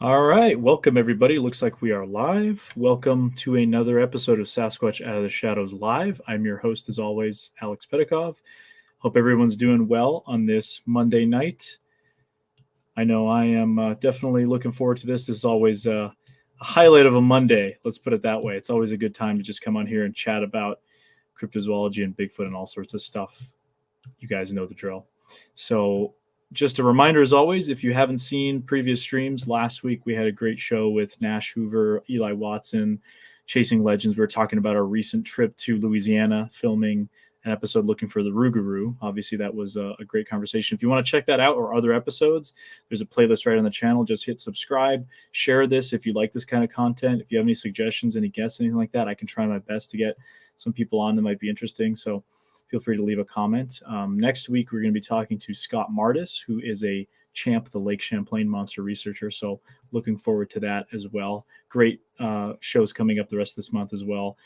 All right, welcome everybody. Looks like we are live. Welcome to another episode of Sasquatch Out of the Shadows Live. I'm your host, as always, Alex Pedikov. Hope everyone's doing well on this Monday night. I know I am definitely looking forward to this. This is always a highlight of a Monday. Let's put it that way. It's always a good time to just come on here and chat about cryptozoology and Bigfoot and all sorts of stuff. You guys know the drill. So just a reminder, as always, if you haven't seen previous streams, last week we had a great show with Nash Hoover, Eli Watson, Chasing Legends. We were talking about our recent trip to Louisiana, filming an episode looking for the Rougarou. Obviously, that was a great conversation. If you want to check that out or other episodes, there's a playlist right on the channel. Just hit subscribe, share this if you like this kind of content. If you have any suggestions, any guests, anything like that, I can try my best to get some people on that might be interesting. So feel free to leave a comment. Next week, we're going to be talking to Scott Martis, who is a champ, the Lake Champlain monster researcher. So looking forward to that as well. Great shows coming up the rest of this month as well.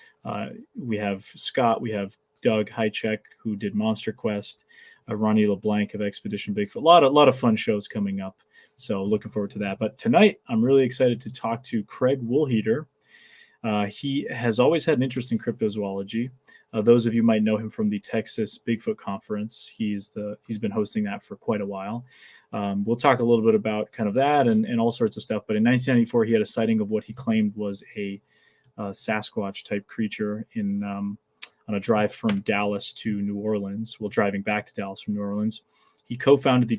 We have Scott, we have Doug Hychek, who did Monster Quest, Ronnie LeBlanc of Expedition Bigfoot. A lot of fun shows coming up. So looking forward to that. But tonight, I'm really excited to talk to Craig Woolheater. He has always had an interest in cryptozoology. Those of you might know him from the Texas Bigfoot Conference. He's been hosting that for quite a while. We'll talk a little bit about kind of that and all sorts of stuff. But in 1994, he had a sighting of what he claimed was a Sasquatch type creature on a drive from Dallas to New Orleans. Well, driving back to Dallas from New Orleans. He co-founded the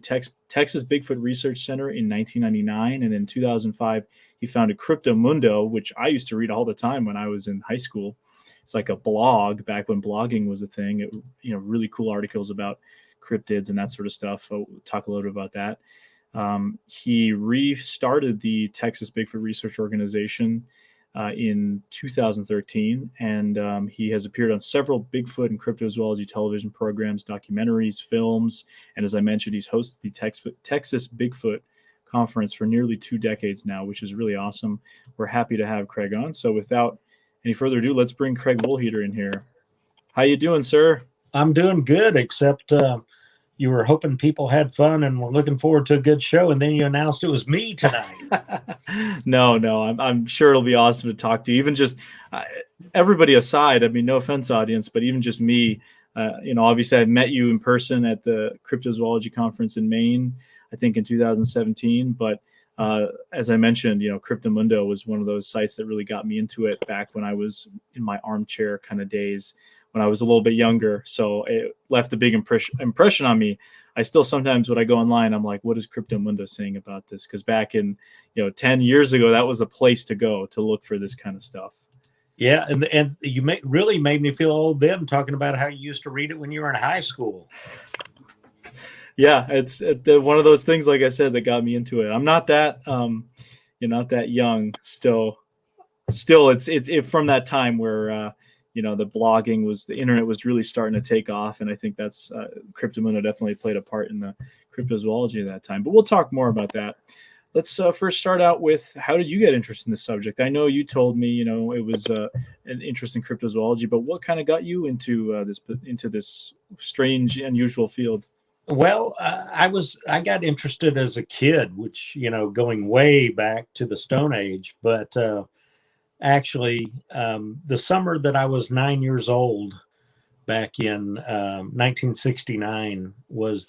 Texas Bigfoot Research Center in 1999, and in 2005, he founded Cryptomundo, which I used to read all the time when I was in high school. It's like a blog back when blogging was a thing. Really cool articles about cryptids and that sort of stuff. We'll talk a little bit about that. He restarted the Texas Bigfoot Research Organization in 2013, and he has appeared on several Bigfoot and cryptozoology television programs, documentaries, films, and as I mentioned, he's hosted the Texas Bigfoot Conference for nearly 2 decades now, which is really awesome. We're happy to have Craig on. So without any further ado, let's bring Craig Woolheater in here. How you doing, sir? I'm doing good, except you were hoping people had fun and were looking forward to a good show, and then you announced it was me tonight. No, I'm sure it'll be awesome to talk to you. Even just everybody aside, I mean, no offense, audience, but even just me, obviously I met you in person at the Cryptozoology Conference in Maine, I think in 2017. But as I mentioned, Cryptomundo was one of those sites that really got me into it back when I was in my armchair kind of days, when I was a little bit younger. So it left a big impression on me. I still sometimes when I go online, I'm like, what is Cryptomundo saying about this? Because back in 10 years ago, that was a place to go to look for this kind of stuff. Yeah, and you really made me feel old then, talking about how you used to read it when you were in high school. Yeah, it's one of those things, like I said, that got me into it. I'm not that not that young still. It's from that time where the internet was really starting to take off, and I think that's Cryptomundo definitely played a part in the cryptozoology at that time. But we'll talk more about that. Let's first start out with, how did you get interested in this subject? I know you told me it was an interest in cryptozoology, but what kind of got you into this strange, unusual field? Well, I got interested as a kid, which going way back to the Stone Age, but actually, the summer that I was 9 years old, back in 1969,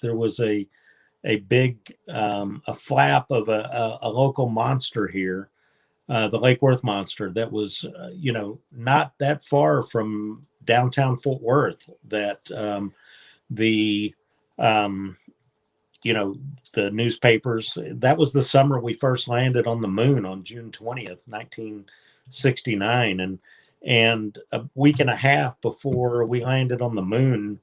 there was a big a flap of a local monster here, the Lake Worth monster, that was not that far from downtown Fort Worth. That the newspapers. That was the summer we first landed on the moon, on June 20th, 1969, and a week and a half before we landed on the moon,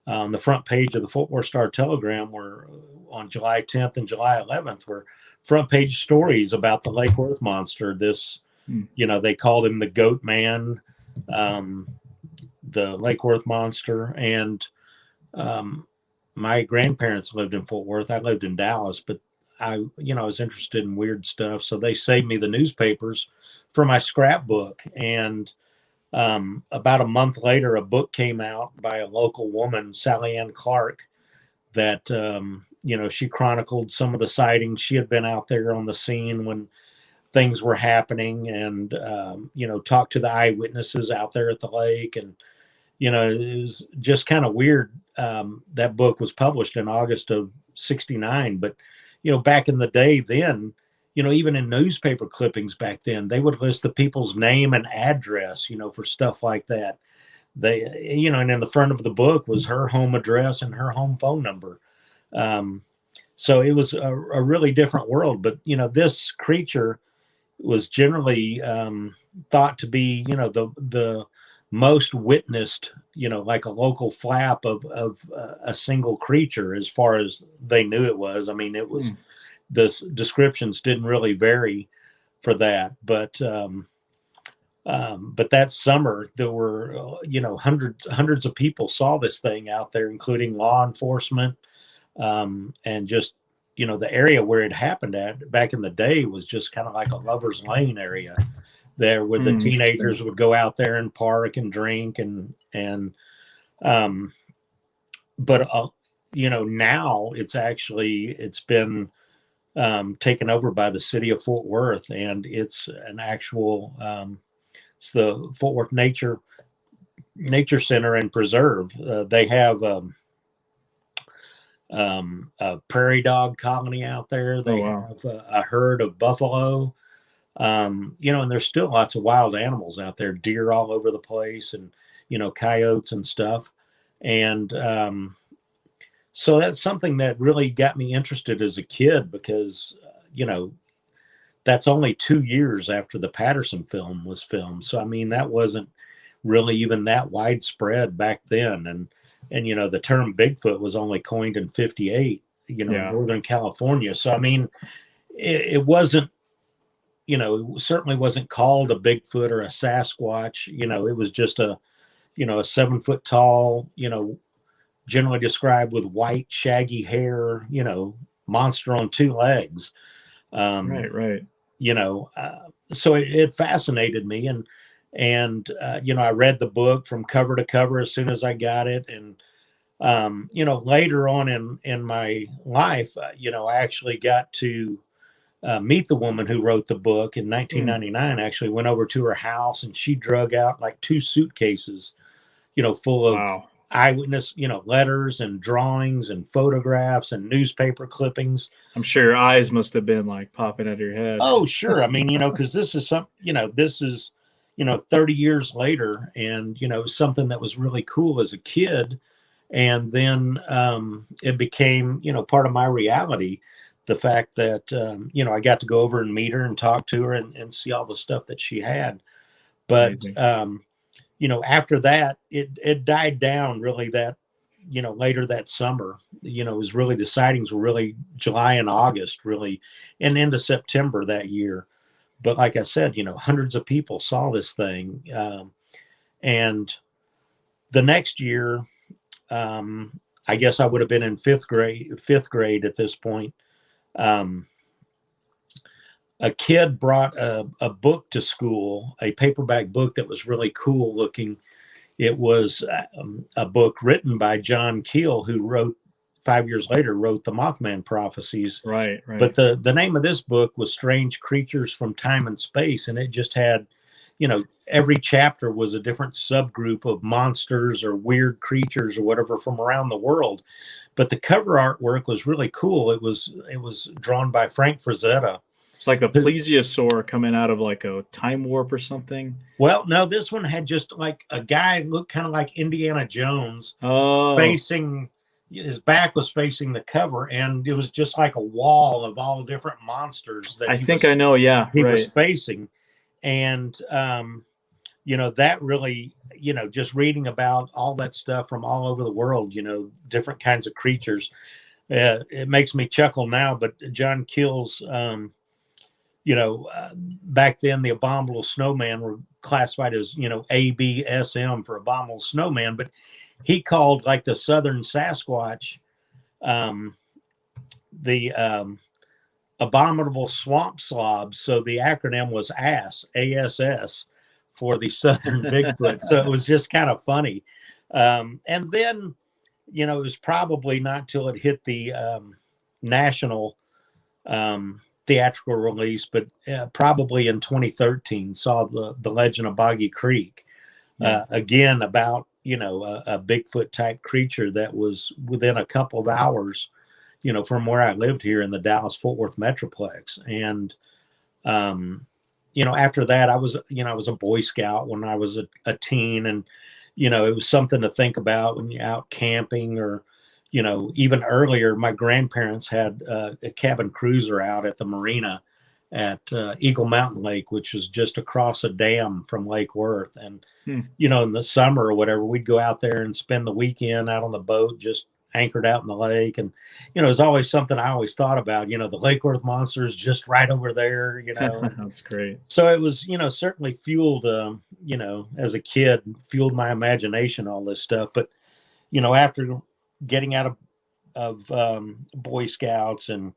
on the front page of the Fort Worth Star-Telegram, were on July 10th and July 11th, were front page stories about the Lake Worth monster. This, they called him the Goat Man, the Lake Worth monster, and my grandparents lived in Fort Worth. I lived in Dallas, but I was interested in weird stuff. So they saved me the newspapers for my scrapbook. And about a month later, a book came out by a local woman, Sally Ann Clark, that, she chronicled some of the sightings. She had been out there on the scene when things were happening, and talked to the eyewitnesses out there at the lake. And it was just kind of weird. That book was published in August of '69, but back in the day then, even in newspaper clippings back then, they would list the people's name and address, for stuff like that. They, and in the front of the book was her home address and her home phone number. So it was a really different world. But this creature was generally thought to be, the most witnessed, like a local flap of a single creature, as far as they knew it was. I mean, it was the descriptions didn't really vary for that, but that summer there were hundreds of people saw this thing out there, including law enforcement, and just the area where it happened at back in the day was just kind of like a lover's lane area there, where the teenagers would go out there and park and drink but now it's been taken over by the city of Fort Worth, and it's an actual it's the Fort Worth Nature Center and Preserve. They have a prairie dog colony out there. They have a herd of buffalo. And there's still lots of wild animals out there, deer all over the place, and coyotes and stuff. And so that's something that really got me interested as a kid, because that's only 2 years after the Patterson film was filmed. So I mean, that wasn't really even that widespread back then. And the term Bigfoot was only coined in '58, in Northern California. So I mean, it wasn't, it certainly wasn't called a Bigfoot or a Sasquatch. It was just a 7 foot tall, generally described with white, shaggy hair, monster on 2 legs. Right. So it fascinated me. And I read the book from cover to cover as soon as I got it. And, later on in my life, I actually got to meet the woman who wrote the book in 1999. Actually went over to her house, and she drug out like 2 suitcases, full of eyewitness, letters and drawings and photographs and newspaper clippings. I'm sure your eyes must have been like popping out of your head. Oh, sure. I mean, because this is 30 years later, and, something that was really cool as a kid. And then it became, part of my reality. The fact that, I got to go over and meet her and talk to her and see all the stuff that she had. But, after that, it died down really that, later that summer. It was really, the sightings were really July and August, really, and into September that year. But like I said, hundreds of people saw this thing. And the next year, I guess I would have been in fifth grade at this point. A kid brought a book to school, a paperback book that was really cool looking. It was a book written by John Keel, who 5 years later wrote the Mothman Prophecies. Right. But the name of this book was Strange Creatures from Time and Space. And it just had, every chapter was a different subgroup of monsters or weird creatures or whatever from around the world. But the cover artwork was really cool. It was drawn by Frank Frazetta. It's like a plesiosaur coming out of like a time warp or something. Well, no, this one had just like a guy looked kind of like Indiana Jones, facing, his back was facing the cover, and it was just like a wall of all different monsters that he was facing. And that really, just reading about all that stuff from all over the world, different kinds of creatures, it makes me chuckle now. But John Keel's back then the abominable snowman were classified as, ABSM for abominable snowman, but he called like the southern Sasquatch, the abominable swamp slobs. So the acronym was ASS for the southern Bigfoot. So it was just kind of funny. And then, it was probably not till it hit the national theatrical release, but probably in 2013 saw the Legend of Boggy Creek. Again, about, a Bigfoot type creature that was within a couple of hours, from where I lived here in the Dallas-Fort Worth Metroplex. And, after that, I was a Boy Scout when I was a teen, and, it was something to think about when you're out camping, or, even earlier, my grandparents had a cabin cruiser out at the marina at Eagle Mountain Lake, which is just across a dam from Lake Worth. And, in the summer or whatever, we'd go out there and spend the weekend out on the boat, just anchored out in the lake. And, it was always something I always thought about, the Lake Worth monster is just right over there, That's great. So it was, certainly fueled, as a kid, fueled my imagination, all this stuff. But, after getting out of Boy Scouts and,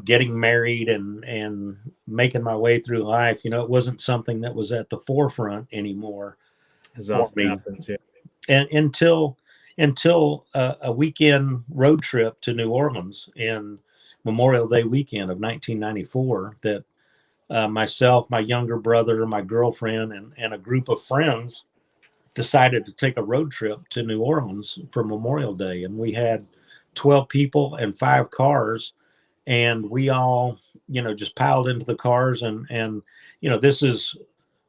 getting married and making my way through life, it wasn't something that was at the forefront anymore. As often happens, yeah. And until a weekend road trip to New Orleans in Memorial Day weekend of 1994, that myself, my younger brother, my girlfriend, and a group of friends decided to take a road trip to New Orleans for Memorial Day. And we had 12 people and 5 cars. And we all, just piled into the cars, and this is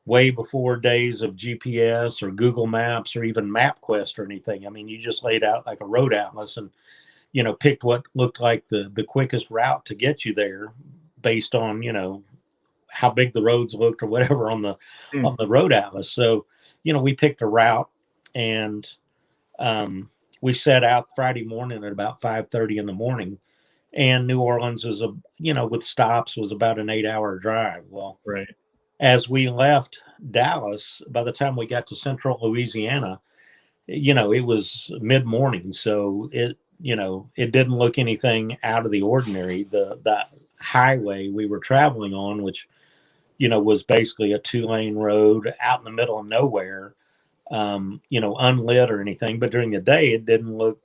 way before days of GPS or Google Maps or even MapQuest or anything. I mean, you just laid out like a road atlas and, picked what looked like the quickest route to get you there based on, how big the roads looked or whatever on the road atlas. So, we picked a route, and we set out Friday morning at about 5:30 in the morning. And New Orleans was with stops, was about an 8-hour drive. Well, right. As we left Dallas, by the time we got to central Louisiana, it was mid-morning. So it didn't look anything out of the ordinary. The highway we were traveling on, which, was basically a 2-lane road out in the middle of nowhere, unlit or anything. But during the day, it didn't look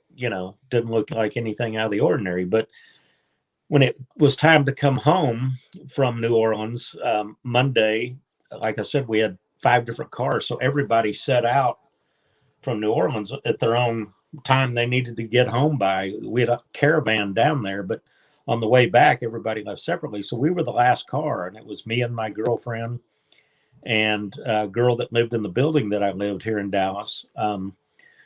like anything out of the ordinary. But when it was time to come home from New Orleans, Monday, like I said, we had 5 different cars. So everybody set out from New Orleans at their own time they needed to get home by. We had a caravan down there, but on the way back, everybody left separately. So we were the last car, and it was me and my girlfriend and a girl that lived in the building that I lived here in Dallas.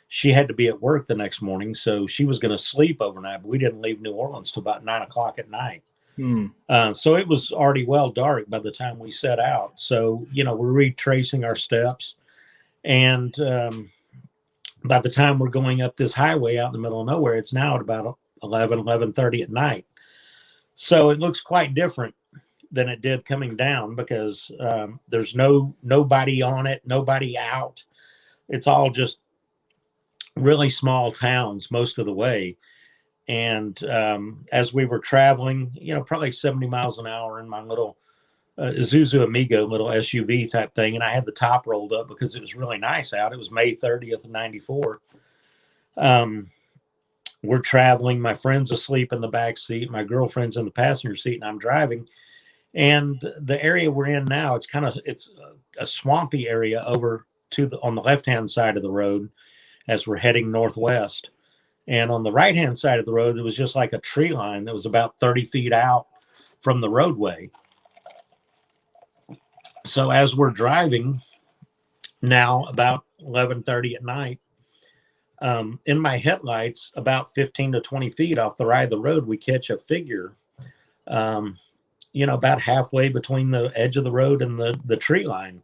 She had to be at work the next morning, so she was going to sleep overnight, but we didn't leave New Orleans till about 9:00 at night. So it was already well dark by the time we set out. So, we're retracing our steps. And by the time we're going up this highway out in the middle of nowhere, it's now at about 11:30 at night. So it looks quite different than it did coming down, because there's nobody on it, nobody out. It's all just really small towns most of the way. And as we were traveling, probably 70 miles an hour in my little Isuzu Amigo, little SUV type thing. And I had the top rolled up because it was really nice out. It was May 30th of 94. We're traveling. My friend's asleep in the back seat. My girlfriend's in the passenger seat, and I'm driving. And the area we're in now, it's a swampy area over on the left-hand side of the road as we're heading northwest. And on the right-hand side of the road, there was just like a tree line that was about 30 feet out from the roadway. So as we're driving now about 11:30 at night, in my headlights, about 15 to 20 feet off the right of the road, we catch a figure, about halfway between the edge of the road and the tree line.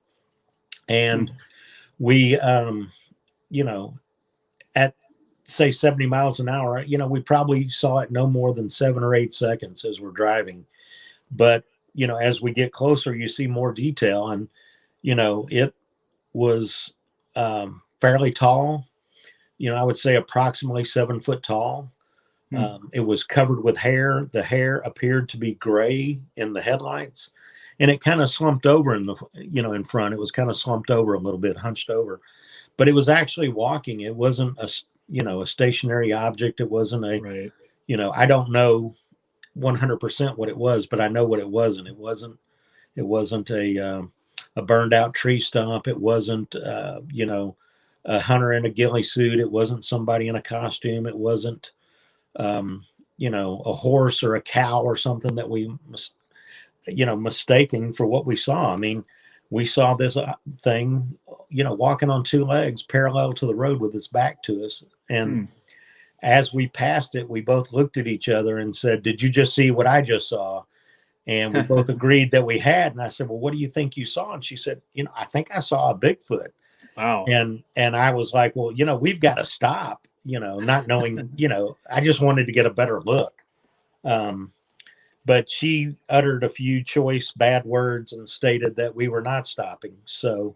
And we, at say 70 miles an hour, we probably saw it no more than 7 or 8 seconds as we're driving. But, as we get closer, you see more detail. And, it was fairly tall. I would say approximately 7 foot tall. It was covered with hair. The hair appeared to be gray in the headlights, and it kind of slumped over in front. It was kind of slumped over a little bit, hunched over, but it was actually walking. It wasn't a stationary object. It wasn't a, right. I don't know 100% what it was, but I know what it was, and it wasn't a burned out tree stump. It wasn't a hunter in a ghillie suit. It wasn't somebody in a costume. It wasn't a horse or a cow or something that we mistaken for what we saw. I mean, we saw this thing, walking on two legs parallel to the road with its back to us. And as we passed it, we both looked at each other and said, "Did you just see what I just saw?" And we both agreed that we had. And I said, "Well, what do you think you saw?" And she said, "I think I saw a Bigfoot." Wow. And I was like, "Well, we've got to stop, not knowing, I just wanted to get a better look." But she uttered a few choice bad words and stated that we were not stopping. So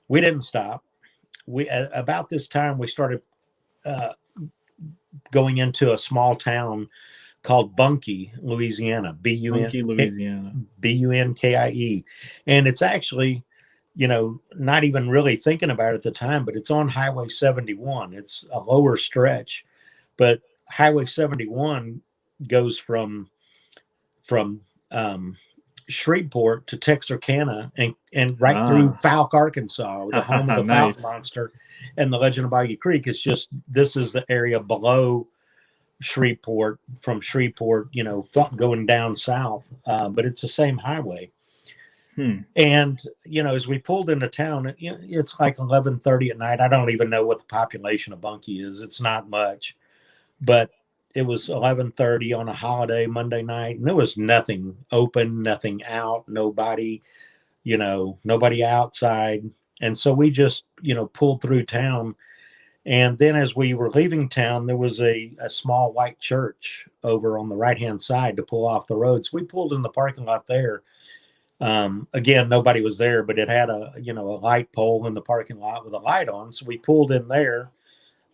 we didn't stop. About this time, we started going into a small town called Bunkie, Louisiana. Bunkie, Louisiana. Bunkie. And it's actually, not even really thinking about it at the time, but it's on Highway 71. It's a lower stretch, but Highway 71 goes from Shreveport to Texarkana and right through Fouke, Arkansas, the home of the Nice. Fouke monster and the legend of Boggy Creek. It's just, this is the area below Shreveport, from Shreveport, going down south, but it's the same highway. And, as we pulled into town, it's like 11:30 at night. I don't even know what the population of Bunkie is. It's not much, but it was 11:30 on a holiday Monday night, and there was nothing open, nothing out, nobody outside. And so we just, pulled through town. And then as we were leaving town, there was a small white church over on the right-hand side to pull off the road. So we pulled in the parking lot there. Again, nobody was there, but it had a light pole in the parking lot with a light on. So we pulled in there.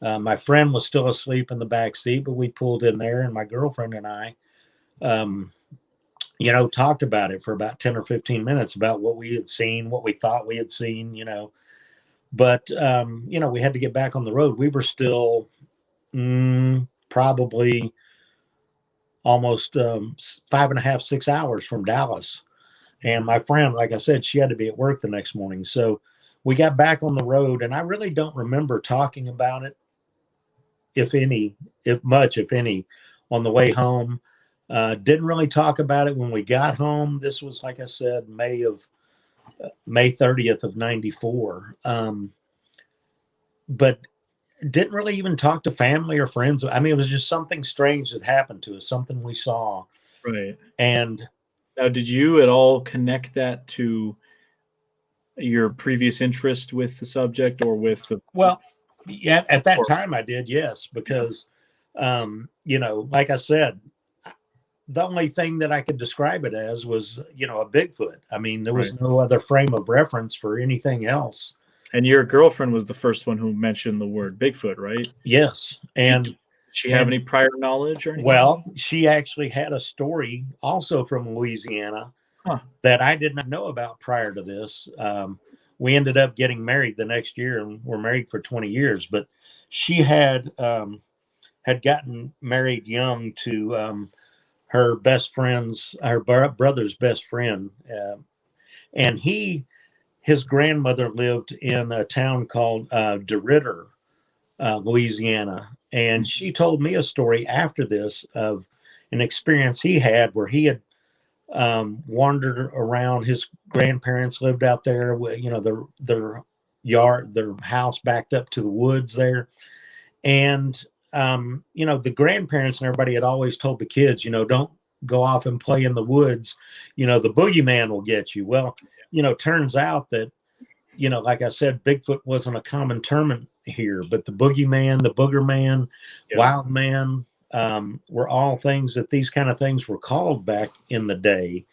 My friend was still asleep in the back seat, but we pulled in there, and my girlfriend and I, talked about it for about 10 or 15 minutes about what we had seen, what we thought we had seen, But, we had to get back on the road. We were still probably almost 5.5, 6 hours from Dallas. And my friend, like I said, she had to be at work the next morning. So we got back on the road, and I really don't remember talking about it, if any, on the way home. Didn't really talk about it when we got home. This was, like I said, May 30th of 94. But didn't really even talk to family or friends. I mean, it was just something strange that happened to us, something we saw. Right. And now, did you at all connect that to your previous interest with the subject, or with the? Well, yeah, at that time I did, yes, because, like I said, the only thing that I could describe it as was, a Bigfoot. I mean, there was no other frame of reference for anything else. And your girlfriend was the first one who mentioned the word Bigfoot, right? Yes. And did she have any prior knowledge or anything? Well, she actually had a story also from Louisiana that I did not know about prior to this. We ended up getting married the next year, and we're married for 20 years. But she had gotten married young to her best friend's, her brother's best friend, and his grandmother lived in a town called DeRidder, Louisiana. And she told me a story after this of an experience he had where he had wandered around. His grandparents lived out there, their yard, their house backed up to the woods there. And, the grandparents and everybody had always told the kids, don't go off and play in the woods. The boogeyman will get you. Well, turns out that, like I said, Bigfoot wasn't a common term here, but the boogeyman, the booger man, wild man, were all things that these kind of things were called back in the day,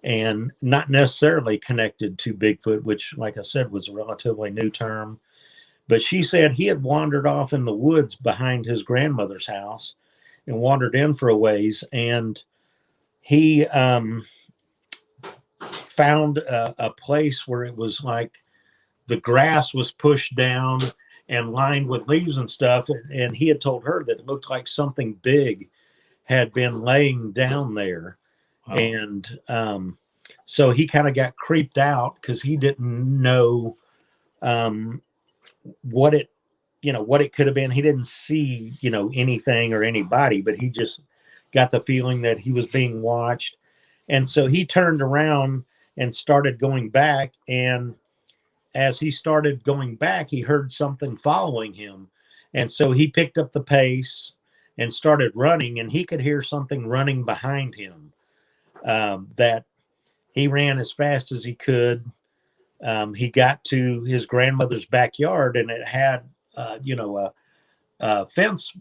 and not necessarily connected to Bigfoot, which, like I said, was a relatively new term. But she said he had wandered off in the woods behind his grandmother's house and wandered in for a ways, and he found a place where it was like the grass was pushed down and lined with leaves and stuff. And he had told her that it looked like something big had been laying down there. Wow. And so he kind of got creeped out because he didn't know what it could have been. He didn't see, anything or anybody, but he just got the feeling that he was being watched. And so he turned around and started going back. And as he started going back, he heard something following him. And so he picked up the pace and started running, and he could hear something running behind him. That he ran as fast as he could. He got to his grandmother's backyard, and it had, a fence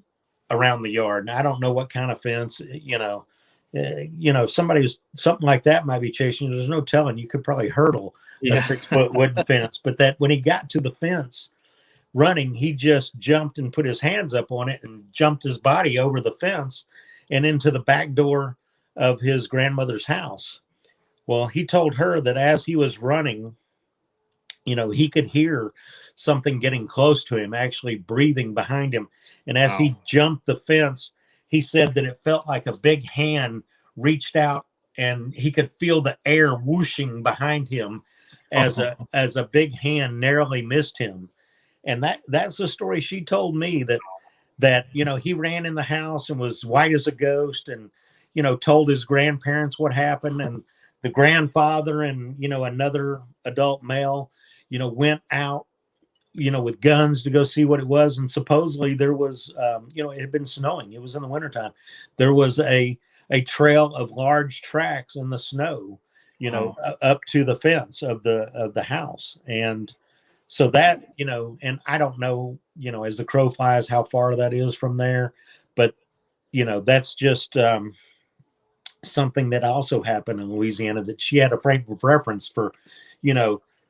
around the yard. And I don't know what kind of fence, something like that might be chasing you. There's no telling. You could probably hurdle a 6-foot wooden fence. But that when he got to the fence running, he just jumped and put his hands up on it and jumped his body over the fence and into the back door of his grandmother's house. Well, he told her that as he was running, he could hear something getting close to him, actually breathing behind him. And as he jumped the fence, he said that it felt like a big hand reached out, and he could feel the air whooshing behind him as a big hand narrowly missed him. And that's the story she told me, that he ran in the house and was white as a ghost, and told his grandparents what happened, and the grandfather and another adult male went out with guns to go see what it was. And supposedly there was it had been snowing. It was in the wintertime. There was a trail of large tracks in the snow up to the fence of the house. And so that and I don't know as the crow flies how far that is from there, but that's just something that also happened in Louisiana, that she had a frame of reference for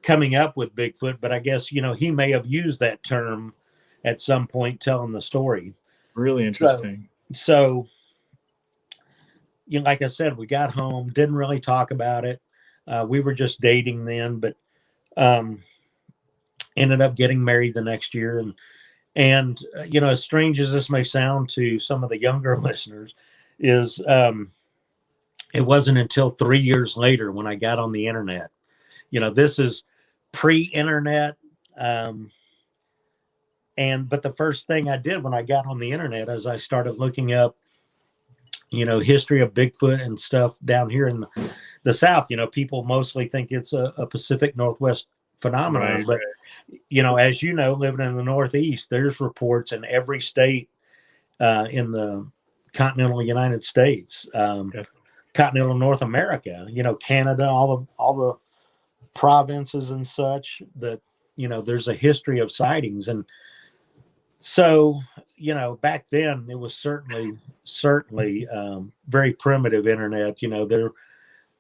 coming up with Bigfoot. But I guess he may have used that term at some point telling the story. Really interesting. So like I said, we got home, didn't really talk about it. We were just dating then, but ended up getting married the next year. And as strange as this may sound to some of the younger listeners, is it wasn't until 3 years later when I got on the internet. This is pre-internet. But the first thing I did when I got on the internet is I started looking up, history of Bigfoot and stuff down here in the South. People mostly think it's a Pacific Northwest phenomenon, but as living in the Northeast, there's reports in every state in the continental United States, continental North America, Canada, all the provinces and such, that there's a history of sightings. And so back then it was certainly very primitive internet. The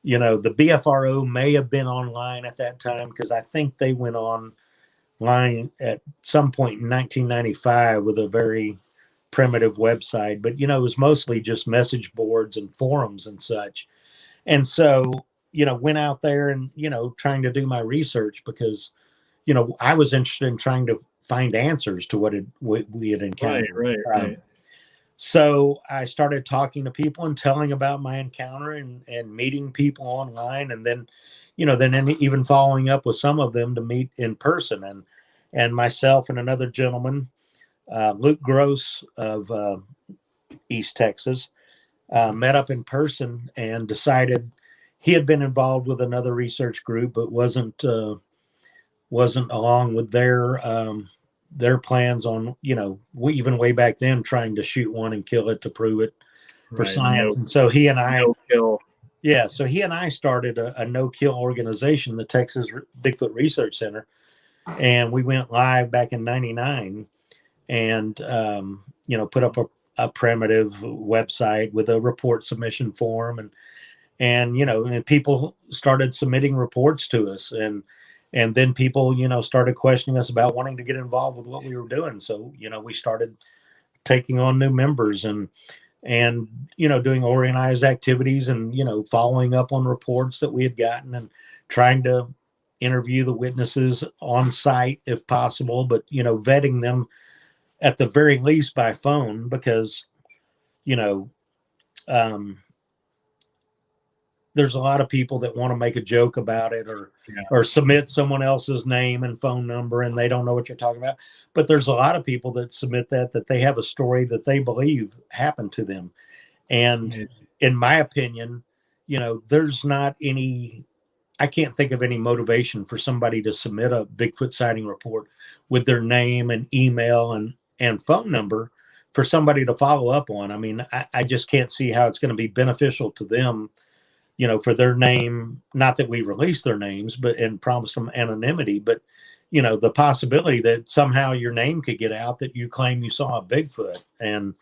BFRO may have been online at that time, because I think they went online at some point in 1995 with a very primitive website, but it was mostly just message boards and forums and such. And so went out there and trying to do my research, because I was interested in trying to find answers to what we had encountered. Right. So I started talking to people and telling about my encounter, and meeting people online, and then even following up with some of them to meet in person. And myself and another gentleman, Luke Gross of East Texas, met up in person and decided he had been involved with another research group, but wasn't along with their plans on, even way back then, trying to shoot one and kill it to prove it for science. And so he and I, so he and I started a no-kill organization, the Texas Bigfoot Research Center. And we went live back in 99 and, put up a primitive website with a report submission form, and people started submitting reports to us, and then people, started questioning us about wanting to get involved with what we were doing. So, we started taking on new members and doing organized activities, and, following up on reports that we had gotten, and trying to interview the witnesses on site if possible, but, vetting them at the very least by phone, because, there's a lot of people that want to make a joke about it or submit someone else's name and phone number and they don't know what you're talking about. But there's a lot of people that submit that they have a story that they believe happened to them. And in my opinion, there's not any, I can't think of any motivation for somebody to submit a Bigfoot sighting report with their name and email and phone number for somebody to follow up on. I mean, I just can't see how it's going to be beneficial to them, for their name, not that we release their names, and promised them anonymity, but, the possibility that somehow your name could get out that you claim you saw a Bigfoot. And,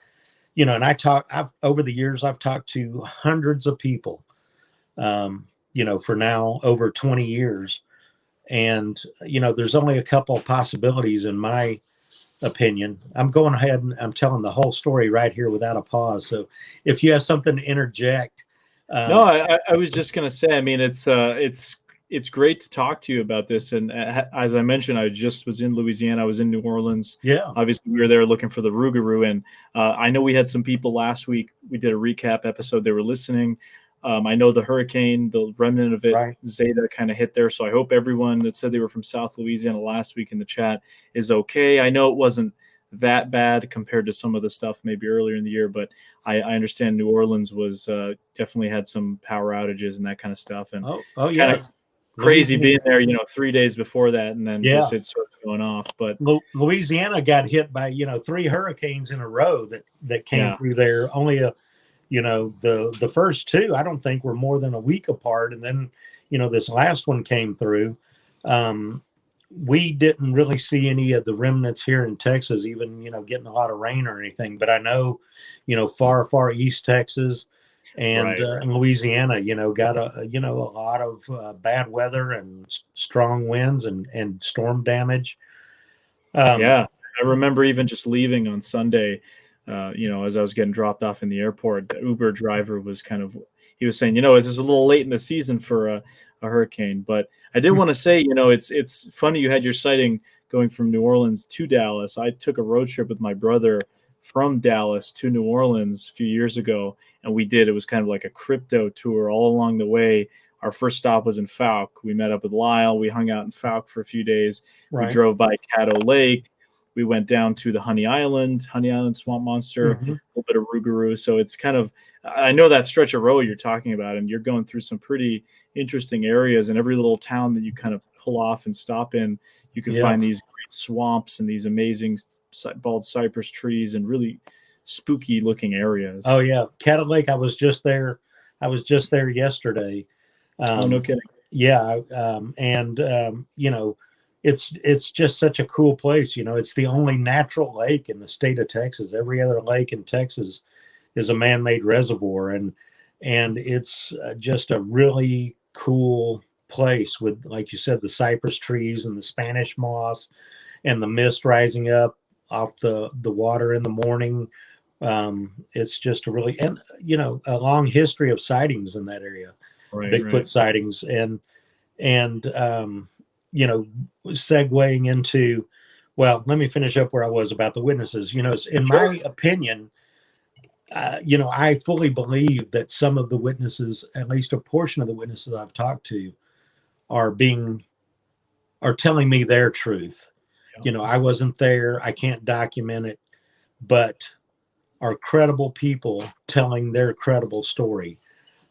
and over the years, I've talked to hundreds of people, for now over 20 years. And, there's only a couple of possibilities in my opinion. I'm going ahead and I'm telling the whole story right here without a pause. So if you have something to interject. No, I was just going to say, I mean, it's great to talk to you about this. And as I mentioned, I just was in Louisiana. I was in New Orleans. Yeah. Obviously, we were there looking for the Rougarou. And I know we had some people last week. We did a recap episode. They were listening. I know the hurricane, the remnant of it, right, Zeta kind of hit there. So I hope everyone that said they were from South Louisiana last week in the chat is okay. I know it wasn't that bad compared to some of the stuff maybe earlier in the year, but I understand New Orleans was definitely had some power outages and that kind of stuff. And yeah. Kind of crazy being there, 3 days before that, and then just it started going off. But Louisiana got hit by 3 hurricanes in a row that came through there. Only the first 2 I don't think were more than a week apart, and then this last one came through. We didn't really see any of the remnants here in Texas, even getting a lot of rain or anything. But I know far east Texas and Louisiana got a lot of bad weather and strong winds and storm damage. I remember even just leaving on Sunday, as I was getting dropped off in the airport, the Uber driver was he was saying, it's just a little late in the season for a hurricane. But I did want to say, it's funny you had your sighting going from New Orleans to Dallas. I took a road trip with my brother from Dallas to New Orleans a few years ago, and it was kind of like a crypto tour all along the way. Our first stop was in Fouke. We met up with Lyle. We hung out in Fouke for a few days. Right. We drove by Caddo Lake. We went down to the Honey Island Swamp Monster, a little bit of Rougarou. So it's I know that stretch of road you're talking about, and you're going through some pretty interesting areas. And every little town that you kind of pull off and stop in, you can find these great swamps and these amazing bald cypress trees and really spooky looking areas. Oh yeah. Caddo Lake. I was just there yesterday. No kidding. Yeah. It's just such a cool place. It's the only natural lake in the state of Texas. Every other lake in Texas is a man-made reservoir. And it's just a really cool place with, like you said, the cypress trees and the Spanish moss and the mist rising up off the water in the morning. It's just a long history of sightings in that area, Bigfoot sightings. And segueing into, let me finish up where I was about the witnesses. In my opinion, I fully believe that some of the witnesses, at least a portion of the witnesses I've talked to, are telling me their truth. I wasn't there. I can't document it, but are credible people telling their credible story.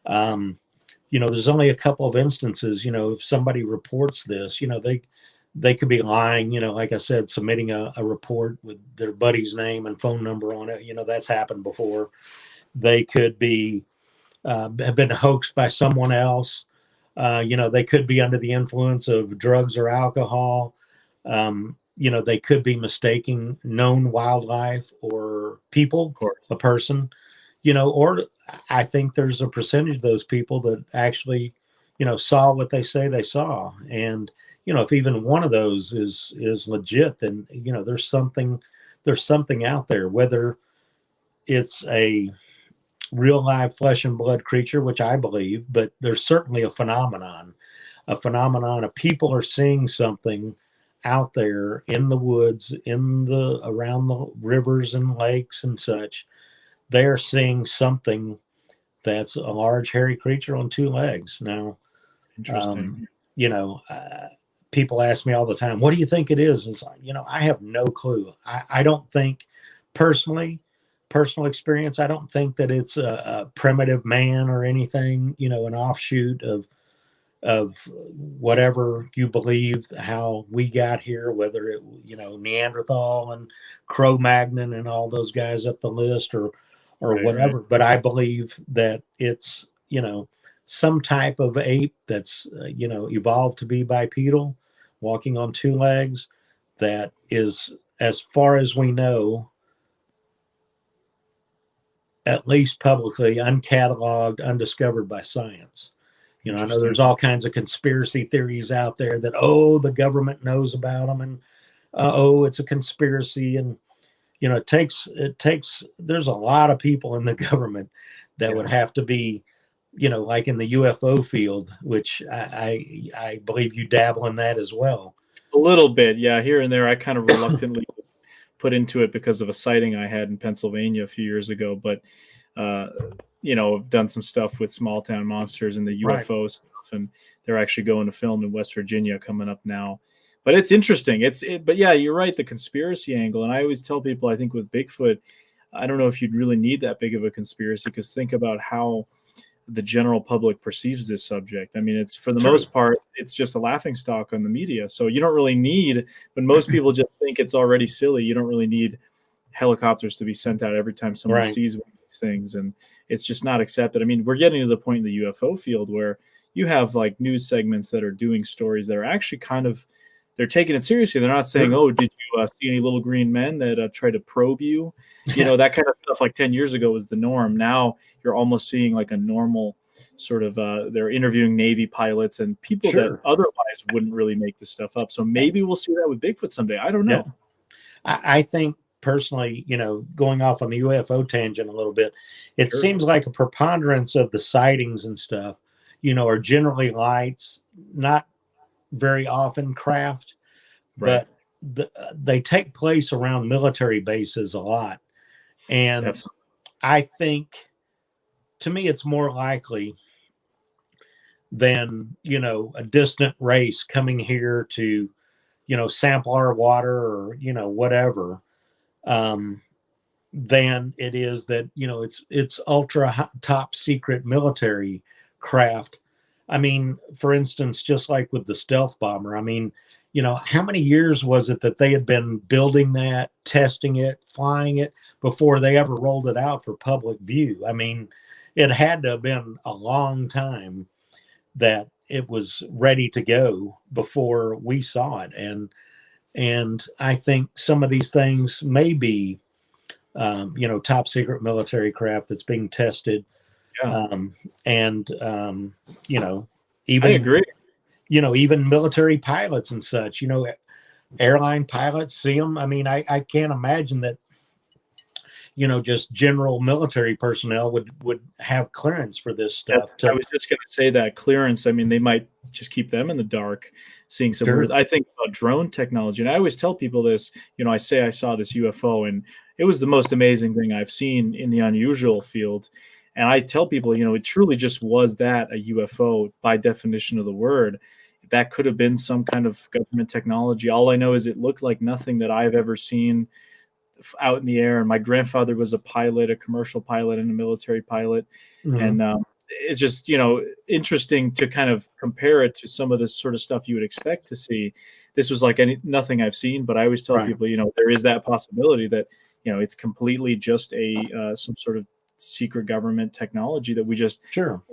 There's only a couple of instances, if somebody reports this, they could be lying, like I said, submitting a report with their buddy's name and phone number on it. That's happened before. They could be, have been hoaxed by someone else. They could be under the influence of drugs or alcohol. They could be mistaking known wildlife or people, a person. Or I think there's a percentage of those people that actually, saw what they say they saw. And, if even one of those is legit, then, there's something out there, whether it's a real live flesh and blood creature, which I believe, but there's certainly a phenomenon of people are seeing something out there in the woods, around the rivers and lakes and such. They're seeing something that's a large hairy creature on two legs. Now, Interesting. you know, people ask me all the time, what do you think it is? It's like, I have no clue. I don't think personal experience, I don't think that it's a primitive man or anything, an offshoot of whatever you believe how we got here, whether it, Neanderthal and Cro-Magnon and all those guys up the list or whatever. Right. But I believe that it's, some type of ape that's, evolved to be bipedal, walking on two legs, that is, as far as we know, at least publicly uncatalogued, undiscovered by science. I know there's all kinds of conspiracy theories out there that, the government knows about them, and it's a conspiracy. And, it takes, there's a lot of people in the government that would have to be, like in the UFO field, which I believe you dabble in that as well. A little bit. Yeah. Here and there, I kind of reluctantly put into it because of a sighting I had in Pennsylvania a few years ago. But, I've done some stuff with small town monsters and the UFO stuff, and they're actually going to film in West Virginia coming up now. But it's interesting. But yeah, you're right. The conspiracy angle. And I always tell people, I think with Bigfoot, I don't know if you'd really need that big of a conspiracy, because think about how the general public perceives this subject. I mean, it's for the most part, it's just a laughingstock on the media. So you don't really need, when most people just think it's already silly, you don't really need helicopters to be sent out every time someone sees one of these things. And it's just not accepted. I mean, we're getting to the point in the UFO field where you have like news segments that are doing stories that are actually they're taking it seriously. They're not saying, did you see any little green men that try to probe you? That kind of stuff like 10 years ago was the norm. Now you're almost seeing like a normal sort of, they're interviewing Navy pilots and people that otherwise wouldn't really make this stuff up. So maybe we'll see that with Bigfoot someday. I don't know. Yeah. I think personally, going off on the UFO tangent a little bit, it seems like a preponderance of the sightings and stuff, are generally lights, not very often craft, but they take place around military bases a lot. And I think, to me, it's more likely than, a distant race coming here to, sample our water or, whatever, than it is that, it's ultra top secret military craft. I mean, for instance, just like with the stealth bomber, I mean, how many years was it that they had been building that, testing it, flying it before they ever rolled it out for public view? I mean, it had to have been a long time that it was ready to go before we saw it. And I think some of these things may be, top secret military craft that's being tested. Even, I agree. Even military pilots and such, airline pilots see them. I mean, I can't imagine that, just general military personnel would have clearance for this stuff. I was just going to say that clearance. I mean, they might just keep them in the dark, seeing some. I think about drone technology, and I always tell people this. I say I saw this UFO, and it was the most amazing thing I've seen in the unusual field. And I tell people, it truly just was that, a UFO by definition of the word. That could have been some kind of government technology. All I know is it looked like nothing that I've ever seen out in the air. And my grandfather was a pilot, a commercial pilot and a military pilot. Mm-hmm. And it's just, interesting to kind of compare it to some of this sort of stuff you would expect to see. This was like nothing I've seen, but I always tell people, there is that possibility that, it's completely just some sort of secret government technology that we just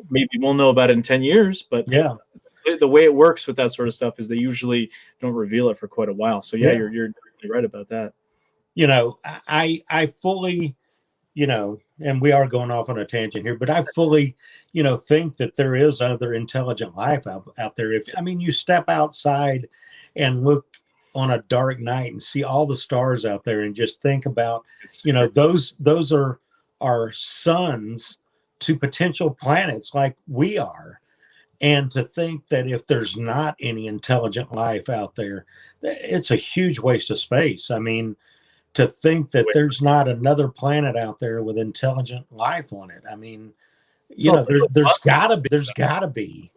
maybe we'll know about it in 10 years. But the way it works with that sort of stuff is they usually don't reveal it for quite a while. So you're right about that. I fully, and we are going off on a tangent here, but I fully, think that there is other intelligent life out there. You step outside and look on a dark night and see all the stars out there and just think about, those are our suns to potential planets like we are. And to think that if there's not any intelligent life out there, it's a huge waste of space. I mean, to think that there's not another planet out there with intelligent life on it. I mean, It's all there's gotta be.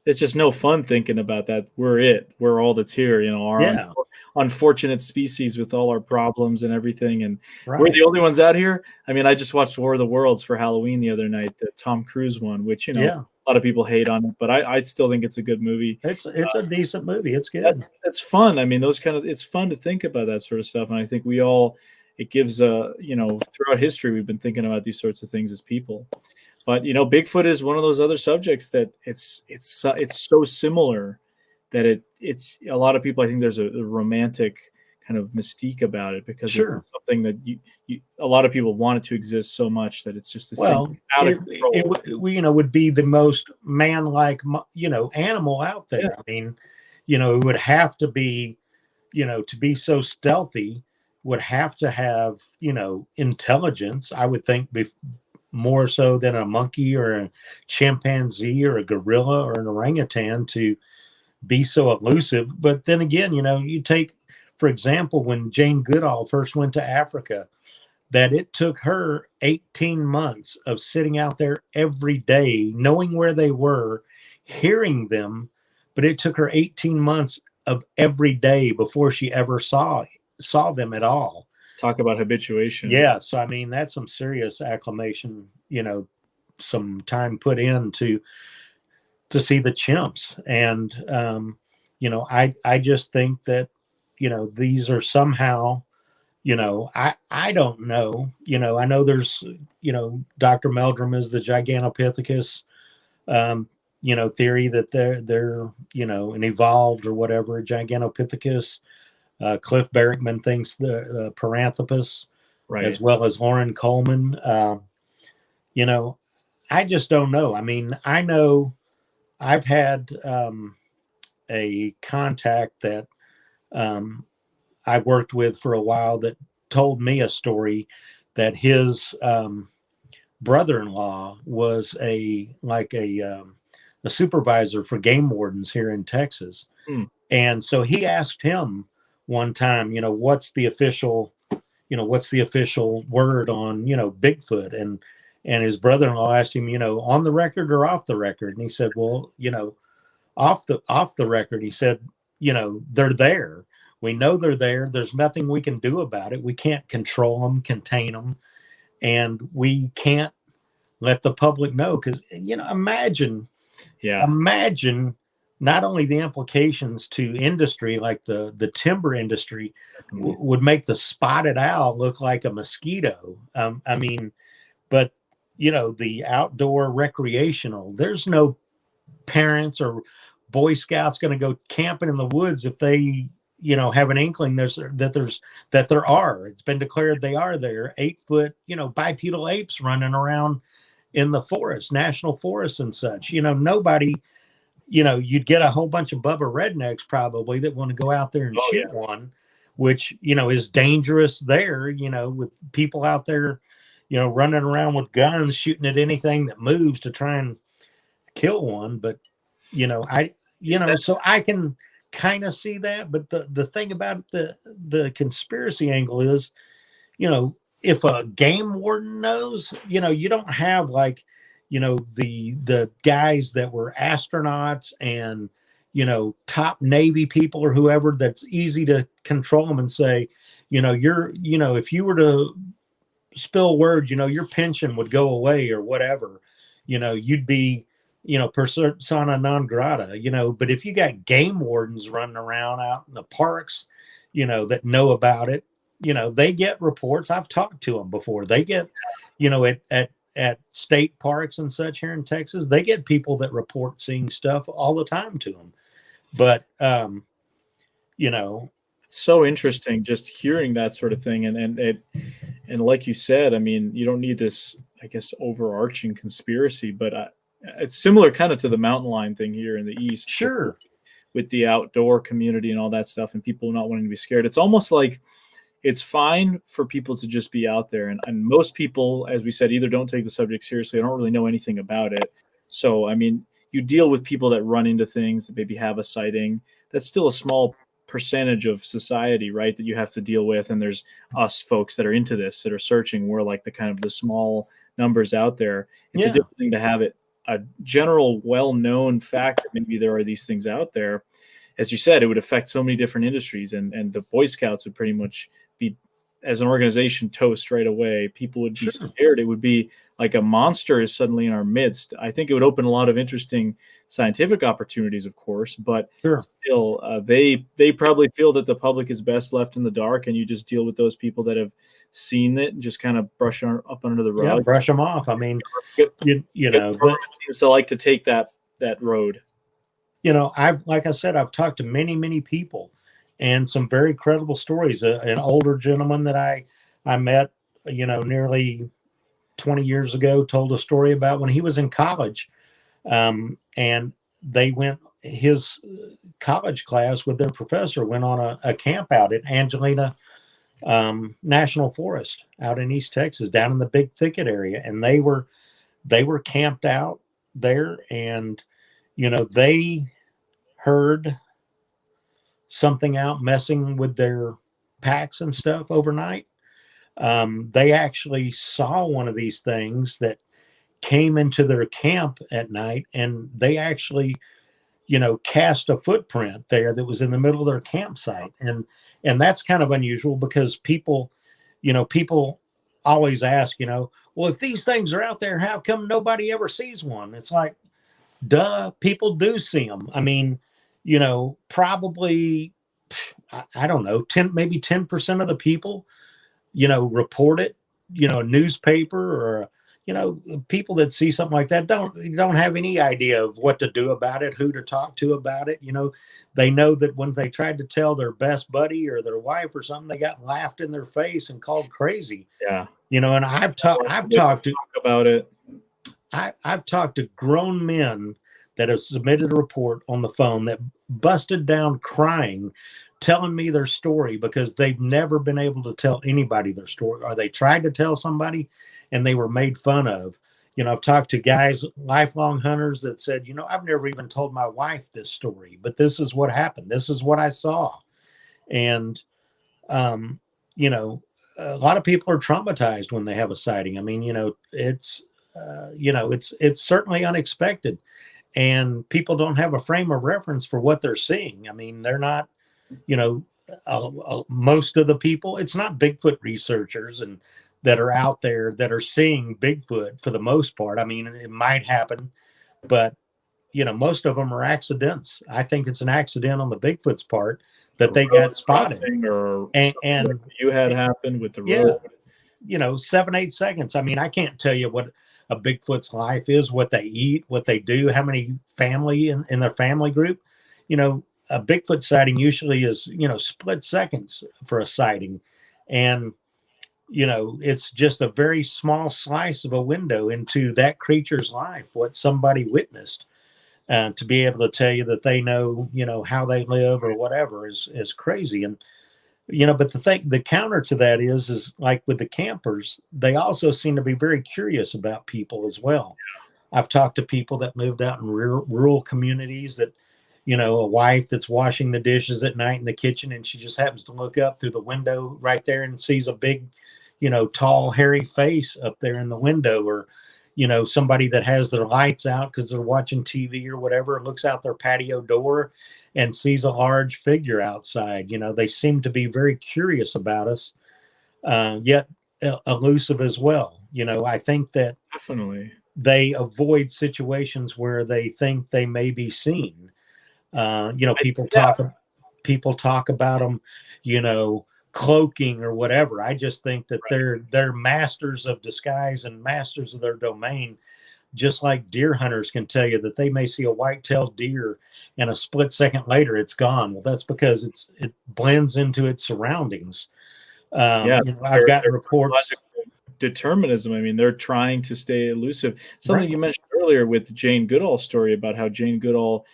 It's just no fun thinking about that. We're all that's here, our unfortunate species with all our problems and everything. And we're the only ones out here. I mean, I just watched War of the Worlds for Halloween the other night, the Tom Cruise one, which, a lot of people hate on it, but I still think it's a good movie. It's a decent movie. It's good. It's fun. I mean, it's fun to think about that sort of stuff. And I think it gives, throughout history, we've been thinking about these sorts of things as people. But Bigfoot is one of those other subjects that it's so similar that it's a lot of people. I think there's a romantic kind of mystique about it because it's something that a lot of people want it to exist so much that it's just this thing out of control. It would be the most man-like animal out there. I mean, it would have to be, to be so stealthy, would have to have intelligence. I would think more so than a monkey or a chimpanzee or a gorilla or an orangutan to be so elusive. But then again, you take, for example, when Jane Goodall first went to Africa, that it took her 18 months of sitting out there every day, knowing where they were, hearing them, but it took her 18 months of every day before she ever saw them at all. Talk about habituation. Yeah. So, I mean, that's some serious acclimation, some time put in to see the chimps. And, I just think that, these are somehow, I don't know, I know there's, Dr. Meldrum is the Gigantopithecus, theory that they're, an evolved or whatever, Gigantopithecus. Cliff Barrickman thinks the Paranthropus, as well as Orrin Coleman. I just don't know. I mean, I know I've had a contact that I worked with for a while that told me a story that his brother-in-law was a supervisor for game wardens here in Texas. And so he asked him one time, what's the official word on, Bigfoot? And his brother-in-law asked him, on the record or off the record? And he said, well, off the record. He said, they're there. We know they're there. There's nothing we can do about it. We can't control them, contain them, and we can't let the public know. Because, imagine not only the implications to industry, like the timber industry would make the spotted owl look like a mosquito. I mean, but, the outdoor recreational, there's no parents or Boy Scouts going to go camping in the woods if they, have an inkling that there are. It's been declared they are there. 8-foot, bipedal apes running around in the forest, national forests and such. Nobody... you'd get a whole bunch of Bubba rednecks probably that want to go out there and shoot one, which, is dangerous there, with people out there, running around with guns, shooting at anything that moves to try and kill one. But, so I can kind of see that. But the thing about the conspiracy angle is, if a game warden knows, you don't have like, the guys that were astronauts and, top Navy people or whoever, that's easy to control them and say, if you were to spill word, your pension would go away or whatever, you'd be, persona non grata, but if you got game wardens running around out in the parks, that know about it, they get reports. I've talked to them before. They get, at state parks and such here in Texas, they get people that report seeing stuff all the time to them. But, it's so interesting just hearing that sort of thing. And like you said, I mean, you don't need this, I guess, overarching conspiracy, but it's similar kind of to the mountain lion thing here in the East. Sure. With the outdoor community and all that stuff and people not wanting to be scared. It's almost like it's fine for people to just be out there. And most people, as we said, either don't take the subject seriously or don't really know anything about it. So, I mean, you deal with people that run into things that maybe have a sighting. That's still a small percentage of society, right, that you have to deal with. And there's us folks that are into this, that are searching. We're like the kind of the small numbers out there. It's a different thing to have it a general, well-known fact that maybe there are these things out there. As you said, it would affect so many different industries, and the Boy Scouts would pretty much be, as an organization, toast right away. People would be scared. It would be like a monster is suddenly in our midst. I think it would open a lot of interesting scientific opportunities, of course, but still, they probably feel that the public is best left in the dark, and you just deal with those people that have seen it and just kind of brush up under the rug. Yeah, brush them off. I mean, you know, but seems to like to take that road. You know, like I said, I've talked to many people, and some very credible stories. An older gentleman that I met, you know, nearly 20 years ago, told a story about when he was in college, and his college class with their professor went on a camp out at Angelina National Forest out in East Texas, down in the Big Thicket area, and they were camped out there, and you know, they heard something out messing with their packs and stuff overnight. They actually saw one of these things that came into their camp at night, and they actually, you know, cast a footprint there that was in the middle of their campsite. And that's kind of unusual, because people always ask, you know, well, if these things are out there, how come nobody ever sees one? It's like, duh, people do see them. I mean, you know, probably, I don't know, maybe 10% of the people, you know, report it. You know, a newspaper or, you know, people that see something like that don't have any idea of what to do about it, who to talk to about it. You know, they know that when they tried to tell their best buddy or their wife or something, they got laughed in their face and called crazy. Yeah. You know, and I've talked about it. I've talked to grown men that have submitted a report on the phone that busted down crying, telling me their story, because they've never been able to tell anybody their story, or they tried to tell somebody and they were made fun of. You know, I've talked to guys, lifelong hunters, that said, you know, I've never even told my wife this story, but this is what happened. This is what I saw. And, you know, a lot of people are traumatized when they have a sighting. I mean, you know, it's certainly unexpected, and people don't have a frame of reference for what they're seeing. I mean, they're not, you know, most of the people, it's not Bigfoot researchers and that are out there that are seeing Bigfoot for the most part. I mean, it might happen, but you know, most of them are accidents. I think it's an accident on the Bigfoot's part that they got spotted. Or and like you had happened with the road. Yeah, you know, 7-8 seconds. I mean, I can't tell you what a Bigfoot's life is, what they eat, what they do, how many family in their family group. You know, a Bigfoot sighting usually is, you know, split seconds for a sighting. And, you know, it's just a very small slice of a window into that creature's life, what somebody witnessed. To be able to tell you that they know, you know, how they live or whatever is crazy. And, you know, but the counter to that is like with the campers, they also seem to be very curious about people as well. I've talked to people that lived out in rural communities that, you know, a wife that's washing the dishes at night in the kitchen, and she just happens to look up through the window right there and sees a big, you know, tall, hairy face up there in the window. Or, you know, somebody that has their lights out because they're watching TV or whatever, looks out their patio door and sees a large figure outside. You know, they seem to be very curious about us, yet elusive as well. You know, I think that Definitely they avoid situations where they think they may be seen. You know, people talk about them, you know, cloaking or whatever. I just think that they're masters of disguise and masters of their domain. Just like deer hunters can tell you that they may see a white-tailed deer and a split second later it's gone. Well, that's because it blends into its surroundings. You know, I've gotten reports. Determinism. I mean, they're trying to stay elusive. Something you mentioned earlier with Jane Goodall's story about how Jane Goodall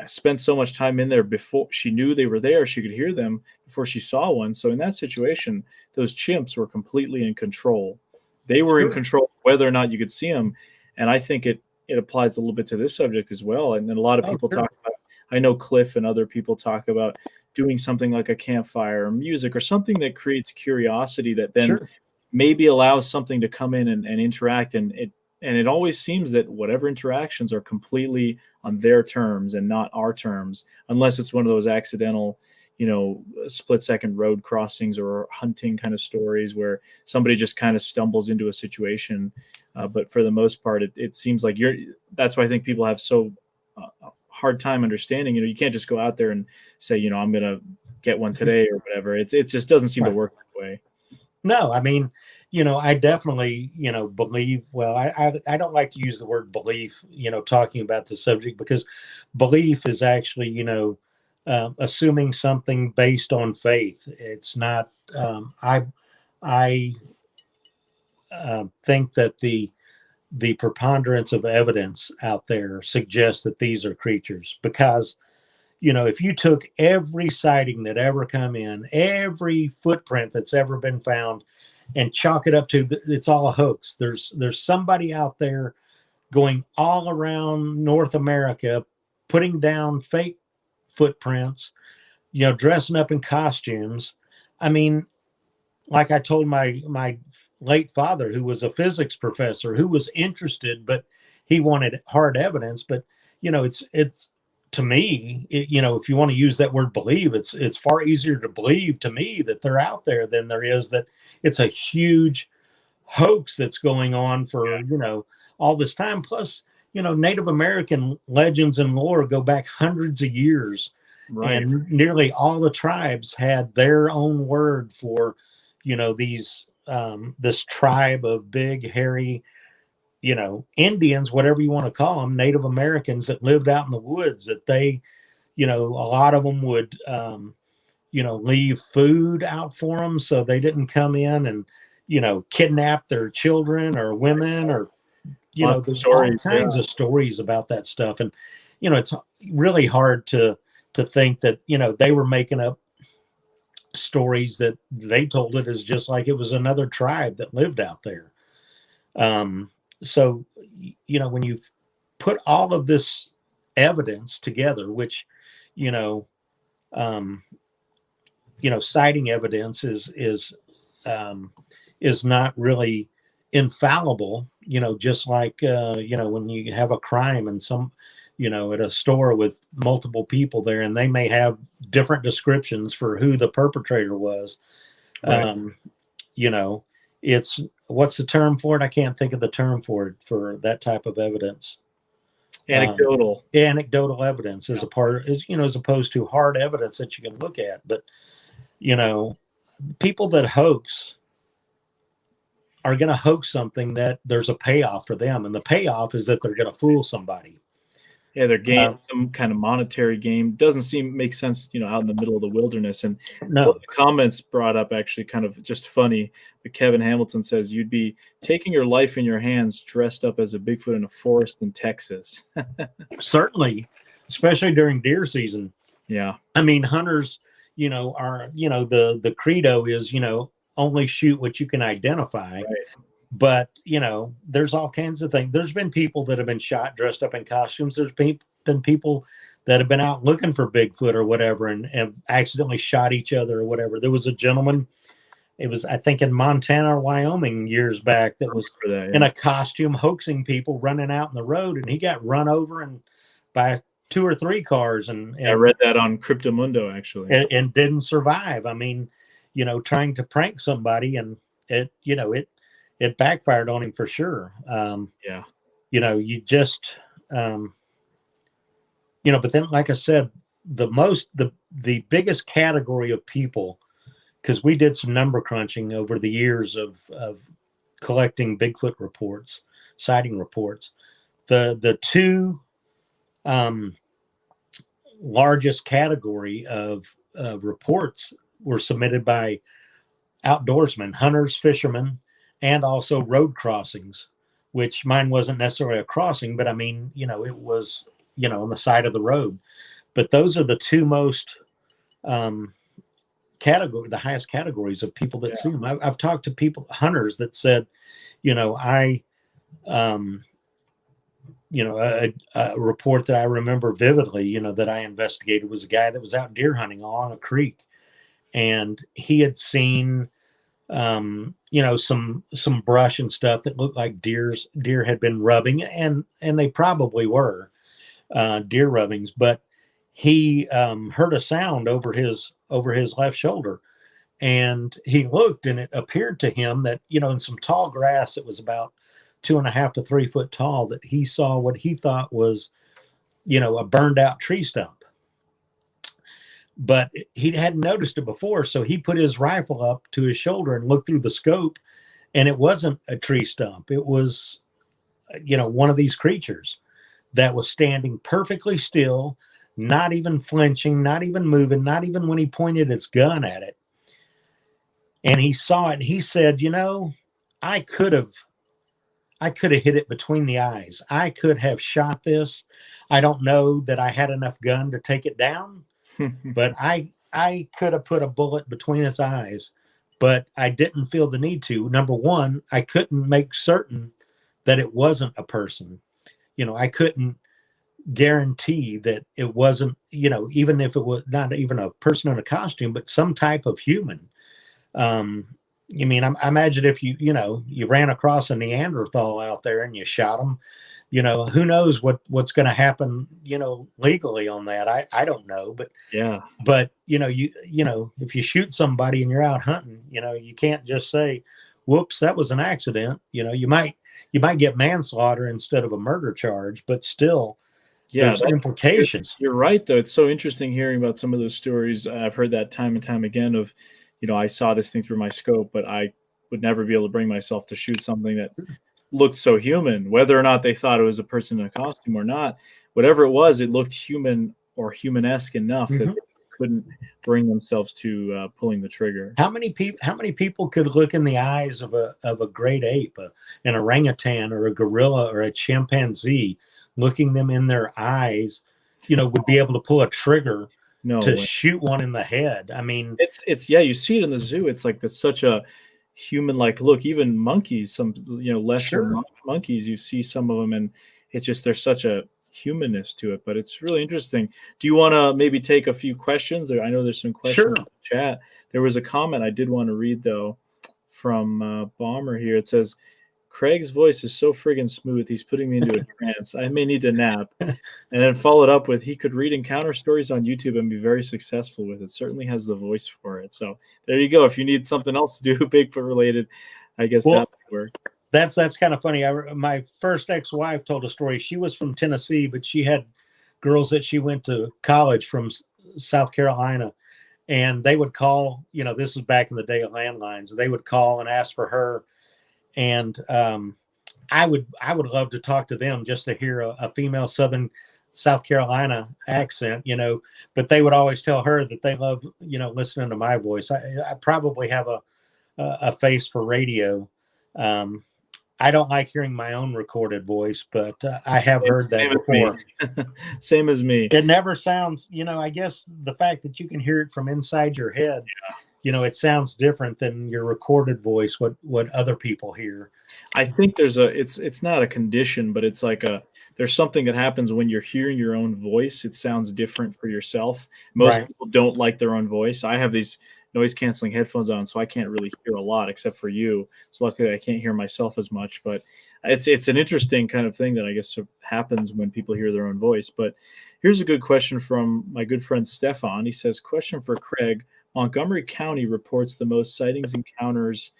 spent so much time in there before she knew they were there. She could hear them before she saw one. So in that situation, those chimps were completely in control. They were in control whether or not you could see them. And I think it applies a little bit to this subject as well. And then a lot of people talk about, I know Cliff and other people talk about doing something like a campfire or music or something that creates curiosity that then maybe allows something to come in and interact, and it always seems that whatever interactions are completely on their terms and not our terms, unless it's one of those accidental, split-second road crossings or hunting kind of stories where somebody just kind of stumbles into a situation. But for the most part, it seems like that's why I think people have so hard time understanding. You can't just go out there and say, I'm going to get one today or whatever. It just doesn't seem to work that way. No, I mean, I definitely, believe, well, I don't like to use the word belief, talking about the subject, because belief is actually, assuming something based on faith. It's not, I think that the preponderance of evidence out there suggests that these are creatures, because, if you took every sighting that ever come in, every footprint that's ever been found, and chalk it up to it's all a hoax. There's somebody out there going all around North America, putting down fake footprints, dressing up in costumes. I mean, like I told my late father, who was a physics professor, who was interested, but he wanted hard evidence. But it's to me, if you want to use that word believe, it's far easier to believe to me that they're out there than there is that it's a huge hoax that's going on for, all this time. Plus, Native American legends and lore go back hundreds of years. Right. And nearly all the tribes had their own word for, these, this tribe of big, hairy, Indians, whatever you want to call them, Native Americans that lived out in the woods, that they, a lot of them would, leave food out for them so they didn't come in and, kidnap their children or women, or, there's stories, all kinds of stories about that stuff. And, it's really hard to think that, they were making up stories, that they told it as just like it was another tribe that lived out there. So, when you put all of this evidence together, which, sighting evidence is not really infallible, just like, when you have a crime and some, at a store with multiple people there, and they may have different descriptions for who the perpetrator was. Right. It's, what's the term for it? I can't think of the term for it, for that type of evidence. Anecdotal evidence is a part, as opposed to hard evidence that you can look at. But, people that hoax are going to hoax something that there's a payoff for them. And the payoff is that they're going to fool somebody. Yeah, they're gaining some kind of monetary gain. Doesn't make sense, out in the middle of the wilderness. And no, the comments brought up actually kind of just funny. But Kevin Hamilton says you'd be taking your life in your hands dressed up as a Bigfoot in a forest in Texas. Certainly, especially during deer season. Yeah. I mean, hunters, are, the credo is, only shoot what you can identify. Right. But, there's all kinds of things. There's been people that have been shot dressed up in costumes. There's been people that have been out looking for Bigfoot or whatever and have accidentally shot each other or whatever. There was a gentleman, it was, I think, in Montana or Wyoming years back, that was in a costume hoaxing people running out in the road, and he got run over and by 2 or 3 cars. And I read that on Cryptomundo, actually. And didn't survive. I mean, trying to prank somebody, and it backfired on him for sure. Yeah. You just, but then, like I said, the biggest category of people, because we did some number crunching over the years of collecting Bigfoot reports, sighting reports, the 2 largest category of reports were submitted by outdoorsmen, hunters, fishermen, and also road crossings, which mine wasn't necessarily a crossing, but I mean, it was, on the side of the road. But those are the 2 most the highest categories of people that see them. I've talked to people, hunters, that said, a report that I remember vividly, that I investigated, was a guy that was out deer hunting along a creek, and he had seen some brush and stuff that looked like deer had been rubbing, and they probably were deer rubbings. But he heard a sound over his left shoulder, and he looked, and it appeared to him that, in some tall grass that was about 2.5 to 3 foot tall, that he saw what he thought was, a burned out tree stump. But he hadn't noticed it before, so he put his rifle up to his shoulder and looked through the scope, and it wasn't a tree stump. It was, one of these creatures that was standing perfectly still, not even flinching, not even moving, not even when he pointed his gun at it. And he saw it. He said, I could have hit it between the eyes. I could have shot this. I don't know that I had enough gun to take it down, but I could have put a bullet between its eyes, but I didn't feel the need to. Number one, I couldn't make certain that it wasn't a person. I couldn't guarantee that it wasn't, even if it was not even a person in a costume, but some type of human. I imagine if you ran across a Neanderthal out there and you shot him, who knows what's going to happen, legally on that. I don't know, but yeah, but if you shoot somebody and you're out hunting, you can't just say, whoops, that was an accident. You might get manslaughter instead of a murder charge, but still, there's implications. You're right, though. It's so interesting hearing about some of those stories. I've heard that time and time again of, I saw this thing through my scope, but I would never be able to bring myself to shoot something that looked so human, whether or not they thought it was a person in a costume or not. Whatever it was, it looked human or human-esque enough that they couldn't bring themselves to pulling the trigger. How many people could look in the eyes of a great ape, an orangutan, or a gorilla, or a chimpanzee, looking them in their eyes, would be able to pull a trigger shoot one in the head? I mean, it's you see it in the zoo. It's like there's such a human-like look. Even monkeys, some lesser monkeys, you see some of them, and it's just there's such a humanness to it. But it's really interesting. Do you want to maybe take a few questions? I know there's some questions in the chat. There was a comment I did want to read though from Bomber here. It says, Craig's voice is so friggin' smooth, he's putting me into a trance. I may need to nap. And then followed up with, he could read encounter stories on YouTube and be very successful with it. Certainly has the voice for it. So there you go. If you need something else to do Bigfoot related, I guess that would work. That's kind of funny. My first ex-wife told a story. She was from Tennessee, but she had girls that she went to college from South Carolina. And they would call, this is back in the day of landlines. They would call and ask for her. And I would love to talk to them just to hear a female Southern South Carolina accent, but they would always tell her that they love, listening to my voice. I probably have a face for radio. I don't like hearing my own recorded voice, but I have heard that before. Same as me. It never sounds, I guess the fact that you can hear it from inside your head, it sounds different than your recorded voice, what other people hear. I think it's not a condition, but it's like there's something that happens when you're hearing your own voice. It sounds different for yourself. Most people don't like their own voice. I have these noise canceling headphones on, so I can't really hear a lot except for you. So luckily I can't hear myself as much, but it's an interesting kind of thing that I guess happens when people hear their own voice. But here's a good question from my good friend Stefan. He says, question for Craig. Montgomery County reports the most sightings encounters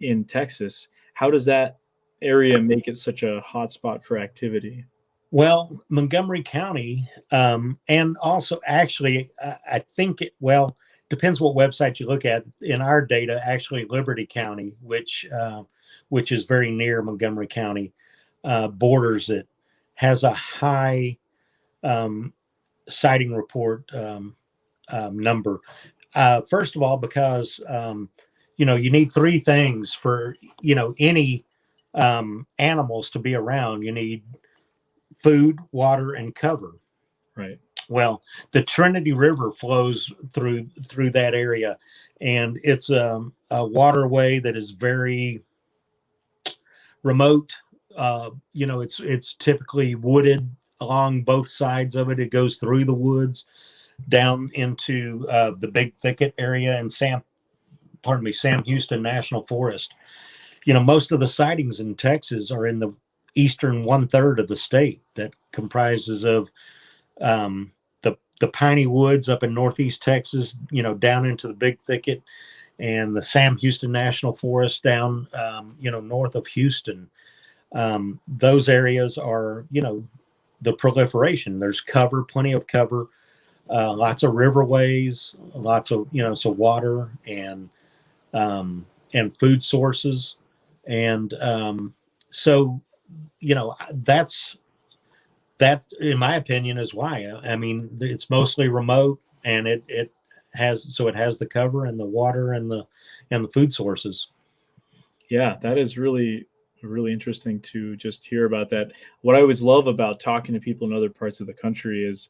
in Texas. How does that area make it such a hotspot for activity? Well, Montgomery County, and also actually, I think depends what website you look at. In our data, actually, Liberty County, which is very near Montgomery County, borders it, has a high sighting report number. First of all, because you need three things for any animals to be around. You need food, water, and cover. Right. Well, the Trinity River flows through that area, and it's a waterway that is very remote. It's typically wooded along both sides of it. It goes through the woods down into the Big Thicket area in San Sam Houston National Forest. Most of the sightings in Texas are in the eastern 1/3 of the state that comprises of the piney woods up in northeast Texas, down into the Big Thicket, and the Sam Houston National Forest down, north of Houston. Those areas are, the proliferation. There's cover, plenty of cover, lots of riverways, lots of, so water and food sources. And so, that, in my opinion, is why. I mean, it's mostly remote, and it has the cover and the water and the food sources. Yeah, that is really interesting to just hear about that. What I always love about talking to people in other parts of the country is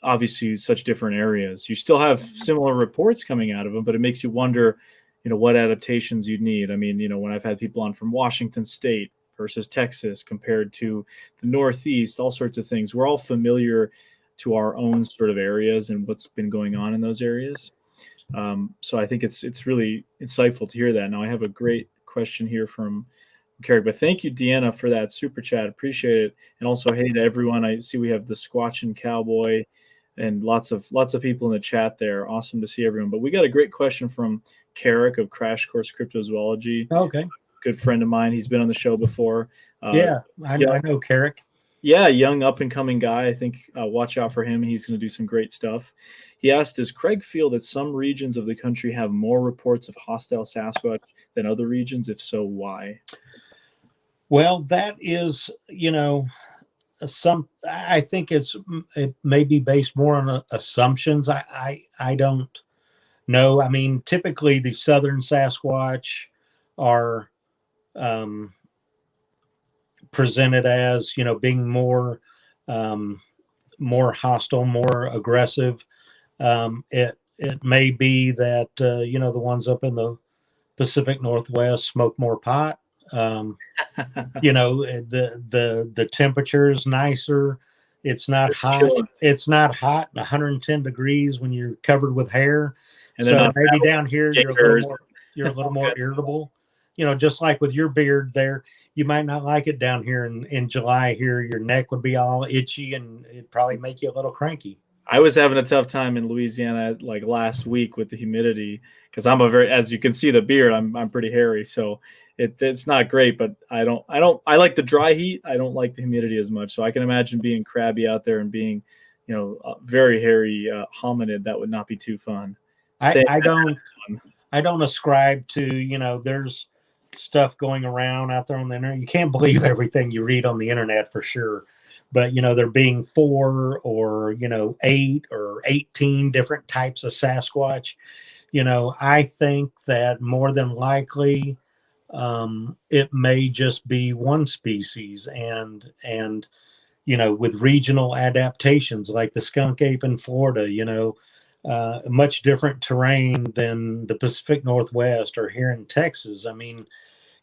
obviously such different areas. You still have similar reports coming out of them, but it makes you wonder, what adaptations you'd need. I mean, when I've had people on from Washington State versus Texas compared to the Northeast, all sorts of things. We're all familiar to our own sort of areas and what's been going on in those areas. So I think it's really insightful to hear that. Now I have a great question here from Craig, but thank you, Deanna, for that super chat. Appreciate it. And also, hey to everyone. I see we have the Squatchin' Cowboy and lots of people in the chat there. Awesome to see everyone. But we got a great question from Carrick of Crash Course Cryptozoology. Okay. Good friend of mine. He's been on the show before. I know Carrick. Yeah, young up-and-coming guy. I think watch out for him. He's going to do some great stuff. He asked, does Craig feel that some regions of the country have more reports of hostile Sasquatch than other regions? If so, why? Well, that is, I think it may be based more on assumptions. I don't know. I mean, typically the southern Sasquatch are presented as, being more hostile, more aggressive. It may be that, the ones up in the Pacific Northwest smoke more pot. The temperature is nicer. It's not hot. Chilling. It's not hot, 110 degrees when you're covered with hair. And so maybe down here you're a little more irritable. Just like with your beard there, you might not like it down here in July. Here, your neck would be all itchy, and it'd probably make you a little cranky. I was having a tough time in Louisiana like last week with the humidity because as you can see the beard, I'm pretty hairy, so it's not great. But I like the dry heat. I don't like the humidity as much. So I can imagine being crabby out there and being, a very hairy hominid. That would not be too fun. I don't ascribe to, there's stuff going around out there on the internet. You can't believe everything you read on the internet for sure. But, there being 4 or, 8 or 18 different types of Sasquatch, I think that more than likely it may just be one species and, with regional adaptations like the skunk ape in Florida, much different terrain than the Pacific Northwest or here in Texas. I mean,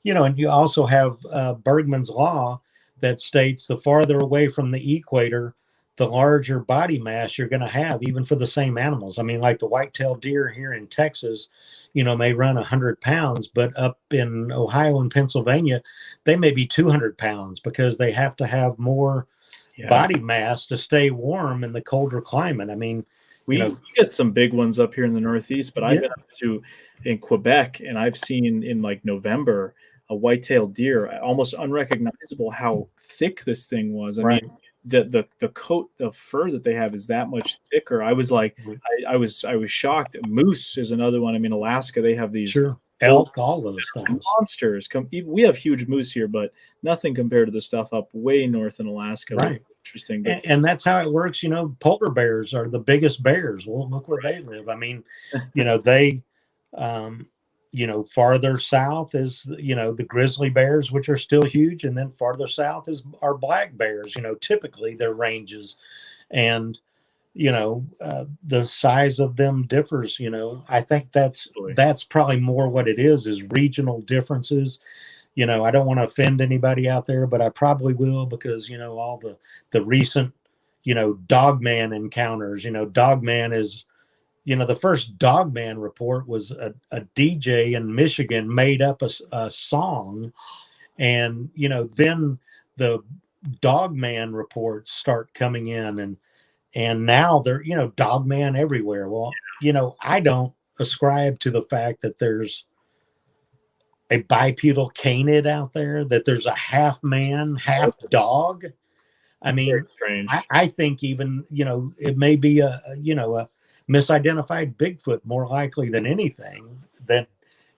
and you also have Bergman's Law that states the farther away from the equator, the larger body mass you're going to have, even for the same animals. I mean, like the white-tailed deer here in Texas, may run 100 pounds, but up in Ohio and Pennsylvania, they may be 200 pounds because they have to have more body mass to stay warm in the colder climate. I mean, we get some big ones up here in the Northeast, but I've been up in Quebec, and I've seen in like November a white-tailed deer, almost unrecognizable how thick this thing was. I mean, the coat of fur that they have is that much thicker. I was like, I was shocked. Moose is another one. I mean, Alaska, they have these elk, all those things. Monsters. We have huge moose here, but nothing compared to the stuff up way north in Alaska. Right. Really interesting. But, and that's how it works. Polar bears are the biggest bears. Well, look where they live. I mean, they, farther south is, the grizzly bears, which are still huge. And then farther south are black bears, typically their ranges. And, the size of them differs, I think that's probably more what it is regional differences. I don't want to offend anybody out there, but I probably will because, all the recent, Dogman encounters, Dogman is, the first Dogman report was a DJ in Michigan made up a song, and then the Dogman reports start coming in, and now they're Dogman everywhere. Well, I don't ascribe to the fact that there's a bipedal canid out there, that there's a half man, half dog. I mean, strange. I think even, it may be a misidentified Bigfoot more likely than anything, that,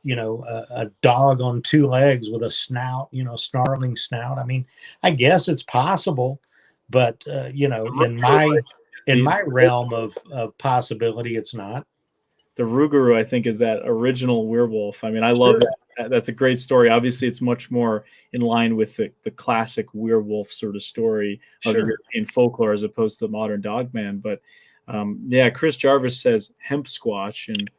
a dog on two legs with a snout, snarling snout. I mean, I guess it's possible, but, in my realm of possibility, it's not. The Rougarou, I think, is that original werewolf. I mean, I love that. That's a great story. Obviously, it's much more in line with the classic werewolf sort of story of European folklore as opposed to the modern Dogman. But Chris Jarvis says hemp squatch, and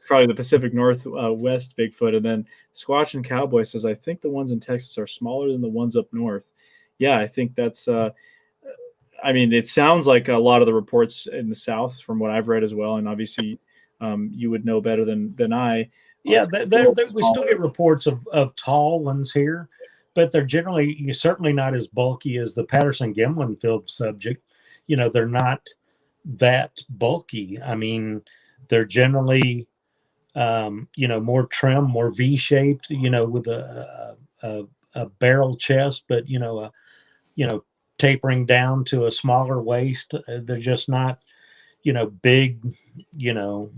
probably the Pacific Northwest Bigfoot. And then Squatch and Cowboy says, I think the ones in Texas are smaller than the ones up north. Yeah, I think that's I mean, it sounds like a lot of the reports in the South, from what I've read as well, and obviously you would know better than I. Yeah, we still get reports of tall ones here, but they're certainly not as bulky as the Patterson-Gimlin field subject. They're not that bulky. I mean, they're generally, more trim, more V-shaped, with a barrel chest, but, tapering down to a smaller waist. They're just not, big,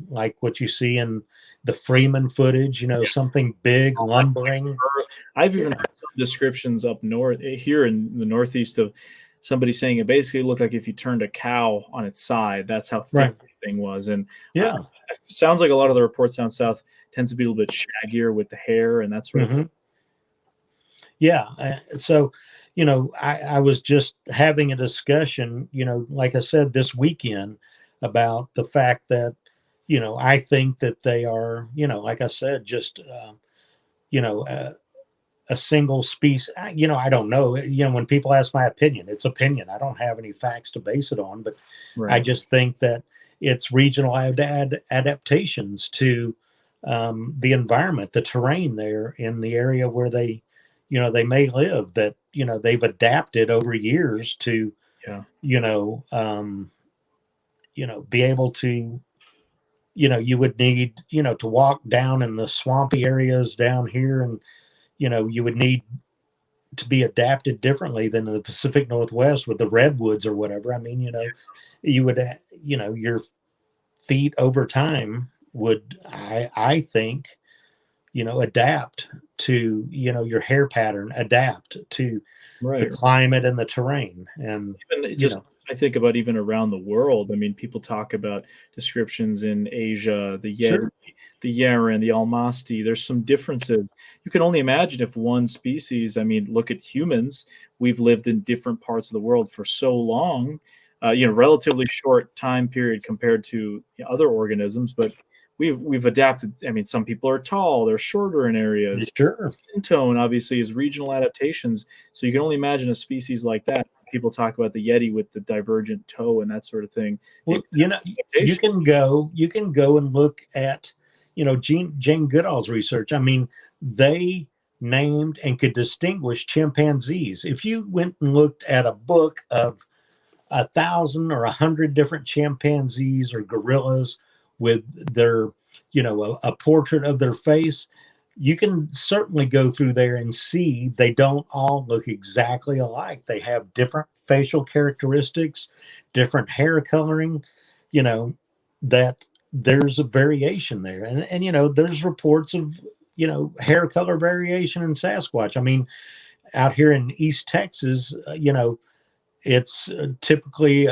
like what you see in the Freeman footage, something big, lumbering. I've even had some descriptions up north here in the Northeast of somebody saying it basically looked like if you turned a cow on its side. That's how thick the thing was. And it sounds like a lot of the reports down south tends to be a little bit shaggier with the hair and that sort of thing. Yeah. So, I was just having a discussion, like I said, this weekend about the fact that, I think that they are, like I said, just, a single species. I don't know. When people ask my opinion, it's opinion. I don't have any facts to base it on, but I just think that it's regional adaptations to the environment, the terrain there in the area where they may live, that, they've adapted over years to, be able to, you would need, to walk down in the swampy areas down here, and, you would need to be adapted differently than in the Pacific Northwest with the redwoods or whatever. I mean, you would, your feet over time would, I think, adapt to, your hair pattern, adapt to the climate and the terrain. And I think about even around the world. I mean, people talk about descriptions in Asia, the Yeti, the Yeren, the Almasti. There's some differences. You can only imagine if one species, I mean, look at humans. We've lived in different parts of the world for so long, relatively short time period compared to other organisms, but we've adapted. I mean, some people are tall, they're shorter in areas. Skin tone obviously is regional adaptations. So you can only imagine a species like that. People talk about the Yeti with the divergent toe and that sort of thing. Well, you can go and look at, Jane Goodall's research. I mean, they named and could distinguish chimpanzees. If you went and looked at a book of 1,000 or 100 different chimpanzees or gorillas with their, a portrait of their face, you can certainly go through there and see they don't all look exactly alike. They have different facial characteristics, different hair coloring, that there's a variation there. And there's reports of, hair color variation in Sasquatch. I mean, out here in East Texas, it's typically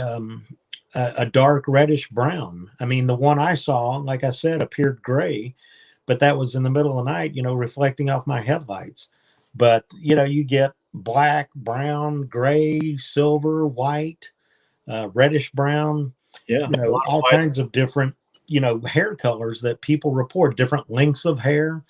a dark reddish brown. I mean, the one I saw, like I said, appeared gray, but that was in the middle of the night, reflecting off my headlights. But, you get black, brown, gray, silver, white, reddish brown, all kinds of different, hair colors that people report, different lengths of hair.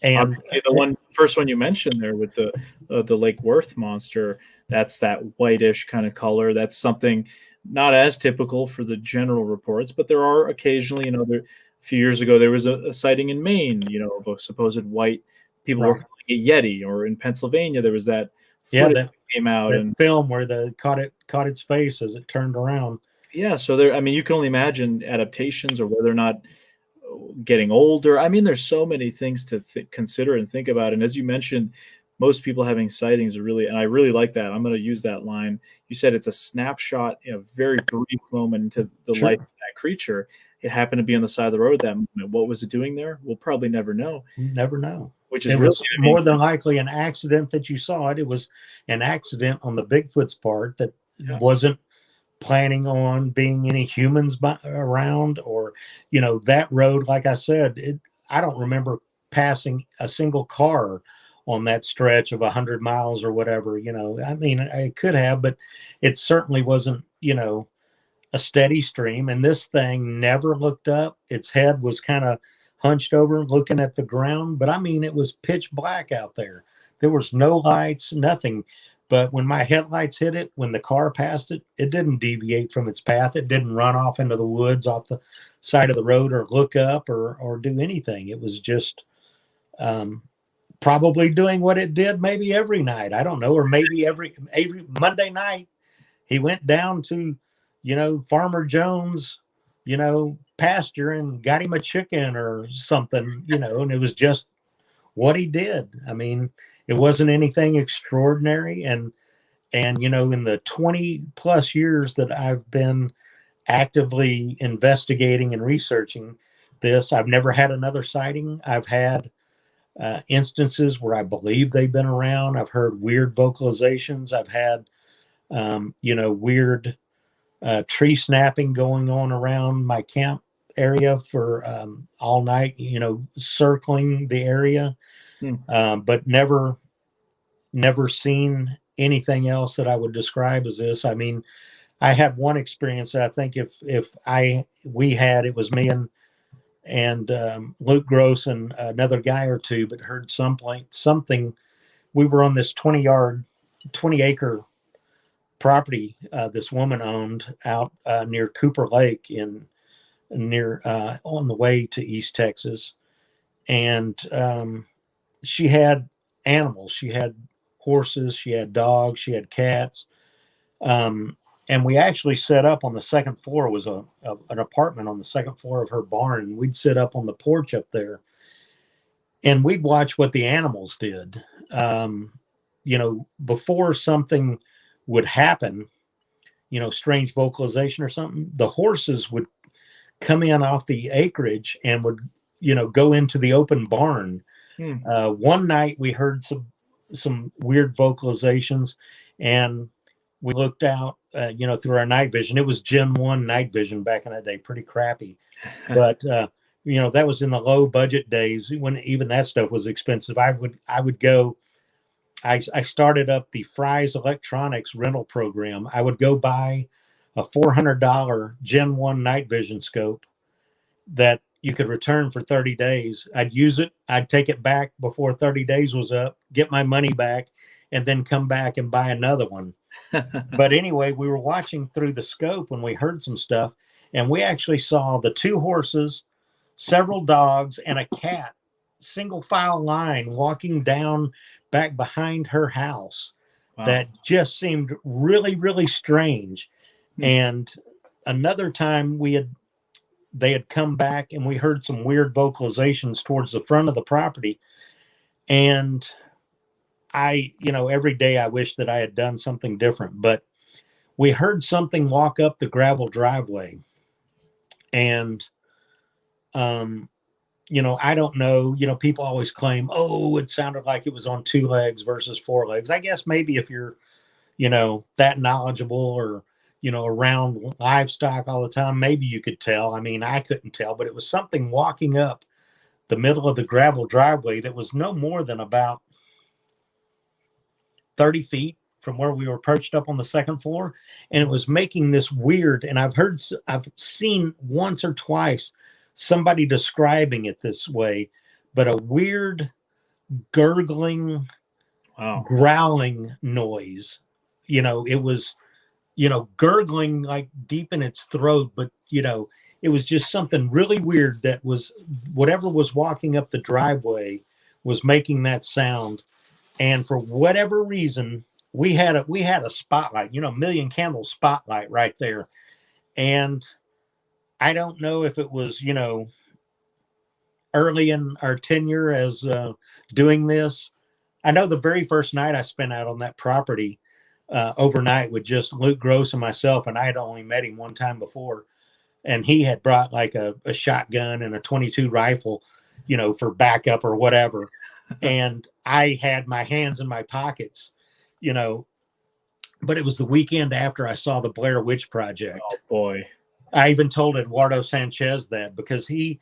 And the first one you mentioned there with the Lake Worth monster, that's that whitish kind of color. That's something not as typical for the general reports, but there are occasionally, a few years ago, there was a sighting in Maine, of a supposed white people were Right. calling it Yeti, or in Pennsylvania, there was that Yeah, footage that came out, that and film where the caught its face as it turned around. yeah, so there, I mean, you can only imagine adaptations or whether or not getting older. I mean, there's so many things to consider and think about. And as you mentioned, most people having sightings are really, and I really like that. I'm going to use that line. You said it's a snapshot in a very brief moment into the Sure. life of that creature. It happened to be on the side of the road at that moment. What was it doing there? We'll probably never know. You never know. Which is It really, was more than likely an accident that you saw it. It was an accident on the Bigfoot's part that yeah. wasn't planning on being any humans around, or that road. Like I said, I don't remember passing a single car on that stretch of 100 miles or whatever. I mean, I could have, but it certainly wasn't a steady stream. And this thing never looked up. Its head was kind of hunched over looking at the ground, but I mean, it was pitch black out there. There was no lights, nothing. But when my headlights hit it, when the car passed it, it didn't deviate from its path. It didn't run off into the woods off the side of the road or look up or do anything. It was just probably doing what it did maybe every night. I don't know. Or maybe every Monday night, he went down to, Farmer Jones, pasture and got him a chicken or something, and it was just what he did. I mean, it wasn't anything extraordinary. And in the 20 plus years that I've been actively investigating and researching this, I've never had another sighting. I've had instances where I believe they've been around. I've heard weird vocalizations. I've had, weird tree snapping going on around my camp area for all night, circling the area, but never seen anything else that I would describe as this. I mean, I had one experience that I think it was me and Luke Gross and another guy or two, but heard something. We were on this 20 acre property this woman owned out near Cooper Lake on the way to East Texas. And she had animals. She had horses, she had dogs, she had cats. And we actually set up on the second floor. It was an apartment on the second floor of her barn. And we'd sit up on the porch up there and we'd watch what the animals did. Before something would happen, strange vocalization or something, the horses would come in off the acreage and would, go into the open barn. One night we heard some weird vocalizations, and we looked out, through our night vision. It was Gen 1 night vision back in that day, pretty crappy. But, that was in the low budget days when even that stuff was expensive. I would go, I started up the Fry's Electronics rental program. I would go buy a $400 Gen 1 night vision scope that you could return for 30 days. I'd use it. I'd take it back before 30 days was up, get my money back, and then come back and buy another one. But anyway, we were watching through the scope when we heard some stuff, and we actually saw the 2 horses, several dogs, and a cat, single file line walking down back behind her house. Wow. That just seemed really, really strange. And another time they had come back and we heard some weird vocalizations towards the front of the property. And every day I wish that I had done something different, but we heard something walk up the gravel driveway. And, I don't know, people always claim, oh, it sounded like it was on 2 legs versus 4 legs. I guess maybe if you're, that knowledgeable or, around livestock all the time, maybe you could tell. I mean, I couldn't tell, but it was something walking up the middle of the gravel driveway that was no more than about 30 feet from where we were perched up on the second floor. And it was making this weird, and I've seen once or twice somebody describing it this way, but a weird gurgling, growling noise. It was, gurgling like deep in its throat, but it was just something really weird that was whatever was walking up the driveway was making that sound. And for whatever reason, we had a spotlight, million candle spotlight right there. And I don't know if it was, early in our tenure as doing this. I know the very first night I spent out on that property overnight with just Luke Gross and myself, and I had only met him one time before. And he had brought like a shotgun and a 22 rifle, for backup or whatever. And I had my hands in my pockets, but it was the weekend after I saw the Blair Witch Project. Oh boy. I even told Eduardo Sanchez that because the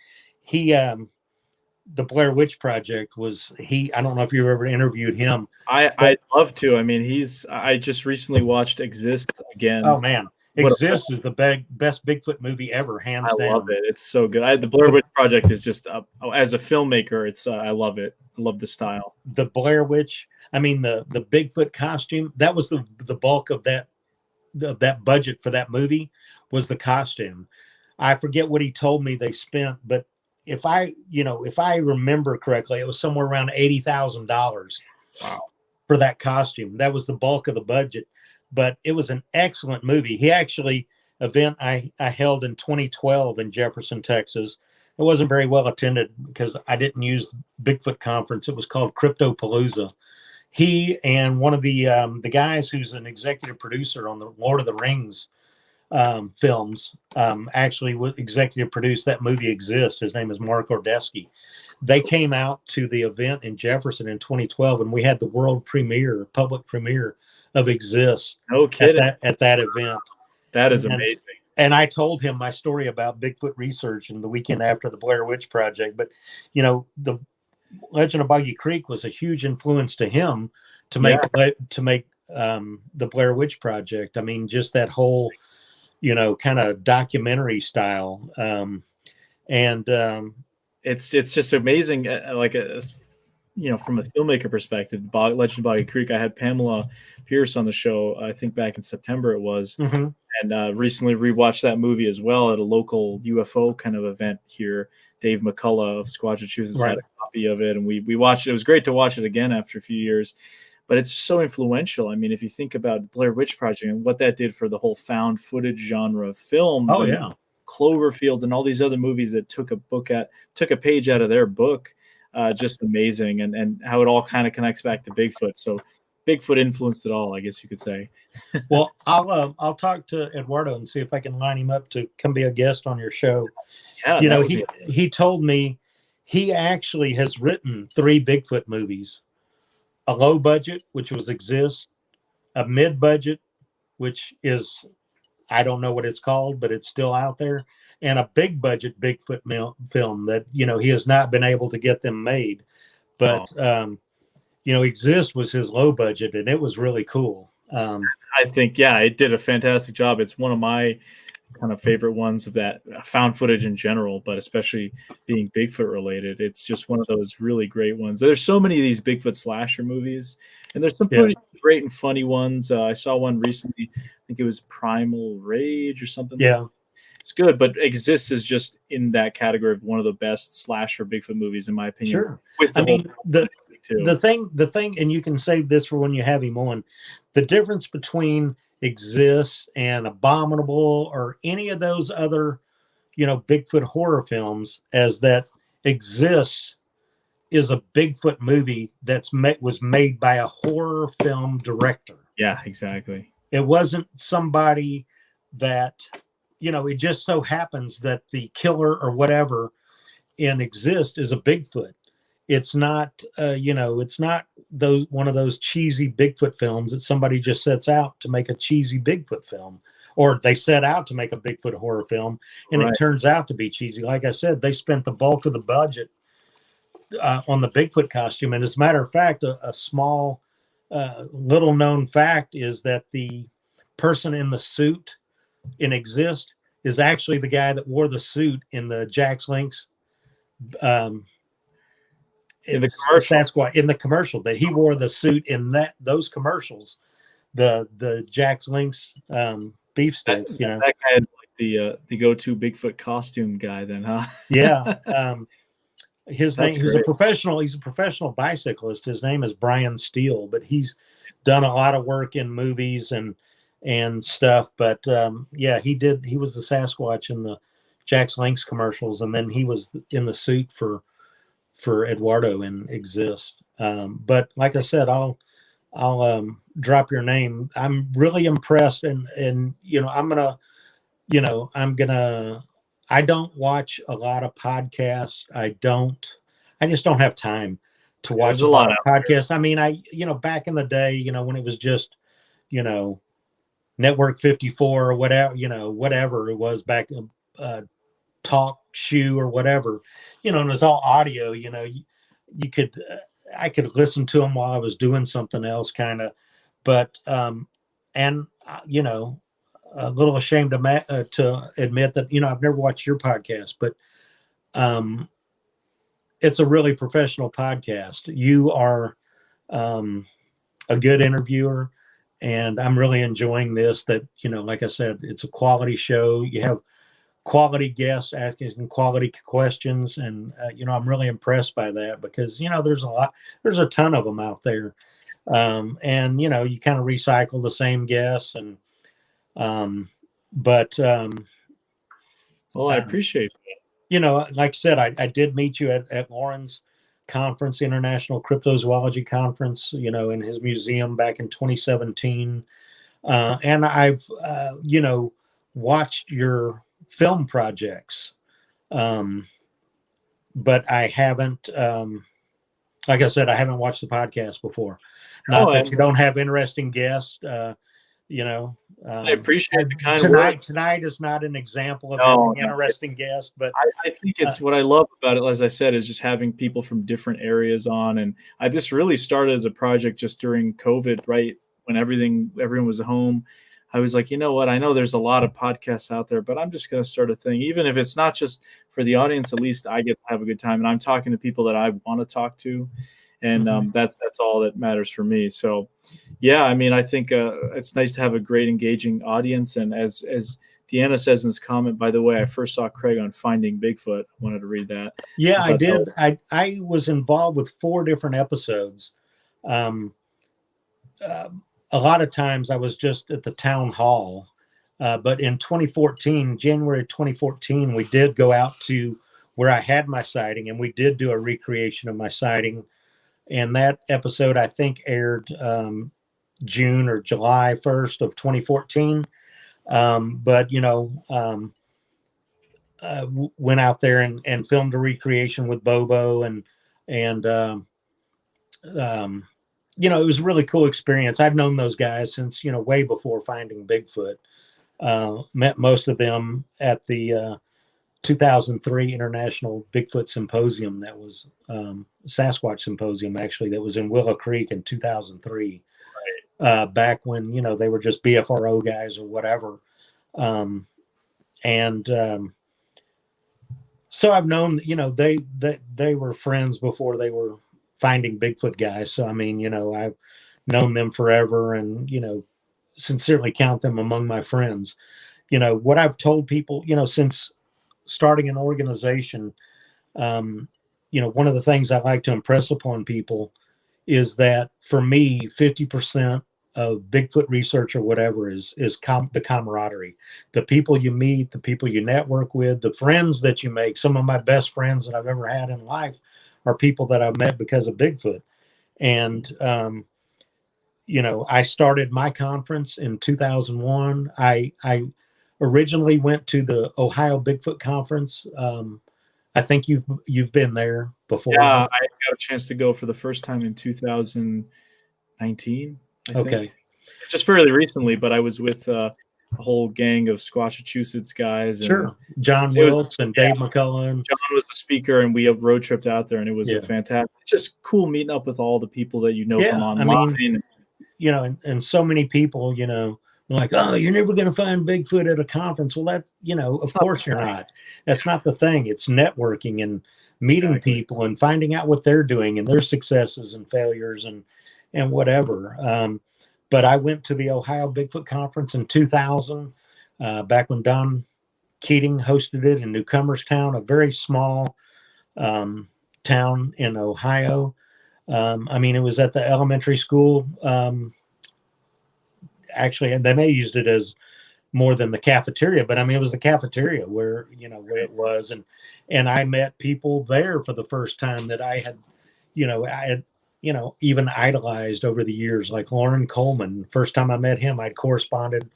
Blair Witch Project was I don't know if you ever interviewed him. I'd love to. I mean, I just recently watched Exist again. Oh man. Exist is the best Bigfoot movie ever, hands down. I love it. It's so good. The Blair Witch Project is just, as a filmmaker, it's I love it. I love the style. The Blair Witch, I mean the Bigfoot costume, that was the bulk of that budget for that movie was the costume. I forget what he told me they spent, but if I remember correctly, it was somewhere around $80,000. Wow. For that costume. That was the bulk of the budget. But it was an excellent movie. He actually, event I held in 2012 in Jefferson, Texas. It wasn't very well attended because I didn't use Bigfoot conference. It was called Cryptopalooza. He and one of the guys who's an executive producer on the Lord of the Rings films actually executive produced that movie Exist. His name is Mark Ordesky. They came out to the event in Jefferson in 2012, and we had the public premiere of Exist. No kidding. At that event. That is amazing. And I told him my story about Bigfoot research and the weekend after the Blair Witch Project. But, the Legend of Boggy Creek was a huge influence to him to make the Blair Witch Project. I mean, just that whole, kind of documentary style. It's just amazing. From a filmmaker perspective, Legend of Boggy Creek, I had Pamela Pierce on the show, I think back in September it was, and recently rewatched that movie as well at a local UFO kind of event here. Dave McCullough of Squatchachusetts had a copy of it, and we watched it. It was great to watch it again after a few years, but it's just so influential. I mean, if you think about the Blair Witch Project and what that did for the whole found footage genre of films, Cloverfield and all these other movies that took a page out of their book. Just amazing, and how it all kind of connects back to Bigfoot. So Bigfoot influenced it all, I guess you could say. Well, I'll talk to Eduardo and see if I can line him up to come be a guest on your show. Yeah, he told me he actually has written 3 Bigfoot movies: a low budget, which was Exist; a mid budget, which is I don't know what it's called, but it's still out there. And a big budget Bigfoot film that, he has not been able to get them made. But, Exist was his low budget, and it was really cool. I think, it did a fantastic job. It's one of my kind of favorite ones of that found footage in general, but especially being Bigfoot related. It's just one of those really great ones. There's so many of these Bigfoot slasher movies, and there's some pretty great and funny ones. I saw one recently. I think it was Primal Rage or something. Yeah. It's good, but Exist is just in that category of one of the best slasher Bigfoot movies, in my opinion. Sure. The thing, and you can save this for when you have him on. The difference between Exist and Abominable or any of those other, Bigfoot horror films, as that Exist is a Bigfoot movie was made by a horror film director. Yeah, exactly. It wasn't somebody that. It just so happens that the killer or whatever in Exist is a Bigfoot. It's not, it's not one of those cheesy Bigfoot films that somebody just sets out to make a cheesy Bigfoot film, or they set out to make a Bigfoot horror film, and it turns out to be cheesy. Like I said, they spent the bulk of the budget on the Bigfoot costume. And as a matter of fact, a small, little known fact is that the person in the suit in Exist is actually the guy that wore the suit in the Jack's Links in the commercial. Sasquatch in the commercial, that he wore the suit in those commercials. the Jack's Links beefsteak. That guy is like the go-to Bigfoot costume guy, then, huh? Yeah. His name. That's great. He's a professional bicyclist. His name is Brian Steele, but he's done a lot of work in movies and stuff. But yeah, he was the Sasquatch in the Jack's Links commercials, and then he was in the suit for Eduardo in Exist. But like I said, I'll drop your name. I'm really impressed, and I don't watch a lot of podcasts. I just don't have time to watch a lot of podcasts. I mean, back in the day, when it was just, Network 54 or whatever it was back, Talk Shoe or whatever, and it was all audio, you could, I could listen to them while I was doing something else kind of, but, a little ashamed to admit that, I've never watched your podcast, but it's a really professional podcast. You are a good interviewer, and I'm really enjoying this. That, like I said, it's a quality show. You have quality guests asking quality questions, and I'm really impressed by that because there's a ton of them out there, and you kind of recycle the same guests and. Well, I appreciate that. Like I said, I did meet you at Lauren's conference, International Cryptozoology Conference, in his museum back in 2017. And I've, watched your film projects. But I haven't, like I said, I haven't watched the podcast before. Not that you don't have interesting guests, I appreciate the kind words. Tonight is not an example of having interesting guests, but I think it's what I love about it, as I said, is just having people from different areas on. And this really started as a project just during COVID, right? When everyone was home. I was like, you know what? I know there's a lot of podcasts out there, but I'm just going to start a thing. Even if it's not just for the audience, at least I get to have a good time. And I'm talking to people that I want to talk to. And that's all that matters for me. So, yeah, I mean, I think it's nice to have a great, engaging audience. And as Deanna says in this comment, by the way, I first saw Craig on Finding Bigfoot. I wanted to read that. Yeah, I did. I was involved with 4 different episodes. A lot of times I was just at the town hall. But in January 2014, we did go out to where I had my sighting, and we did do a recreation of my sighting. And that episode, I think, aired June or July 1st of 2014. But, went out there and filmed a recreation with Bobo. And it was a really cool experience. I've known those guys since, way before Finding Bigfoot. Met most of them at the 2003 International Bigfoot Symposium. That was Sasquatch Symposium, actually, that was in Willow Creek in 2003. Right. Back when, they were just BFRO guys or whatever. So I've known, they were friends before they were Finding Bigfoot guys. So, I mean, I've known them forever and, sincerely count them among my friends. What I've told people, since starting an organization, one of the things I like to impress upon people is that for me, 50% of Bigfoot research or whatever is the camaraderie, the people you meet, the people you network with, the friends that you make. Some of my best friends that I've ever had in life are people that I've met because of Bigfoot. And, I started my conference in 2001. I originally went to the Ohio Bigfoot Conference. I think you've been there before. Yeah, I got a chance to go for the first time in 2019. I think. Just fairly recently, but I was with a whole gang of Squatchachusetts guys. And sure, John Wilkes and Dave McCullen. John was the speaker, and we have road tripped out there, and it was a fantastic. It's just cool meeting up with all the people that from online. I mean, and so many people, like, oh, you're never going to find Bigfoot at a conference. Well, that, of course you're not. That's not the thing. It's networking and meeting people and finding out what they're doing and their successes and failures and whatever. but I went to the Ohio Bigfoot Conference in 2000, back when Don Keating hosted it in Newcomerstown, a very small town in Ohio. I mean, it was at the elementary school. Actually, and they may have used it as more than the cafeteria, but I mean, it was the cafeteria where it was. And I met people there for the first time that I had even idolized over the years, like Lauren Coleman. First time I met him, I'd corresponded,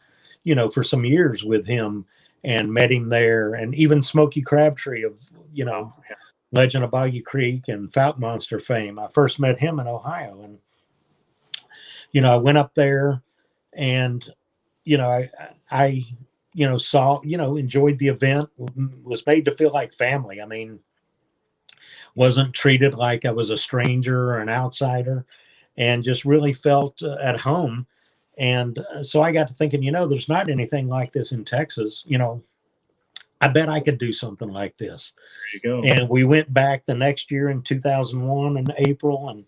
for some years with him and met him there. And even Smokey Crabtree of, Legend of Boggy Creek and Fouke Monster fame. I first met him in Ohio, and, I went up there and, I saw, enjoyed the event, was made to feel like family. I mean, wasn't treated like I was a stranger or an outsider, and just really felt at home. And so I got to thinking, there's not anything like this in Texas. I bet I could do something like this. There you go. And we went back the next year in 2001 in April,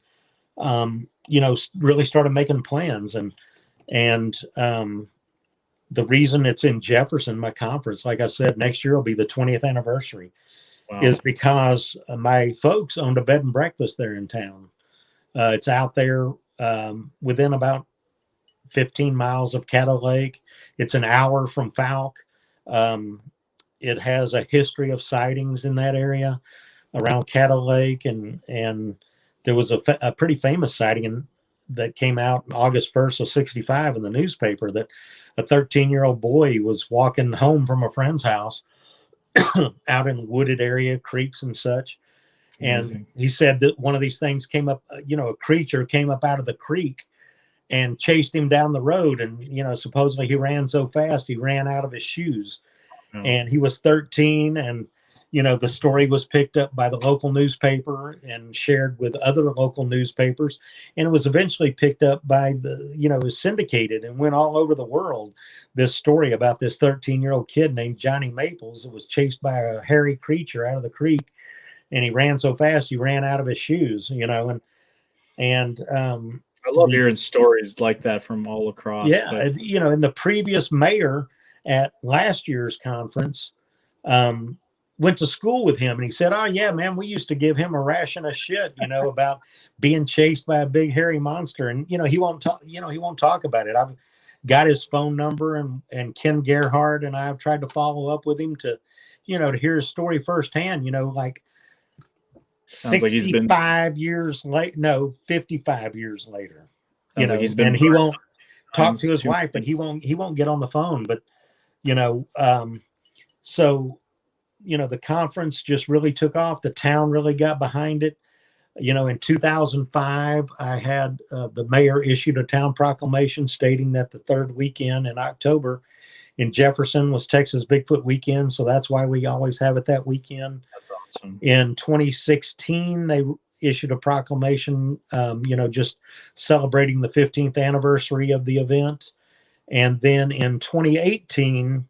and, really started making plans. And the reason it's in Jefferson, my conference, like I said, next year will be the 20th anniversary. Wow. Is because my folks owned a bed and breakfast there in town. It's out there within about 15 miles of Caddo Lake. It's an hour from Fouke. It has a history of sightings in that area around Caddo Lake, and there was a pretty famous sighting that came out August 1st of 65 in the newspaper, that a 13-year-old boy was walking home from a friend's house out in wooded area, creeks and such. Amazing. And he said that one of these things came up, a creature came up out of the creek and chased him down the road. And, supposedly he ran so fast, he ran out of his shoes. Oh. And he was 13, and, the story was picked up by the local newspaper and shared with other local newspapers. And it was eventually picked up by it was syndicated and went all over the world. This story about this 13-year-old kid named Johnny Maples that was chased by a hairy creature out of the creek. And he ran so fast, he ran out of his shoes, and I love hearing stories like that from all across. Yeah. But, and the previous mayor at last year's conference, went to school with him, and he said, "Oh yeah, man, we used to give him a ration of shit, about being chased by a big hairy monster." And he won't talk. He won't talk about it. I've got his phone number, and Ken Gerhardt and I have tried to follow up with him to, to hear his story firsthand. Like 65 years late, no, 55 years later. Like he's been, and he won't talk to his wife, but he won't get on the phone. But so. The conference just really took off. The town really got behind it. In 2005, I had the mayor issued a town proclamation stating that the third weekend in October in Jefferson was Texas Bigfoot weekend. So that's why we always have it that weekend. That's awesome. In 2016, they issued a proclamation, just celebrating the 15th anniversary of the event. And then in 2018,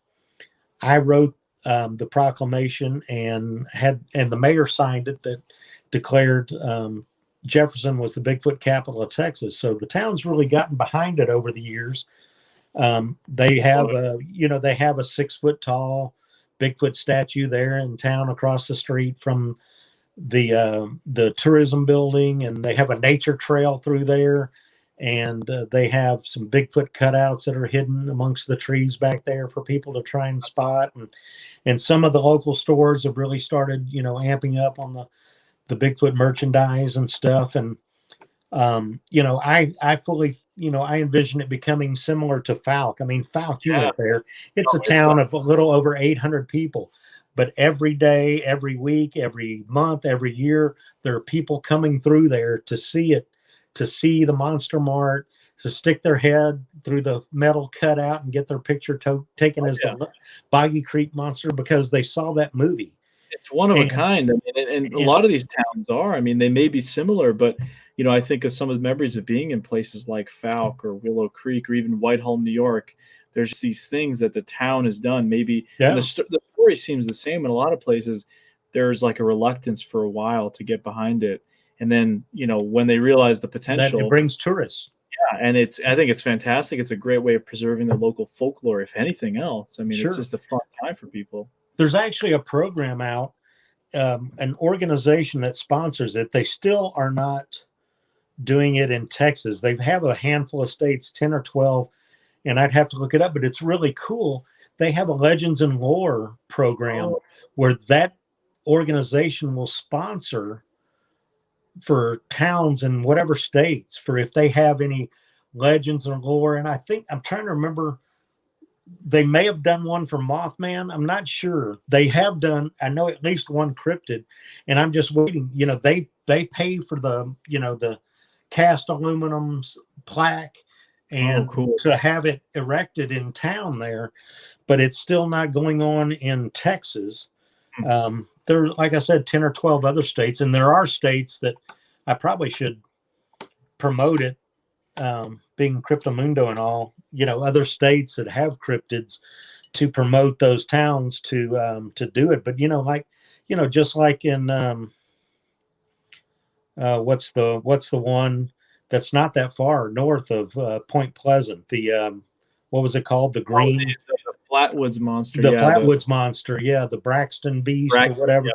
I wrote the proclamation and the mayor signed it, that declared Jefferson was the Bigfoot capital of Texas. So the town's really gotten behind it over the years. They have a 6-foot tall Bigfoot statue there in town across the street from the tourism building, and they have a nature trail through there. And they have some Bigfoot cutouts that are hidden amongst the trees back there for people to try and spot. And some of the local stores have really started, amping up on the Bigfoot merchandise and stuff. And, I fully, I envision it becoming similar to Fouke. I mean, Fouke, you went there. It's a town of a little over 800 people. But every day, every week, every month, every year, there are people coming through there to see it, to see the Monster Mart, to stick their head through the metal cutout and get their picture taken as the Boggy Creek Monster, because they saw that movie. It's one of a kind. I mean, and a lot of these towns are. I mean, they may be similar, but, I think of some of the memories of being in places like Fouke or Willow Creek or even Whitehall, New York. There's these things that the town has done. Maybe the story seems the same in a lot of places. There's like a reluctance for a while to get behind it. And then, when they realize the potential, that it brings tourists. and I think it's fantastic. It's a great way of preserving the local folklore, if anything else. I mean, Sure. it's just a fun time for people. There's actually a program out, an organization that sponsors it. They still are not doing it in Texas. They have a handful of states, 10 or 12, and I'd have to look it up, but it's really cool. They have a Legends and Lore program where that organization will sponsor for towns in whatever states for if they have any legends and lore. And I think I'm trying to remember, they may have done one for Mothman. I'm not sure. They have done, I know, at least one cryptid, and I'm just waiting. You know, they pay for the, you know, the cast aluminum plaque and cool. to have it erected in town there, but it's still not going on in Texas. There, like I said, 10 or 12 other states, and there are states that I probably should promote it, being Cryptomundo and all, you know, other states that have cryptids, to promote those towns to do it. But, you know, like, you know, just like in what's the one that's not that far north of Point Pleasant, the what was it called? The green, the Flatwoods Monster. The Flatwoods Monster, yeah, the Braxton Beast or whatever. Yep.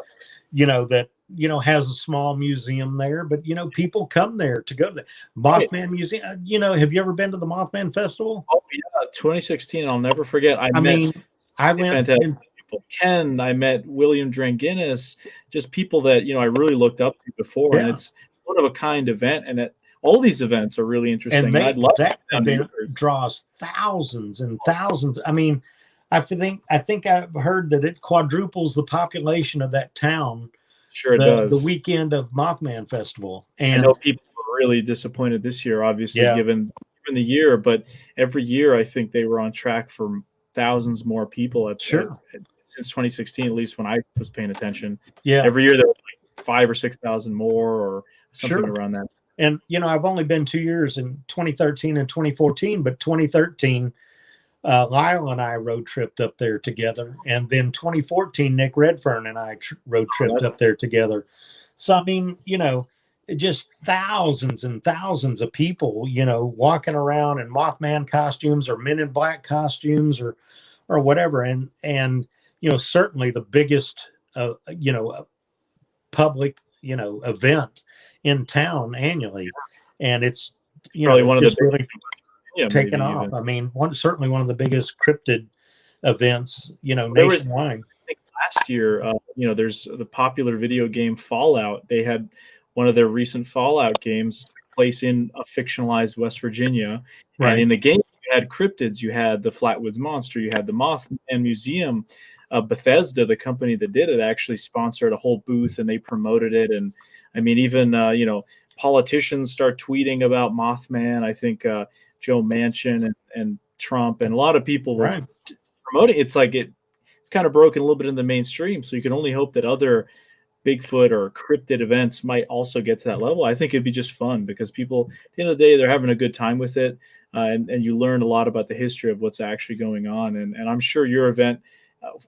You know, that, you know, has a small museum there, but, you know, people come there to go to the Mothman Museum. You know, have you ever been to the Mothman Festival? Oh yeah, 2016. I'll never forget. I went fantastic people. Ken, I met William Dranginis, just people that, you know, I really looked up to before, and it's one of a kind event, and all these events are really interesting. And I'd love that event draws thousands and thousands. I mean, I think I've heard that it quadruples the population of that town. Sure, it does. The weekend of Mothman Festival. And I know people were really disappointed this year, obviously, given the year, but every year I think they were on track for thousands more people since 2016, at least when I was paying attention. Yeah. Every year there were like 5,000 or 6,000 more or something around that. And, you know, I've only been 2 years, in 2013 and 2014, but 2013, Lyle and I road tripped up there together. And then 2014, Nick Redfern and I road tripped up there together. So, I mean, you know, just thousands and thousands of people, you know, walking around in Mothman costumes or Men in Black costumes or whatever. And, you know, certainly the biggest, you know, public, you know, event in town annually. And it's, you probably know, one of the really taken off. I mean, certainly one of the biggest cryptid events, you know, nationwide. I think last year, you know, there's the popular video game Fallout. They had one of their recent Fallout games take place in a fictionalized West Virginia. Right. And in the game, you had cryptids. You had the Flatwoods Monster. You had the Mothman Museum. Bethesda, the company that did it, actually sponsored a whole booth, and they promoted it. And I mean, even, you know, politicians start tweeting about Mothman. I think Joe Manchin and Trump and a lot of people were promoting. It's like it's kind of broken a little bit in the mainstream. So you can only hope that other Bigfoot or cryptid events might also get to that level. I think it'd be just fun because people, at the end of the day, they're having a good time with it. And you learn a lot about the history of what's actually going on. And I'm sure your event,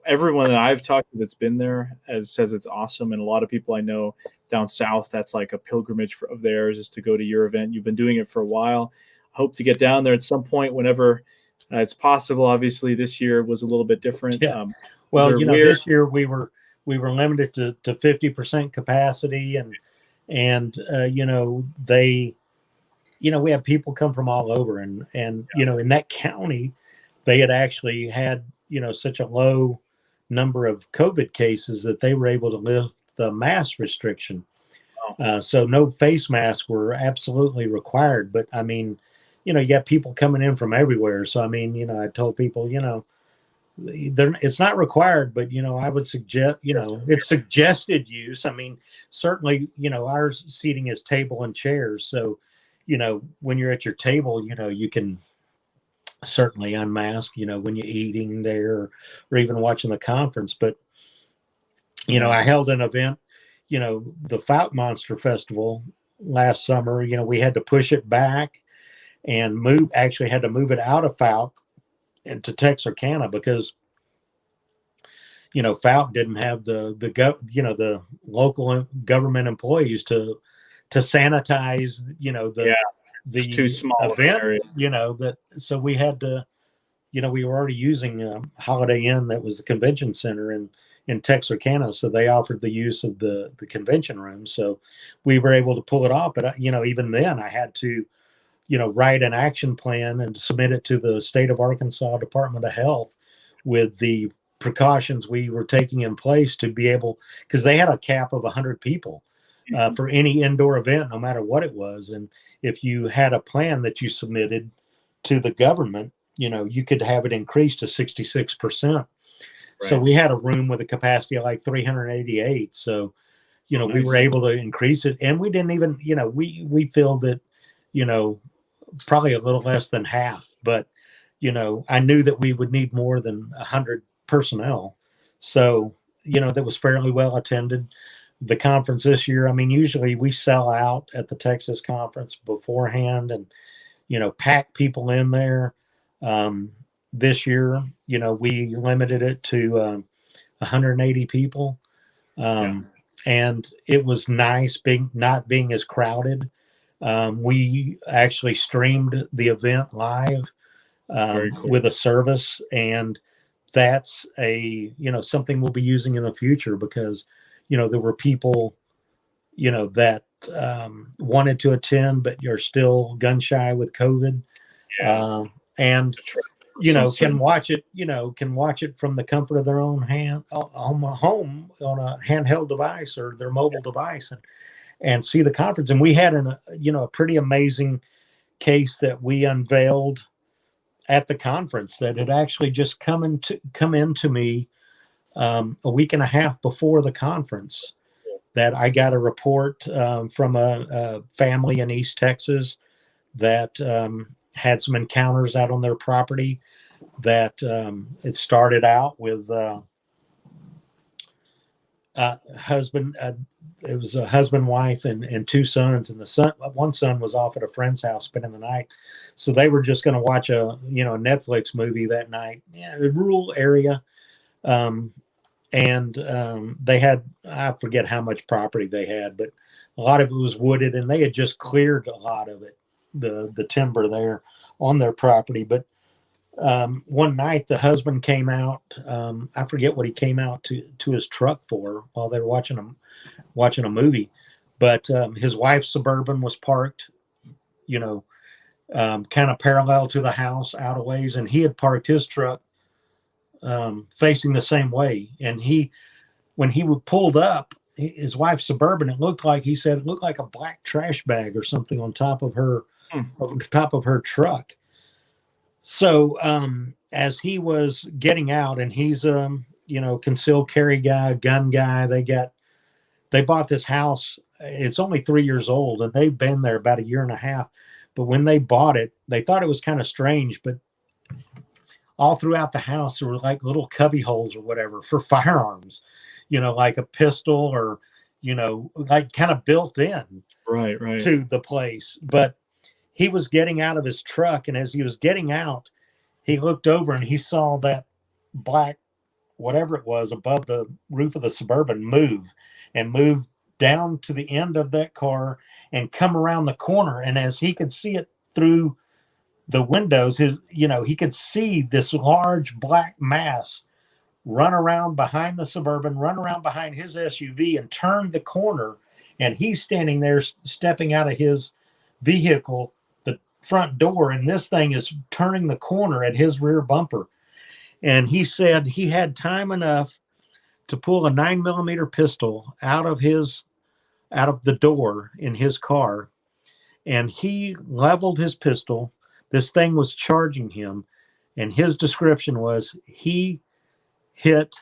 everyone that I've talked to that's been there says it's awesome. And a lot of people I know down south, that's like a pilgrimage of theirs, is to go to your event. You've been doing it for a while. Hope to get down there at some point whenever it's possible. Obviously, this year was a little bit different. Yeah. Well, you know, this year we were limited to 50% capacity, and you know, we have people come from all over, and you know, in that county, they had actually had, you know, such a low number of COVID cases that they were able to lift the mask restriction. So no face masks were absolutely required. But I mean, you know, you got people coming in from everywhere. So, I mean, you know, I told people, you know, it's not required, but, you know, I would suggest, you know, it's suggested use. I mean, certainly, you know, our seating is table and chairs. So, you know, when you're at your table, you know, you can certainly unmask, you know, when you're eating there or even watching the conference. But, you know, I held an event, you know, the Fouke Monster Festival last summer. You know, we had to push it back and actually had to move it out of Fouke into Texarkana because, you know, Fouke didn't have the local government employees to sanitize, you know, It's too small of an event, area. so we had to, we were already using Holiday Inn, that was the convention center in Texarkana, so they offered the use of the convention room, so we were able to pull it off. But even then, I had to, write an action plan and submit it to the state of Arkansas Department of Health with the precautions we were taking in place to be able, because they had a cap of 100 people for any indoor event, no matter what it was. And if you had a plan that you submitted to the government, you could have it increased to 66%. Right. So we had a room with a capacity of like 388. So, nice. We were able to increase it, and we didn't even, we filled it, probably a little less than half, but, I knew that we would need more than 100 personnel. So, that was fairly well attended. The conference this year, usually we sell out at the Texas conference beforehand and, pack people in there. This year, we limited it to 180 people. And it was nice not being as crowded. We actually streamed the event live cool. With a service, and that's something we'll be using in the future, because there were people that wanted to attend but you're still gun shy with COVID. And can watch it from the comfort of their own home on a handheld device or their mobile device, and see the conference. And we had a pretty amazing case that we unveiled at the conference that had actually just come into me a week and a half before the conference, that I got a report from a family in East Texas that had some encounters out on their property, that it started out with it was a husband, wife, and two sons, and one son was off at a friend's house spending the night, so they were just going to watch a Netflix movie that night. A rural area, and they had, I forget how much property they had, but a lot of it was wooded, and they had just cleared a lot of it, the timber there on their property. But one night the husband came out. I forget what he came out to his truck for while they were watching a movie. But his wife's Suburban was parked, kind of parallel to the house out of ways, and he had parked his truck facing the same way. And when he pulled up, his wife's Suburban, it looked like a black trash bag or something on top of her truck. So as he was getting out, and he's concealed carry guy, gun guy, they bought this house. It's only 3 years old, and they've been there about a year and a half. But when they bought it, they thought it was kind of strange, but all throughout the house there were like little cubby holes or whatever for firearms, like a pistol, or like kind of built in right to the place. But he was getting out of his truck, and as he was getting out, he looked over and he saw that black, whatever it was, above the roof of the Suburban move down to the end of that car and come around the corner. And as he could see it through the windows, he could see this large black mass run around behind the Suburban, run around behind his SUV, and turn the corner. And he's standing there stepping out of his vehicle, the front door, and this thing is turning the corner at his rear bumper. And he said he had time enough to pull a 9mm pistol out of the door in his car, and he leveled his pistol. This thing was charging him, and his description was he hit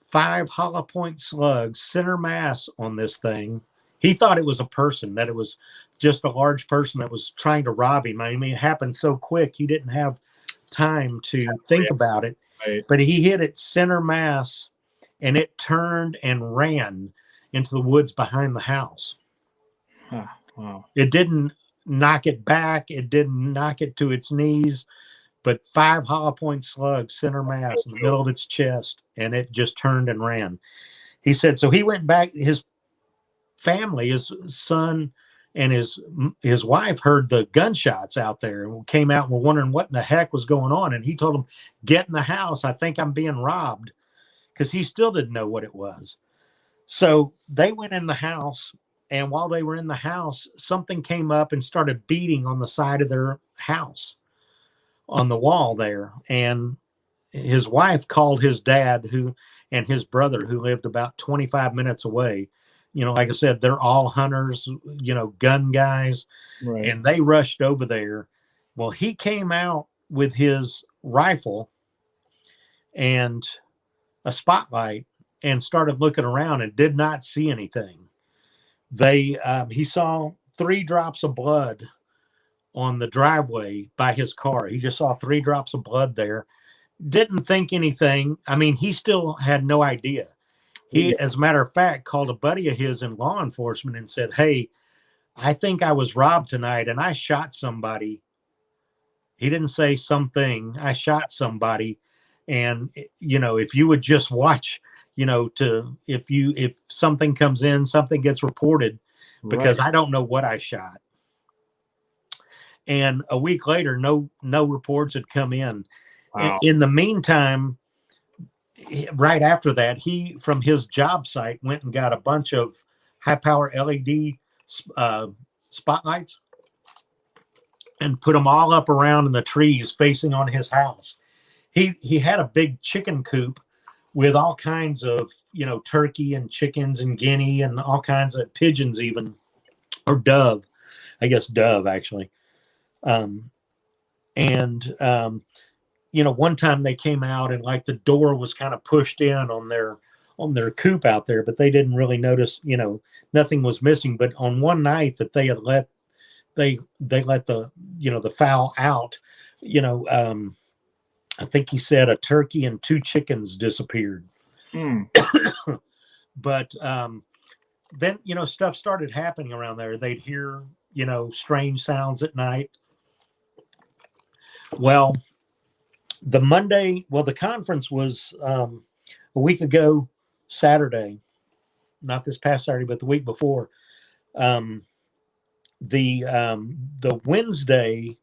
5 hollow point slugs center mass on this thing. He thought it was a person, that it was just a large person that was trying to rob him. I mean, it happened so quick, he didn't have time to think about it. Right. But he hit it center mass, and it turned and ran into the woods behind the house. Wow. It didn't knock it back. It didn't knock it to its knees, but 5 hollow point slugs center mass in the middle of its chest, and it just turned and ran. He said, so he went back, his family, his son and his wife heard the gunshots out there and came out and were wondering what in the heck was going on. And he told them, "Get in the house. I think I'm being robbed," because he still didn't know what it was. So they went in the house, and while they were in the house, something came up and started beating on the side of their house on the wall there. And his wife called his dad and his brother, who lived about 25 minutes away. Like I said, they're all hunters, gun guys. Right. And they rushed over there. Well, he came out with his rifle and a spotlight and started looking around and did not see anything. He saw 3 drops of blood on the driveway by his car. He just saw 3 drops of blood there. Didn't think anything. I mean, he still had no idea. He, as a matter of fact, called a buddy of his in law enforcement and said, "Hey, I think I was robbed tonight and I shot somebody." He didn't say something. "I shot somebody. And, if you would just watch, if something comes in, something gets reported, because I don't know what I shot." And a week later, no reports had come in. Wow. In the meantime, right after that, he, from his job site, went and got a bunch of high power LED spotlights and put them all up around in the trees facing on his house. He had a big chicken coop with all kinds of, turkey and chickens and guinea and all kinds of pigeons, even, or dove, I guess dove actually. One time they came out and like the door was kind of pushed in on their coop out there, but they didn't really notice, nothing was missing. But on one night that they had let the the fowl out, I think he said a turkey and 2 chickens disappeared. But then, stuff started happening around there. They'd hear, strange sounds at night. Well, the conference was a week ago Saturday, not this past Saturday, but the week before. The Wednesday,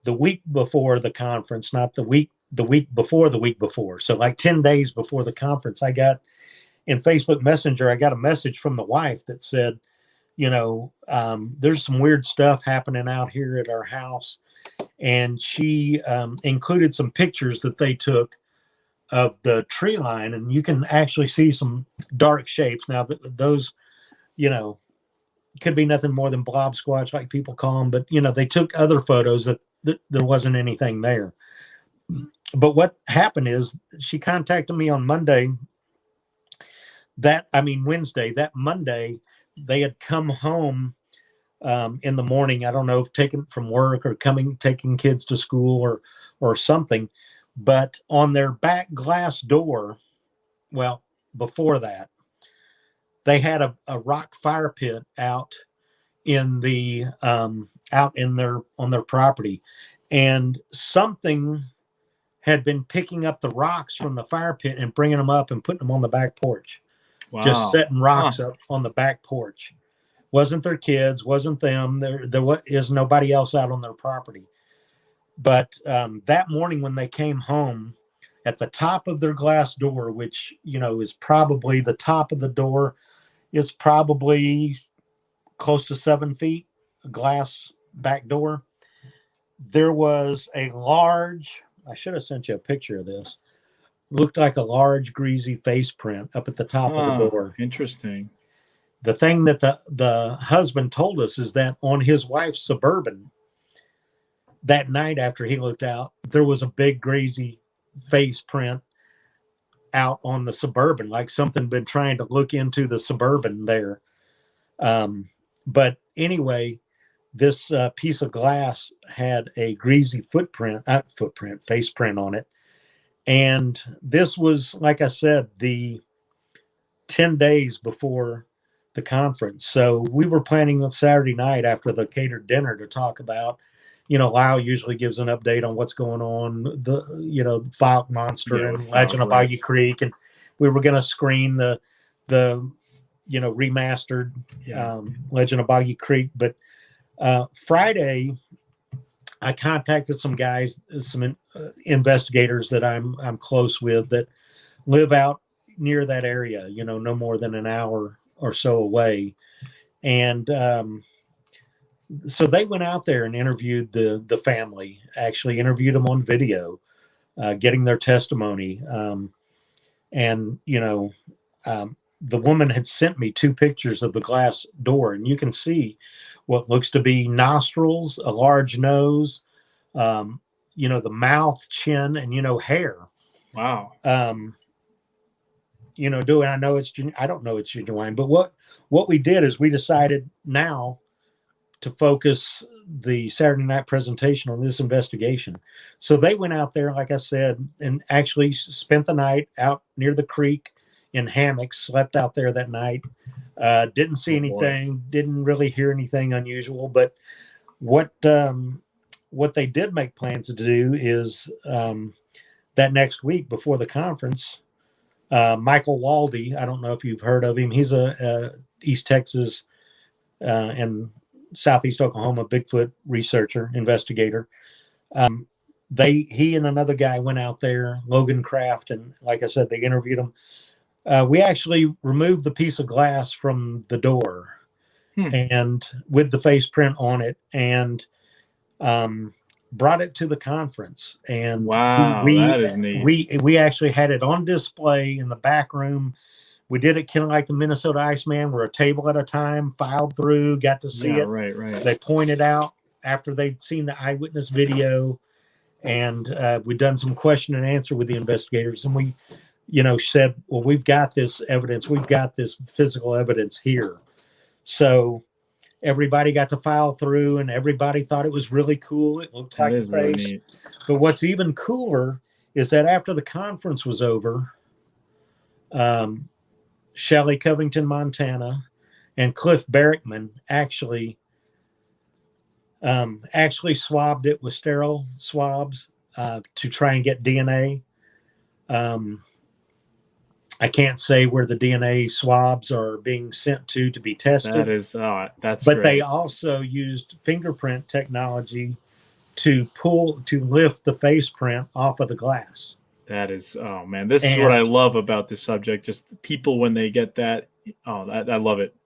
the week before the conference, not the week before the week before. So like 10 days before the conference, I got in Facebook Messenger, I got a message from the wife that said, there's some weird stuff happening out here at our house. And she included some pictures that they took of the tree line, and you can actually see some dark shapes. Now, those, could be nothing more than blob squatch, like people call them. But, they took other photos that there wasn't anything there. But what happened is she contacted me on Wednesday. That Monday, they had come home in the morning. I don't know if taken from work or taking kids to school or something, but on their back glass door, well, before that, they had a rock fire pit out on their property, and something had been picking up the rocks from the fire pit and bringing them up and putting them on the back porch. Wow. Just setting rocks up on the back porch. Wasn't their kids, wasn't them. There is nobody else out on their property. But that morning when they came home, at the top of their glass door, which, is probably the top of the door is probably close to 7 feet, a glass back door, there was a large, I should have sent you a picture of this, looked like a large greasy face print up at the top of the door. Interesting. The thing that the husband told us is that on his wife's Suburban, that night after he looked out, there was a big greasy face print out on the Suburban, like something been trying to look into the Suburban there. But anyway, this piece of glass had a greasy face print on it. And this was, like I said, the 10 days before the conference. So we were planning on Saturday night after the catered dinner to talk about, Lyle usually gives an update on what's going on, the Fouke Monster and Legend of Boggy Creek. And we were going to screen the remastered, Yeah. Legend of Boggy Creek. But Friday, I contacted some guys, some investigators that I'm close with that live out near that area, no more than an hour or so away. And so they went out there and interviewed the family, actually interviewed them on video, getting their testimony. And, the woman had sent me 2 pictures of the glass door, and you can see what looks to be nostrils, a large nose, the mouth, chin, and, hair. Wow. Do I know I don't know it's genuine, but what we did is we decided now to focus the Saturday night presentation on this investigation. So they went out there, like I said, and actually spent the night out near the creek in hammocks, slept out there that night. Didn't see anything, didn't really hear anything unusual, but what they did make plans to do is that next week before the conference, Michael Waldy, I don't know if you've heard of him. He's a East Texas and Southeast Oklahoma Bigfoot researcher, investigator. He and another guy went out there, Logan Kraft, and like I said, they interviewed him. We actually removed the piece of glass from the door and with the face print on it, and brought it to the conference. And wow, that is neat. We actually had it on display in the back room. We did it kind of like the Minnesota Iceman, where a table at a time, filed through, got to see it. Right. They pointed out after they'd seen the eyewitness video, and we'd done some question and answer with the investigators. And we, said, well, we've got this evidence. We've got this physical evidence here. So everybody got to file through, and everybody thought it was really cool. It looked like a face. Really, but what's even cooler is that after the conference was over, Shelley Covington, Montana, and Cliff Barrickman actually swabbed it with sterile swabs to try and get DNA. I can't say where the DNA swabs are being sent to be tested. That's but great. They also used fingerprint technology to lift the face print off of the glass. That is, oh man, this is what I love about this subject. Just people when they get that, I love it.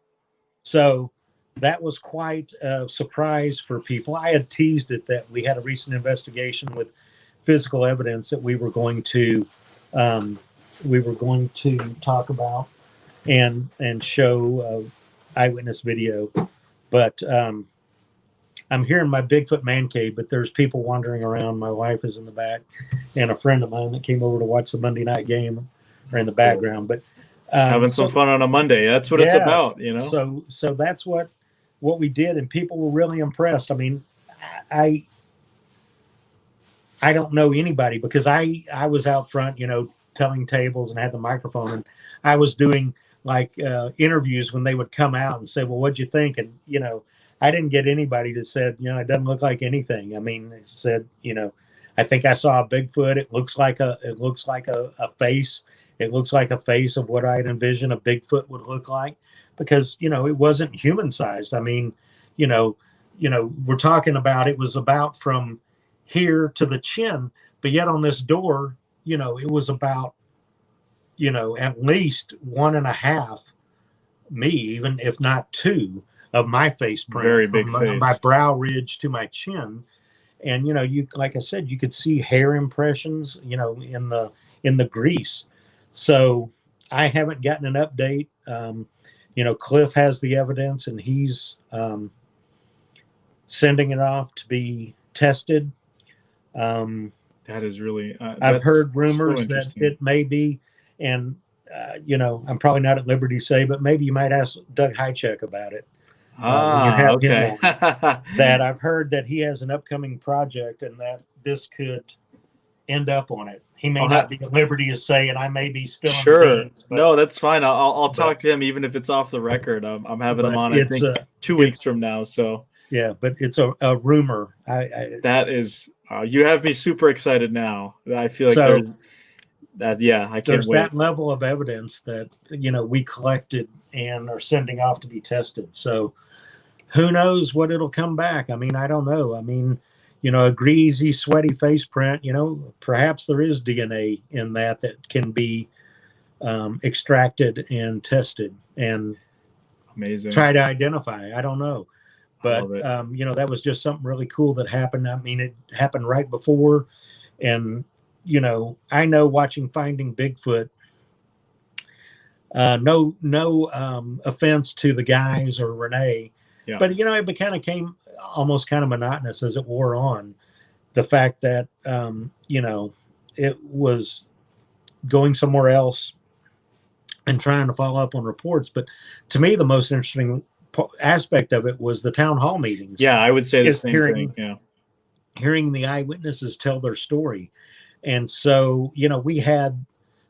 So that was quite a surprise for people. I had teased it that we had a recent investigation with physical evidence that we were going to talk about and show eyewitness video. But I'm here in my Bigfoot man cave, but there's people wandering around. My wife is in the back, and a friend of mine that came over to watch the Monday night game are in the background. But having some fun on a Monday, that's what it's about, So that's what we did, and people were really impressed. I mean, I don't know anybody, because I was out front, telling tables and had the microphone, and I was doing like interviews when they would come out and say, well, what'd you think? And I didn't get anybody that said, it doesn't look like anything. I mean, they said, I think I saw a Bigfoot. It looks like a face. It looks like a face of what I'd envision a Bigfoot would look like, because, it wasn't human sized. I mean, we're talking about, it was about from here to the chin, but yet on this door, it was about, at least 1.5, me, even if not 2 of my face print. Very big face. My brow ridge to my chin. And, you, like I said, you could see hair impressions, in the grease. So I haven't gotten an update. Cliff has the evidence, and he's sending it off to be tested. That is really, I've heard rumors that it may be, and, I'm probably not at liberty to say, but maybe you might ask Doug Hychek about it. Okay. That I've heard that he has an upcoming project, and that this could end up on it. He may not be at liberty to say, and I may be spilling the beans, but, no, that's fine. I'll talk to him, even if it's off the record. I'm having him on, I think, 2 weeks from now. So yeah, but it's a rumor. That is, you have me super excited now. I feel like I can't there's wait. that level of evidence that, we collected and are sending off to be tested. So who knows what it'll come back? I mean, I don't know. I mean, a greasy, sweaty face print, perhaps there is DNA in that can be extracted and tested and Amazing. try to identify. I don't know. But, I love it. that was just something really cool that happened. I mean, it happened right before. And, I know watching Finding Bigfoot, no offense to the guys or Renee, Yeah. but, it became almost kind of monotonous as it wore on. The fact that, it was going somewhere else and trying to follow up on reports. But to me, the most interesting aspect of it was the town hall meetings. Yeah, I would say the same thing. Yeah. Hearing the eyewitnesses tell their story. And so, we had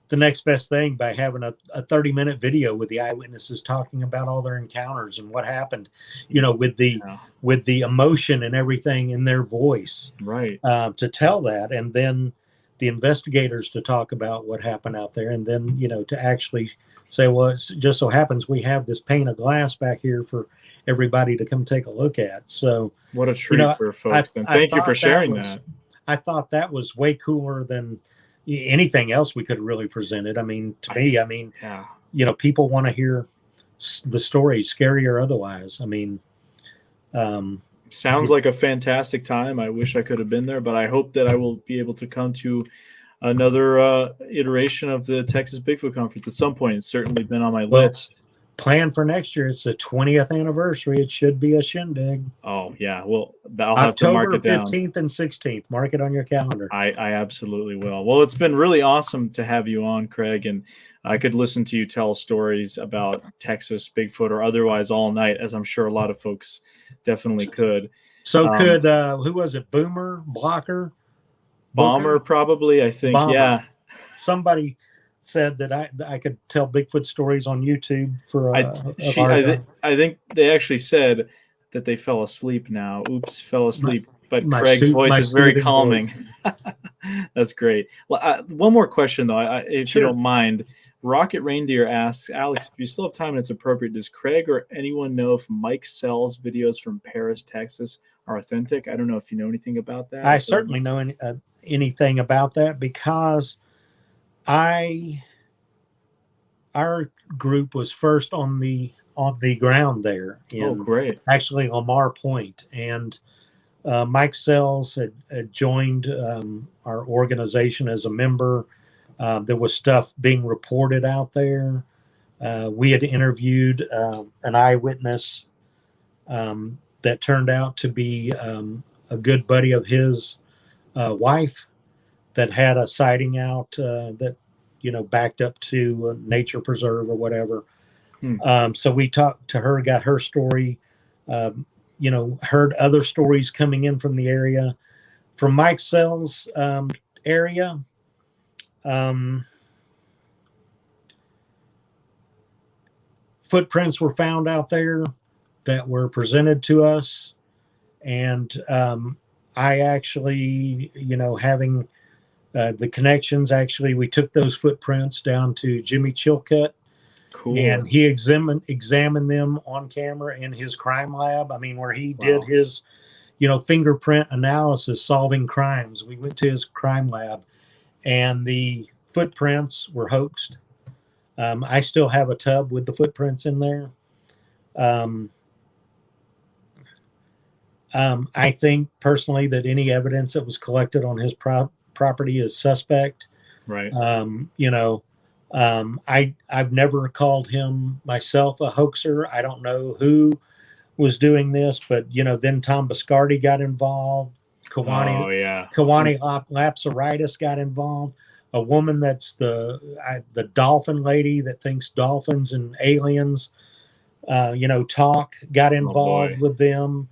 the next best thing by having a 30-minute video with the eyewitnesses talking about all their encounters and what happened, with the emotion and everything in their voice, right, to tell that. And then the investigators to talk about what happened out there. And then, to actually say, well, it just so happens we have this pane of glass back here for everybody to come take a look at. So what a treat for folks. And thank you for sharing that. I thought that was way cooler than anything else we could have really presented. I mean, to me, yeah. People want to hear the story, scary or otherwise. I mean, sounds like a fantastic time. I wish I could have been there, but I hope that I will be able to come to another iteration of the Texas Bigfoot Conference at some point. It's certainly been on my list. Plan for next year. It's the 20th anniversary. It should be a shindig. Oh, yeah. Well, I'll have to mark it down. October 15th and 16th. Mark it on your calendar. I absolutely will. Well, it's been really awesome to have you on, Craig, and I could listen to you tell stories about Texas Bigfoot or otherwise all night, as I'm sure a lot of folks definitely could. So could, who was it? Boomer? Blocker? Bomber, probably, I think. Bomber. Yeah. Somebody said that I could tell Bigfoot stories on YouTube for I think they actually said that they fell asleep now. Oops, fell asleep. But Craig's voice is very calming. That's great. Well, one more question, though, if you don't mind. Rocket Reindeer asks, Alex, if you still have time and it's appropriate, does Craig or anyone know if Mike Sells videos from Paris, Texas are authentic? I don't know if you know anything about that. I certainly know anything about that because our group was first on the ground there great. Actually Lamar Point, and Mike Sells had joined our organization as a member. There was stuff being reported out there. We had interviewed an eyewitness that turned out to be a good buddy of his wife that had a sighting out that, backed up to a nature preserve or whatever. So we talked to her, got her story, heard other stories coming in from the area. From Mike Sells' area, footprints were found out there that were presented to us. And I actually, having the connections, we took those footprints down to Jimmy Chilcutt. Cool. And he examined them on camera in his crime lab. I mean, where he did his, fingerprint analysis, solving crimes. We went to his crime lab, and the footprints were hoaxed. I still have a tub with the footprints in there. I think personally that any evidence that was collected on his property is suspect. Right. I've never called him myself a hoaxer. I don't know who was doing this, but then Tom Biscardi got involved. Kawani Lapsaritis got involved. A woman that's the dolphin lady that thinks dolphins and aliens, talk, got involved with them.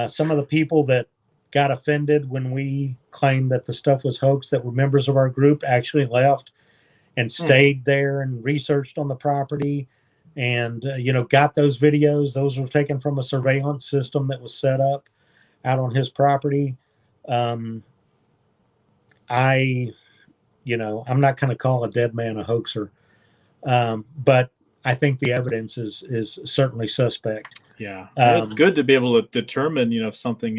Some of the people that got offended when we claimed that the stuff was hoax, that were members of our group, actually left and stayed there and researched on the property and, got those videos. Those were taken from a surveillance system that was set up out on his property. I'm not going to call a dead man a hoaxer, but I think the evidence is certainly suspect. Yeah, it's good to be able to determine, if something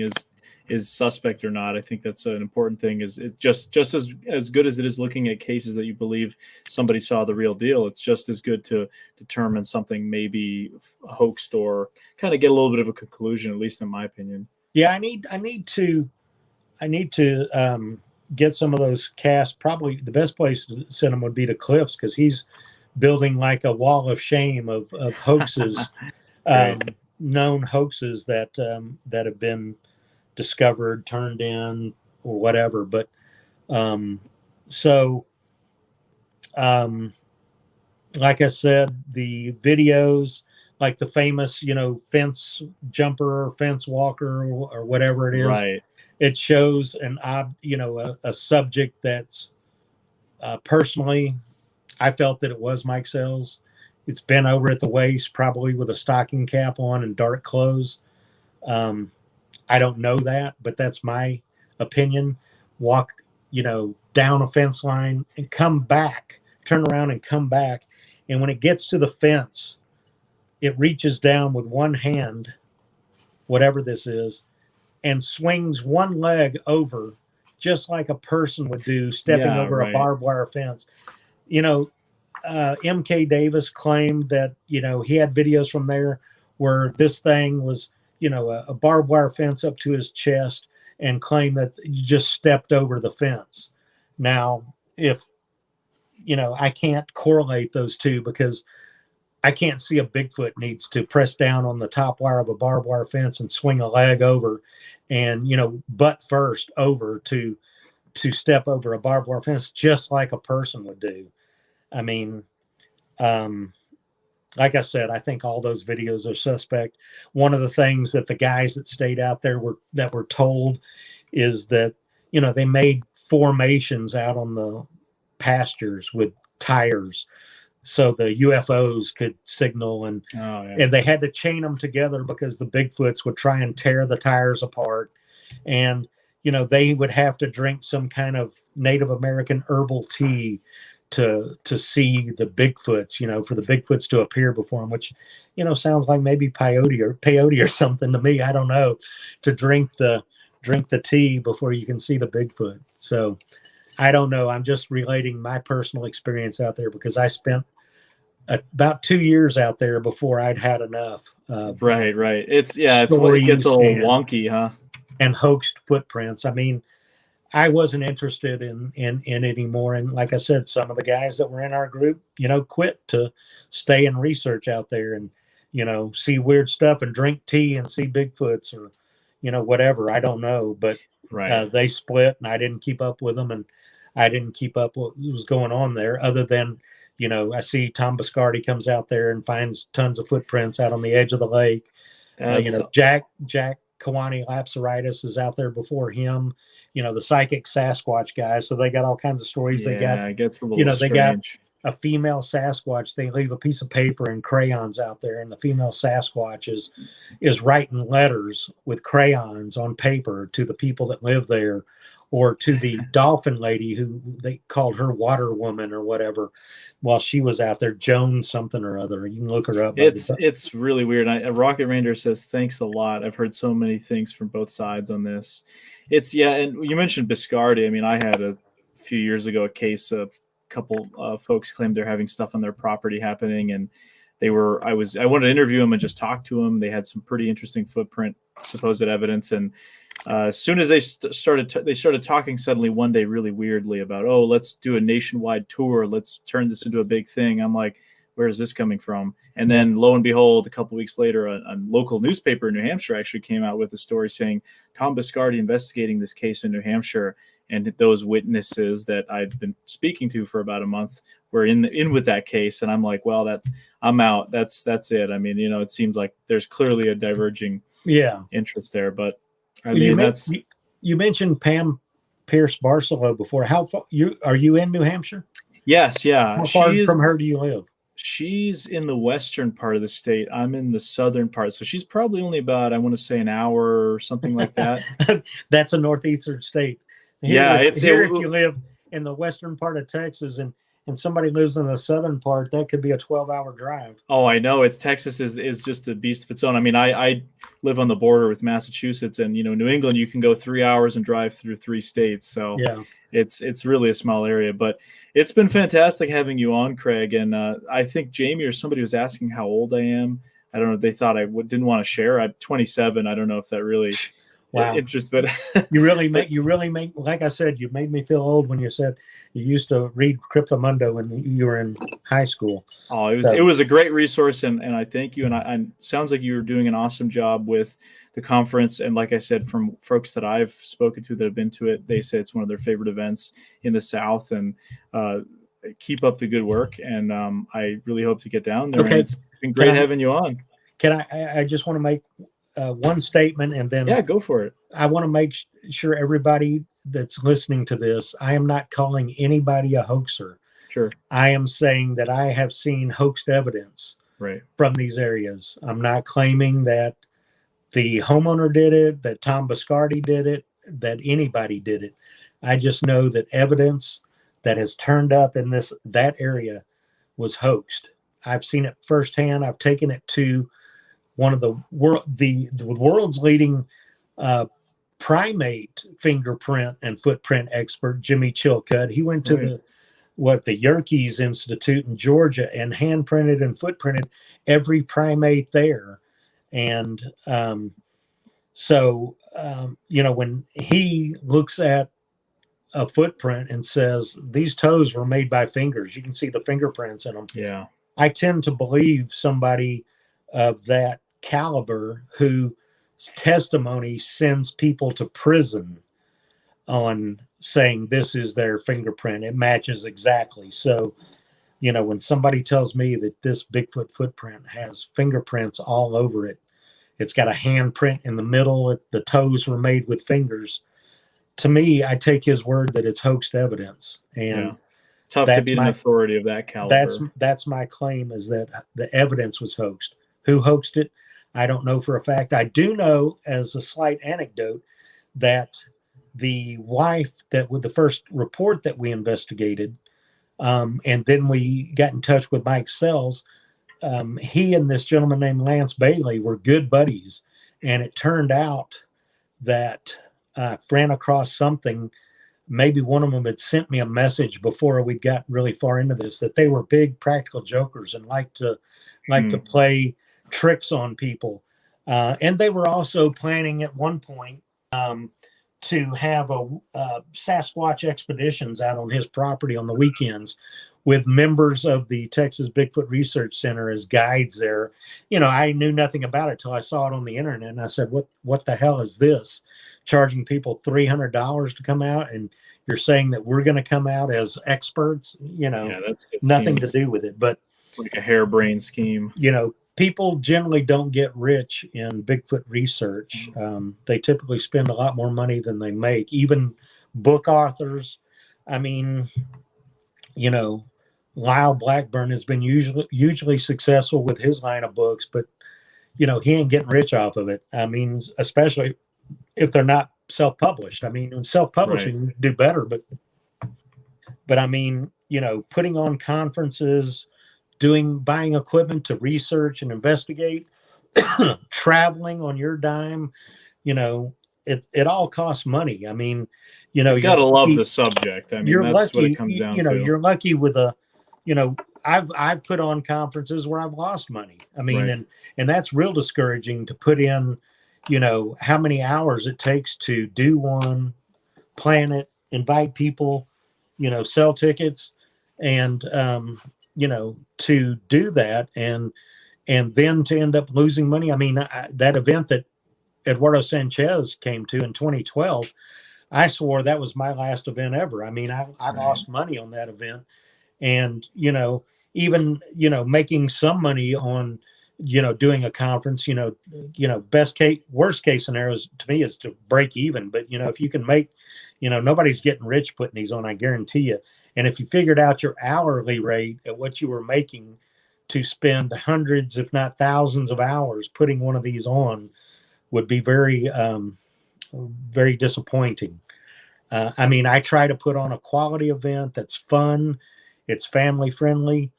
is suspect or not. I think that's an important thing. Is it just as good as it is looking at cases that you believe somebody saw the real deal? It's just as good to determine something may be hoaxed or kind of get a little bit of a conclusion, at least in my opinion. Yeah, I need to get some of those casts. Probably the best place to send them would be to Cliff's, because he's building like a wall of shame of hoaxes, known hoaxes that have been discovered, turned in, or whatever. But like I said, the videos, like the famous, fence jumper or fence walker or whatever it is, right? It shows a subject that's personally, I felt that it was Mike Sells. It's bent over at the waist, probably with a stocking cap on and dark clothes. I don't know that, but that's my opinion. Walk, down a fence line and come back, turn around and come back. And when it gets to the fence, it reaches down with one hand, whatever this is, and swings one leg over just like a person would do, stepping over a barbed wire fence. MK Davis claimed that, he had videos from there where this thing was, a barbed wire fence up to his chest, and claimed that you just stepped over the fence. Now, if, I can't correlate those two, because I can't see a Bigfoot needs to press down on the top wire of a barbed wire fence and swing a leg over and, butt first over to step over a barbed wire fence, just like a person would do. I mean, like I said, I think all those videos are suspect. One of the things that the guys that stayed out there were told is that, they made formations out on the pastures with tires, so the UFOs could signal, and they had to chain them together because the Bigfoots would try and tear the tires apart. And, they would have to drink some kind of Native American herbal tea to see the Bigfoots, for the Bigfoots to appear before them, which, sounds like maybe peyote or something to me. I don't know, to drink the tea before you can see the Bigfoot. So I don't know. I'm just relating my personal experience out there, because I spent about 2 years out there before I'd had enough. Right. It gets a little wonky, huh? And hoaxed footprints. I mean, I wasn't interested in it anymore. And like I said, some of the guys that were in our group, quit to stay and research out there and, see weird stuff and drink tea and see Bigfoots or, whatever. I don't know, but they split, and I didn't keep up with them, and I didn't keep up what was going on there, other than, I see Tom Biscardi comes out there and finds tons of footprints out on the edge of the lake. Jack Kawani Lapsaritis is out there before him, the psychic Sasquatch guys. So they got all kinds of stories. It gets a little strange. They got a female Sasquatch. They leave a piece of paper and crayons out there, and the female Sasquatch is writing letters with crayons on paper to the people that live there, or to the dolphin lady who they called her Water Woman or whatever, while she was out there, Joan something or other. You can look her up. It's really weird. Rocket Ranger says, thanks a lot. I've heard so many things from both sides on this. And you mentioned Biscardi. I mean, I had a few years ago a case, a couple folks claimed they're having stuff on their property happening, and I wanted to interview them and just talk to them. They had some pretty interesting footprint, supposed evidence, and as soon as they started talking suddenly one day really weirdly about, let's do a nationwide tour, let's turn this into a big thing. I'm like, where is this coming from? And then lo and behold, a couple weeks later, a local newspaper in New Hampshire actually came out with a story saying Tom Biscardi investigating this case in New Hampshire, and those witnesses that I'd been speaking to for about a month were in with that case. And I'm like, well, I'm out. That's it. I mean, it seems like there's clearly a diverging interest there, but you mentioned Pam Pierce Barcelo before. How far are you in New Hampshire? Yes, yeah. How far from her do you live? She's in the western part of the state. I'm in the southern part, so she's probably only about, I want to say, an hour or something like that. That's a northeastern state. If in the western part of Texas and somebody lives in the southern part, that could be a 12-hour drive. Oh, I know. It's Texas is just a beast of its own. I mean, I live on the border with Massachusetts, and New England, you can go 3 hours and drive through 3 states. So Yeah. it's really a small area. But it's been fantastic having you on, Craig. And I think Jamie or somebody was asking how old I am. I don't know. They thought I didn't want to share. I'm 27. I don't know if that really interests, but you really make, like I said, you made me feel old when you said you used to read Cryptomundo when you were in high school. Oh, it was a great resource, and I thank you. And sounds like you're doing an awesome job with the conference. And like I said, from folks that I've spoken to that have been to it, they say it's one of their favorite events in the South. And keep up the good work. And I really hope to get down there. Okay. And it's been great having you on. Can I just want to make one statement, and then go for it. I want to make sure everybody that's listening to this, I am not calling anybody a hoaxer. Sure. I am saying that I have seen hoaxed evidence from these areas. I'm not claiming that the homeowner did it, that Tom Biscardi did it, that anybody did it. I just know that evidence that has turned up in that area was hoaxed. I've seen it firsthand. I've taken it to one of the world's leading primate fingerprint and footprint expert, Jimmy Chilcutt. He went to the Yerkes Institute in Georgia and hand printed and footprinted every primate there. And when he looks at a footprint and says these toes were made by fingers, you can see the fingerprints in them. Yeah, I tend to believe somebody of that caliber whose testimony sends people to prison on saying this is their fingerprint. It matches exactly. So, when somebody tells me that this Bigfoot footprint has fingerprints all over it, it's got a handprint in the middle, the toes were made with fingers. To me, I take his word that it's hoaxed evidence. And tough to beat an authority of that caliber. That's my claim, is that the evidence was hoaxed. Who hoaxed it? I don't know for a fact. I do know, as a slight anecdote, that the wife that with the first report that we investigated, and then we got in touch with Mike Sells, he and this gentleman named Lance Bailey were good buddies. And it turned out that ran across something. Maybe one of them had sent me a message before we got really far into this, that they were big practical jokers and like to play tricks on people. And they were also planning at one point to have Sasquatch expeditions out on his property on the weekends with members of the Texas Bigfoot Research Center as guides there. I knew nothing about it till I saw it on the internet, and I said, what the hell is this? Charging people $300 to come out, and you're saying that we're going to come out as experts? Nothing to do with it. But like a harebrained scheme. People generally don't get rich in Bigfoot research. They typically spend a lot more money than they make. Even book authors. I mean, Lyle Blackburn has been hugely successful with his line of books, but he ain't getting rich off of it. I mean, especially if they're not self-published. I mean, in self-publishing, you do better, but I mean, putting on conferences, buying equipment to research and investigate, traveling on your dime, it all costs money. I mean, you gotta love the subject. I mean, that's what it comes down to. You're lucky with I've put on conferences where I've lost money. I mean, and that's real discouraging to put in, how many hours it takes to do one, plan it, invite people, sell tickets, and to do that and then to end up losing money. I mean, that event that Eduardo Sanchez came to in 2012, I swore that was my last event ever. I mean, I lost money on that event, and even making some money on doing a conference. Worst case scenarios to me is to break even. But if you can make, nobody's getting rich putting these on, I guarantee you. And if you figured out your hourly rate at what you were making to spend hundreds, if not thousands of hours putting one of these on, would be very, very disappointing. I mean, I try to put on a quality event that's fun, it's family friendly,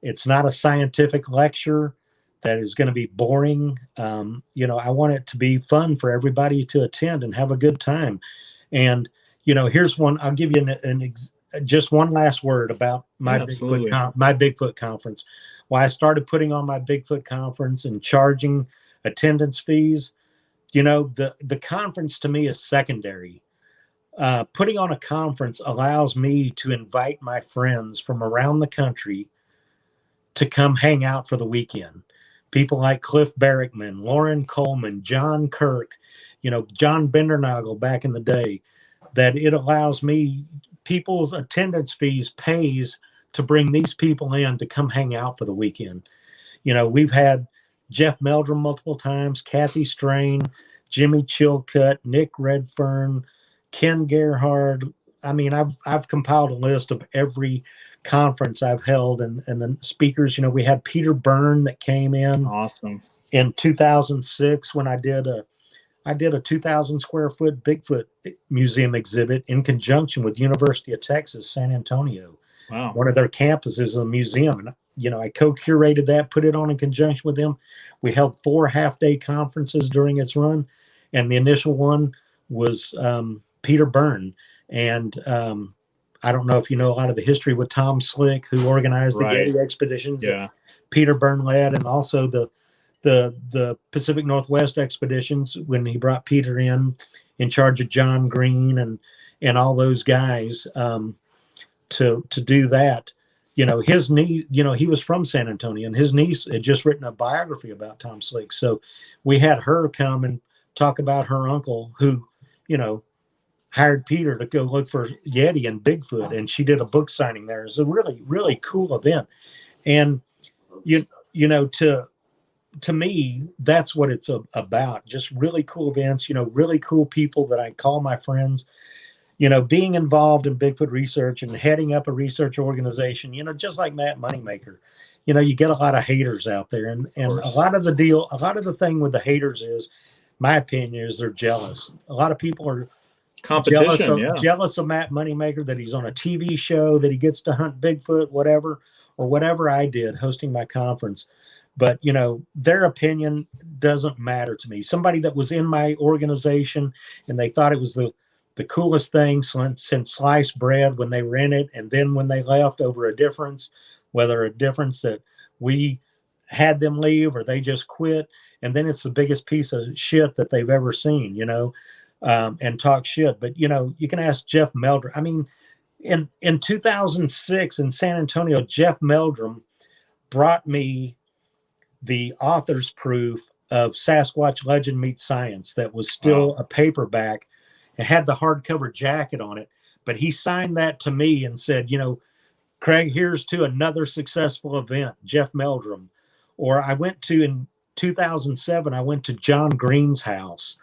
it's not a scientific lecture that is going to be boring. I want it to be fun for everybody to attend and have a good time. And here's one. I'll give you just one last word about my Bigfoot conference. Why I started putting on my Bigfoot conference and charging attendance fees. The conference to me is secondary. Putting on a conference allows me to invite my friends from around the country to come hang out for the weekend. People like Cliff Barrickman, Lauren Coleman, John Kirk, John Bendernagel back in the day, that it allows me, people's attendance fees pays to bring these people in to come hang out for the weekend. We've had Jeff Meldrum multiple times, Kathy Strain, Jimmy Chilcutt, Nick Redfern, Ken Gerhard. I mean, I've compiled a list of every conference I've held, and the speakers. We had Peter Byrne that came in. Awesome. In 2006, when I did a 2,000 square foot Bigfoot museum exhibit in conjunction with University of Texas, San Antonio. Wow. One of their campuses is a museum, and I co-curated that, put it on in conjunction with them. We held 4 half-day conferences during its run, and the initial one was Peter Byrne. And I don't know if you know a lot of the history with Tom Slick, who organized the Yeti expeditions. Yeah. Peter Byrne led, and also the Pacific Northwest expeditions when he brought Peter in charge of John Green and all those guys to do that. His niece, he was from San Antonio, and his niece had just written a biography about Tom Slick. So we had her come and talk about her uncle who, hired Peter to go look for Yeti and Bigfoot, and she did a book signing there. It's a really, really cool event. And to me, that's what it's about. Just really cool events, really cool people that I call my friends, being involved in Bigfoot research and heading up a research organization, just like Matt Moneymaker. You get a lot of haters out there, and a lot of the thing with the haters is, my opinion is, they're jealous. A lot of people are jealous of Matt Moneymaker, that he's on a TV show, that he gets to hunt Bigfoot, whatever I did hosting my conference. But, their opinion doesn't matter to me. Somebody that was in my organization and they thought it was the coolest thing since sliced bread when they were in it, and then when they left over a difference, whether a difference that we had them leave or they just quit, and then it's the biggest piece of shit that they've ever seen, and talk shit. But, you can ask Jeff Meldrum. I mean, in 2006 in San Antonio, Jeff Meldrum brought me the author's proof of Sasquatch Legend Meets Science that was still a paperback. It had the hardcover jacket on it, but he signed that to me and said, Craig, here's to another successful event, Jeff Meldrum. Or in 2007, I went to John Green's house,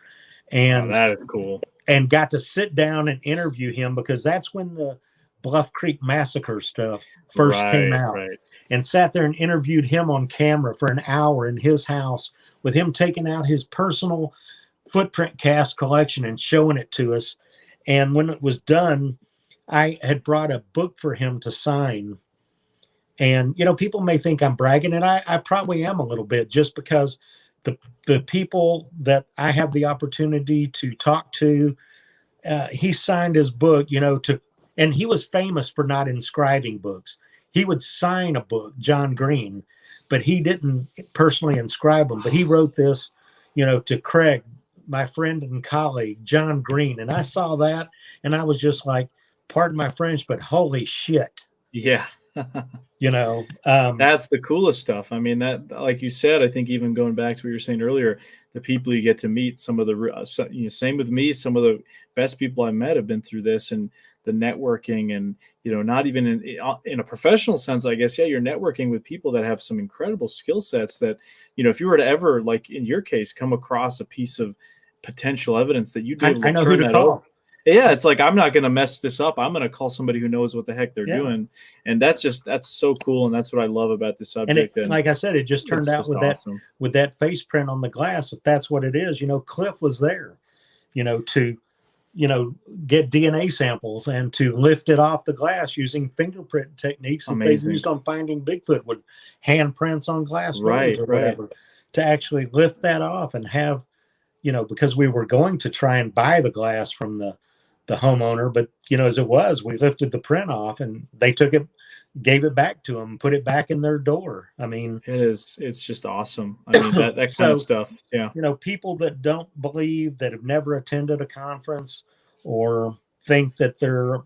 and that is cool, and got to sit down and interview him, because that's when the Bluff Creek Massacre stuff first came out. Right. And sat there and interviewed him on camera for an hour in his house, with him taking out his personal footprint cast collection and showing it to us. And when it was done, I had brought a book for him to sign. And, people may think I'm bragging, and I probably am a little bit, just because the people that I have the opportunity to talk to, he signed his book, and he was famous for not inscribing books. He would sign a book, John Green, but he didn't personally inscribe them. But he wrote this, to Craig, my friend and colleague, John Green. And I saw that, and I was just like, pardon my French, but holy shit. Yeah. That's the coolest stuff. I mean, that, like you said, I think even going back to what you were saying earlier, the people you get to meet, some of the same with me, some of the best people I met have been through this, and the networking, and not even in a professional sense, I guess. Yeah, you're networking with people that have some incredible skill sets that, if you were to ever, like in your case, come across a piece of potential evidence that you'd be able to turn that over. Yeah, it's like, I'm not going to mess this up. I'm going to call somebody who knows what the heck they're doing. And that's so cool. And that's what I love about this subject. And like I said, it just turned out with that face print on the glass, if that's what it is. Cliff was there, to get DNA samples and to lift it off the glass using fingerprint techniques that they've used on finding Bigfoot with handprints on glass doors or whatever, to actually lift that off and have, because we were going to try and buy the glass from the homeowner, but as it was, we lifted the print off and they took it, gave it back to them, put it back in their door. I mean, it's just awesome. I mean, that kind of stuff. Yeah. People that don't believe, that have never attended a conference or think that they're,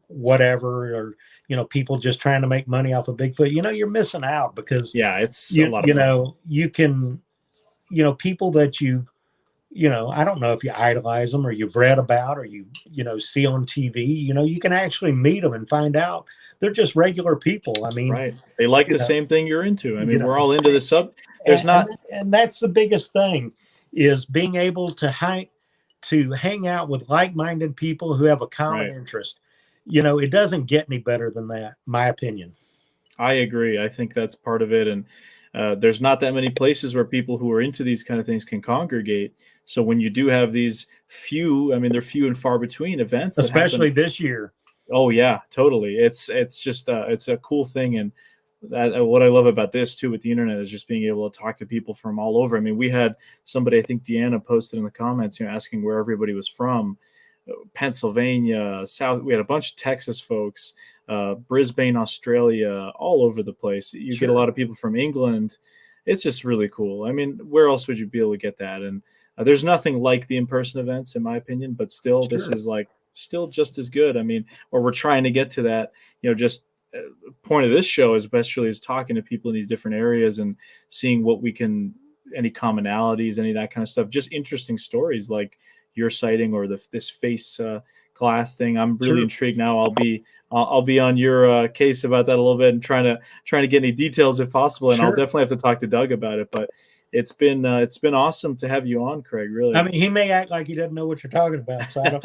whatever, or, people just trying to make money off of Bigfoot, you're missing out, because it's a lot of fun. You can, people that I don't know if you idolize them or you've read about or you see on TV, you can actually meet them and find out they're just regular people. I mean, they like the same thing you're into. I mean, we're all into the and that's the biggest thing, is being able to hang out with like-minded people who have a common interest. It doesn't get any better than that, my opinion. I agree. I think that's part of it. And there's not that many places where people who are into these kind of things can congregate. So when you do have these they're few and far between events, especially this year. Oh yeah, totally. It's just it's a cool thing. And what I love about this too with the internet is just being able to talk to people from all over. I mean, we had somebody, I think Deanna posted in the comments, asking where everybody was from. Pennsylvania, we had a bunch of Texas folks, Brisbane, Australia, all over the place. You get a lot of people from England. It's just really cool. I mean, where else would you be able to get that? And there's nothing like the in-person events, in my opinion, but still, this is still just as good. I mean, or we're trying to get to that, just point of this show especially is talking to people in these different areas and seeing what we can, any commonalities, any of that kind of stuff, just interesting stories like your sighting or this face glass thing. I'm really intrigued now. I'll be on your case about that a little bit and trying to get any details if possible. And I'll definitely have to talk to Doug about it, but it's been awesome to have you on, Craig. Really. I mean, he may act like he doesn't know what you're talking about. So I don't,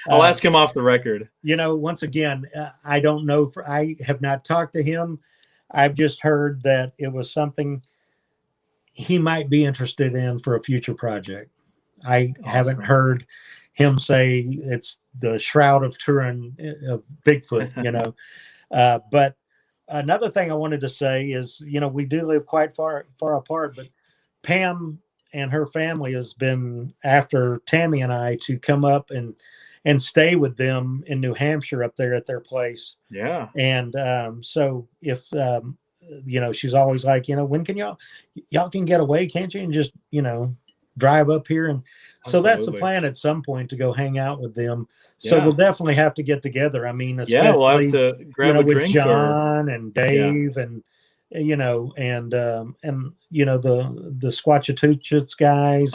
I'll ask him off the record. Once again, I don't know. I have not talked to him. I've just heard that it was something he might be interested in for a future project. I haven't heard him say it's the Shroud of Turin of Bigfoot, But another thing I wanted to say is, we do live quite far apart, but Pam and her family has been after Tammy and I to come up and stay with them in New Hampshire up there at their place. Yeah. And so if, she's always like, when can y'all can get away, can't you? And just, drive up here. And so that's the plan at some point, to go hang out with them. So we'll definitely have to get together. I mean, especially, we'll have to grab a with drink, John and Dave and the Squatchatuchits guys.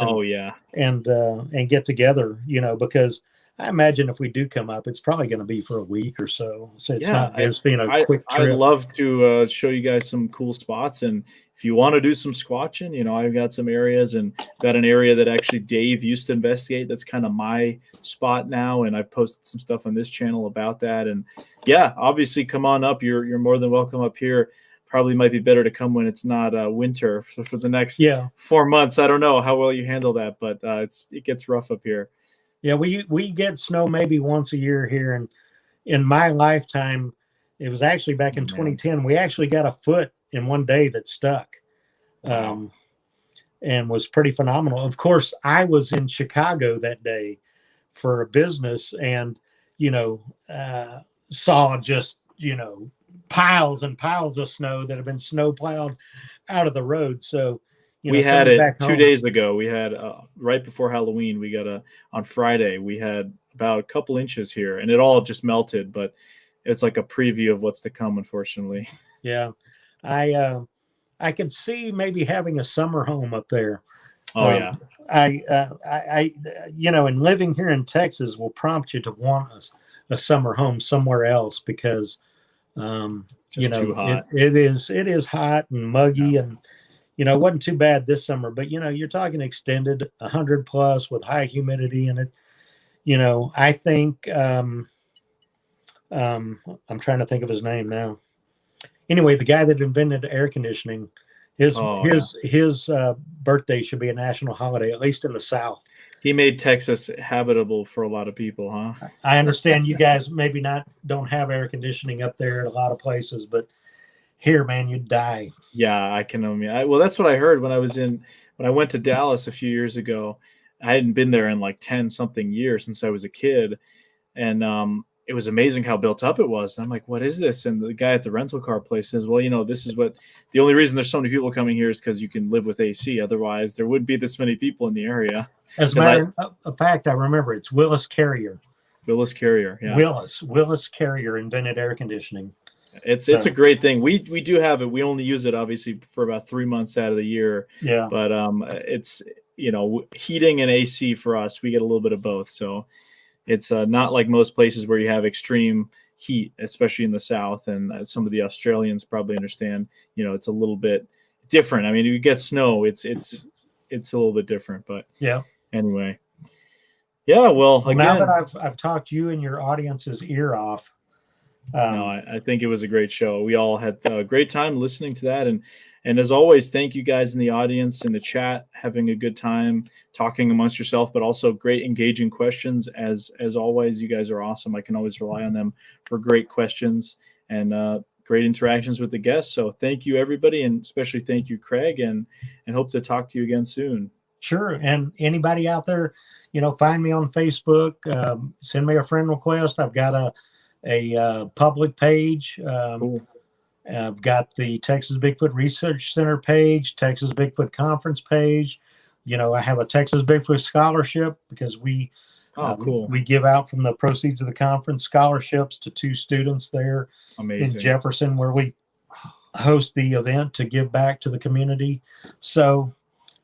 And get together, because I imagine if we do come up, it's probably going to be for a week or so. So it's not just being a quick trip. I'd love to show you guys some cool spots. And if you want to do some squatching, I've got some areas, and got an area that actually Dave used to investigate. That's kind of my spot now. And I've posted some stuff on this channel about that. And obviously come on up. You're more than welcome up here. Probably might be better to come when it's not winter. So for the next 4 months, I don't know how well you handle that, but it gets rough up here. Yeah, we get snow maybe once a year here, and in my lifetime, it was actually back in 2010. We actually got a foot in one day that stuck, and was pretty phenomenal. Of course, I was in Chicago that day for a business, and saw just piles and piles of snow that have been snow plowed out of the road. So. We had it 2 days ago. We had right before Halloween. We got on Friday. We had about a couple inches here, and it all just melted. But it's like a preview of what's to come, unfortunately. Yeah, I could see maybe having a summer home up there. Oh yeah. I and living here in Texas will prompt you to want a summer home somewhere else, because too hot. It is hot and muggy and. It wasn't too bad this summer, but, you're talking extended 100 plus with high humidity in it. I think, I'm trying to think of his name now. Anyway, the guy that invented air conditioning, his birthday should be a national holiday, at least in the South. He made Texas habitable for a lot of people, huh? I understand you guys maybe don't have air conditioning up there in a lot of places, but here, man, you'd die. Yeah, I can only. Well, that's what I heard when I went to Dallas a few years ago. I hadn't been there in like 10 something years since I was a kid, and it was amazing how built up it was. And I'm like, what is this? And the guy at the rental car place says, well, this is what the only reason there's so many people coming here is because you can live with AC. Otherwise, there wouldn't be this many people in the area. As a matter of fact, I remember it's Willis Carrier. Willis Carrier, yeah. Willis Carrier invented air conditioning. It's a great thing. We do have it. We only use it obviously for about 3 months out of the year. Yeah. But it's heating and AC for us. We get a little bit of both. So it's not like most places where you have extreme heat, especially in the South. And some of the Australians probably understand. It's a little bit different. I mean, you get snow. It's a little bit different. But yeah. Anyway. Yeah. Well, again, now that I've talked you and your audience's ear off. No, I think it was a great show. We all had a great time listening to that. And as always, thank you guys in the audience, in the chat, having a good time talking amongst yourself, but also great engaging questions. As always, you guys are awesome. I can always rely on them for great questions and great interactions with the guests. So thank you, everybody, and especially thank you, Craig, and hope to talk to you again soon. Sure. And anybody out there, find me on Facebook, send me a friend request. I've got a public page. Cool. I've got the Texas Bigfoot Research Center page, Texas Bigfoot Conference page. I have a Texas Bigfoot scholarship because we give out from the proceeds of the conference scholarships to 2 students there. Amazing. In Jefferson, where we host the event to give back to the community. So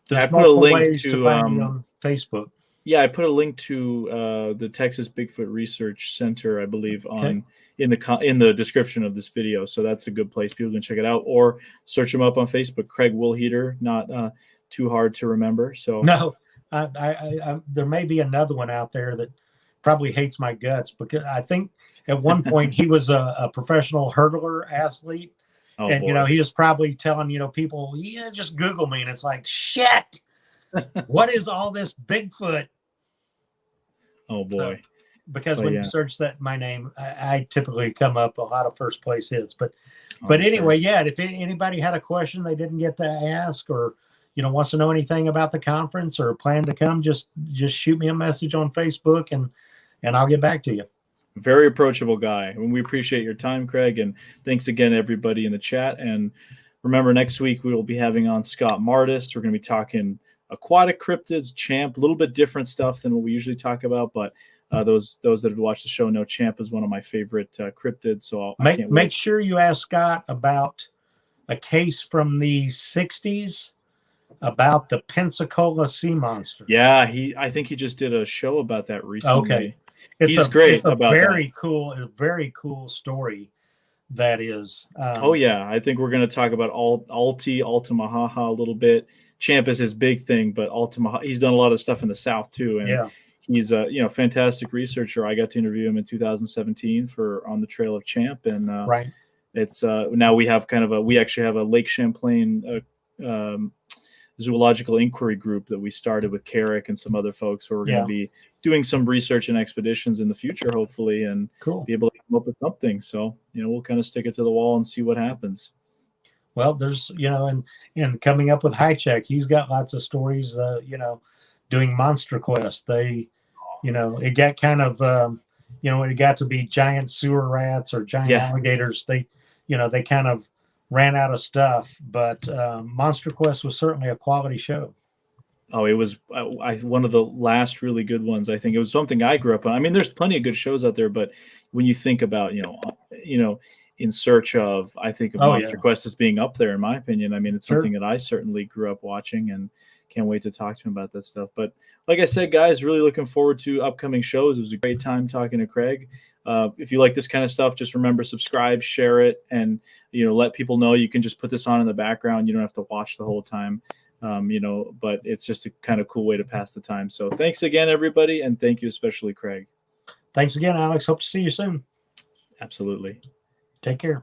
there's multiple ways to find me on Facebook. Yeah, I put a link to the Texas Bigfoot Research Center, I believe, in the description of this video. So that's a good place. People can check it out or search him up on Facebook. Craig Woolheater, not too hard to remember. So no, I there may be another one out there that probably hates my guts because I think at one point he was a professional hurdler athlete. Oh, and boy. He was probably telling people, just Google me, and it's like, shit. What is all this Bigfoot? Oh boy! Because when you search my name, I typically come up a lot of first place hits. But anyway, sure. Yeah. If anybody had a question they didn't get to ask, or wants to know anything about the conference or plan to come, just shoot me a message on Facebook, and I'll get back to you. Very approachable guy, and we appreciate your time, Craig. And thanks again, everybody in the chat. And remember, next week we will be having on Scott Martis. We're going to be talking aquatic cryptids, Champ, a little bit different stuff than what we usually talk about, but those that have watched the show know Champ is one of my favorite cryptids. So make sure you ask Scott about a case from the 60s about the Pensacola sea monster. Yeah, I think he just did a show about that recently. Okay, he's great. It's a very cool story. That is. Oh yeah, I think we're going to talk about Altamahaha a little bit. Champ is his big thing, but he's done a lot of stuff in the South too, and he's a fantastic researcher. I got to interview him in 2017 for On the Trail of Champ, and right. It's now we have we actually have a Lake Champlain zoological inquiry group that we started with Carrick and some other folks, where we're going to be doing some research and expeditions in the future, hopefully, and be able to come up with something. So we'll kind of stick it to the wall and see what happens. Well, there's, and coming up with High Check, he's got lots of stories, doing Monster Quest. They, it got kind of, it got to be giant sewer rats or giant alligators. They, they kind of ran out of stuff, but Monster Quest was certainly a quality show. Oh, it was one of the last really good ones. I think it was something I grew up on. I mean, there's plenty of good shows out there, but when you think about, In Search Of, I think of Monster Quest as being up there, in my opinion. I mean, it's something that I certainly grew up watching and can't wait to talk to him about that stuff. But like I said, guys, really looking forward to upcoming shows. It was a great time talking to Craig. If you like this kind of stuff, just remember, subscribe, share it, and, let people know. You can just put this on in the background. You don't have to watch the whole time, but it's just a kind of cool way to pass the time. So thanks again, everybody. And thank you, especially Craig. Thanks again, Alex. Hope to see you soon. Absolutely. Take care.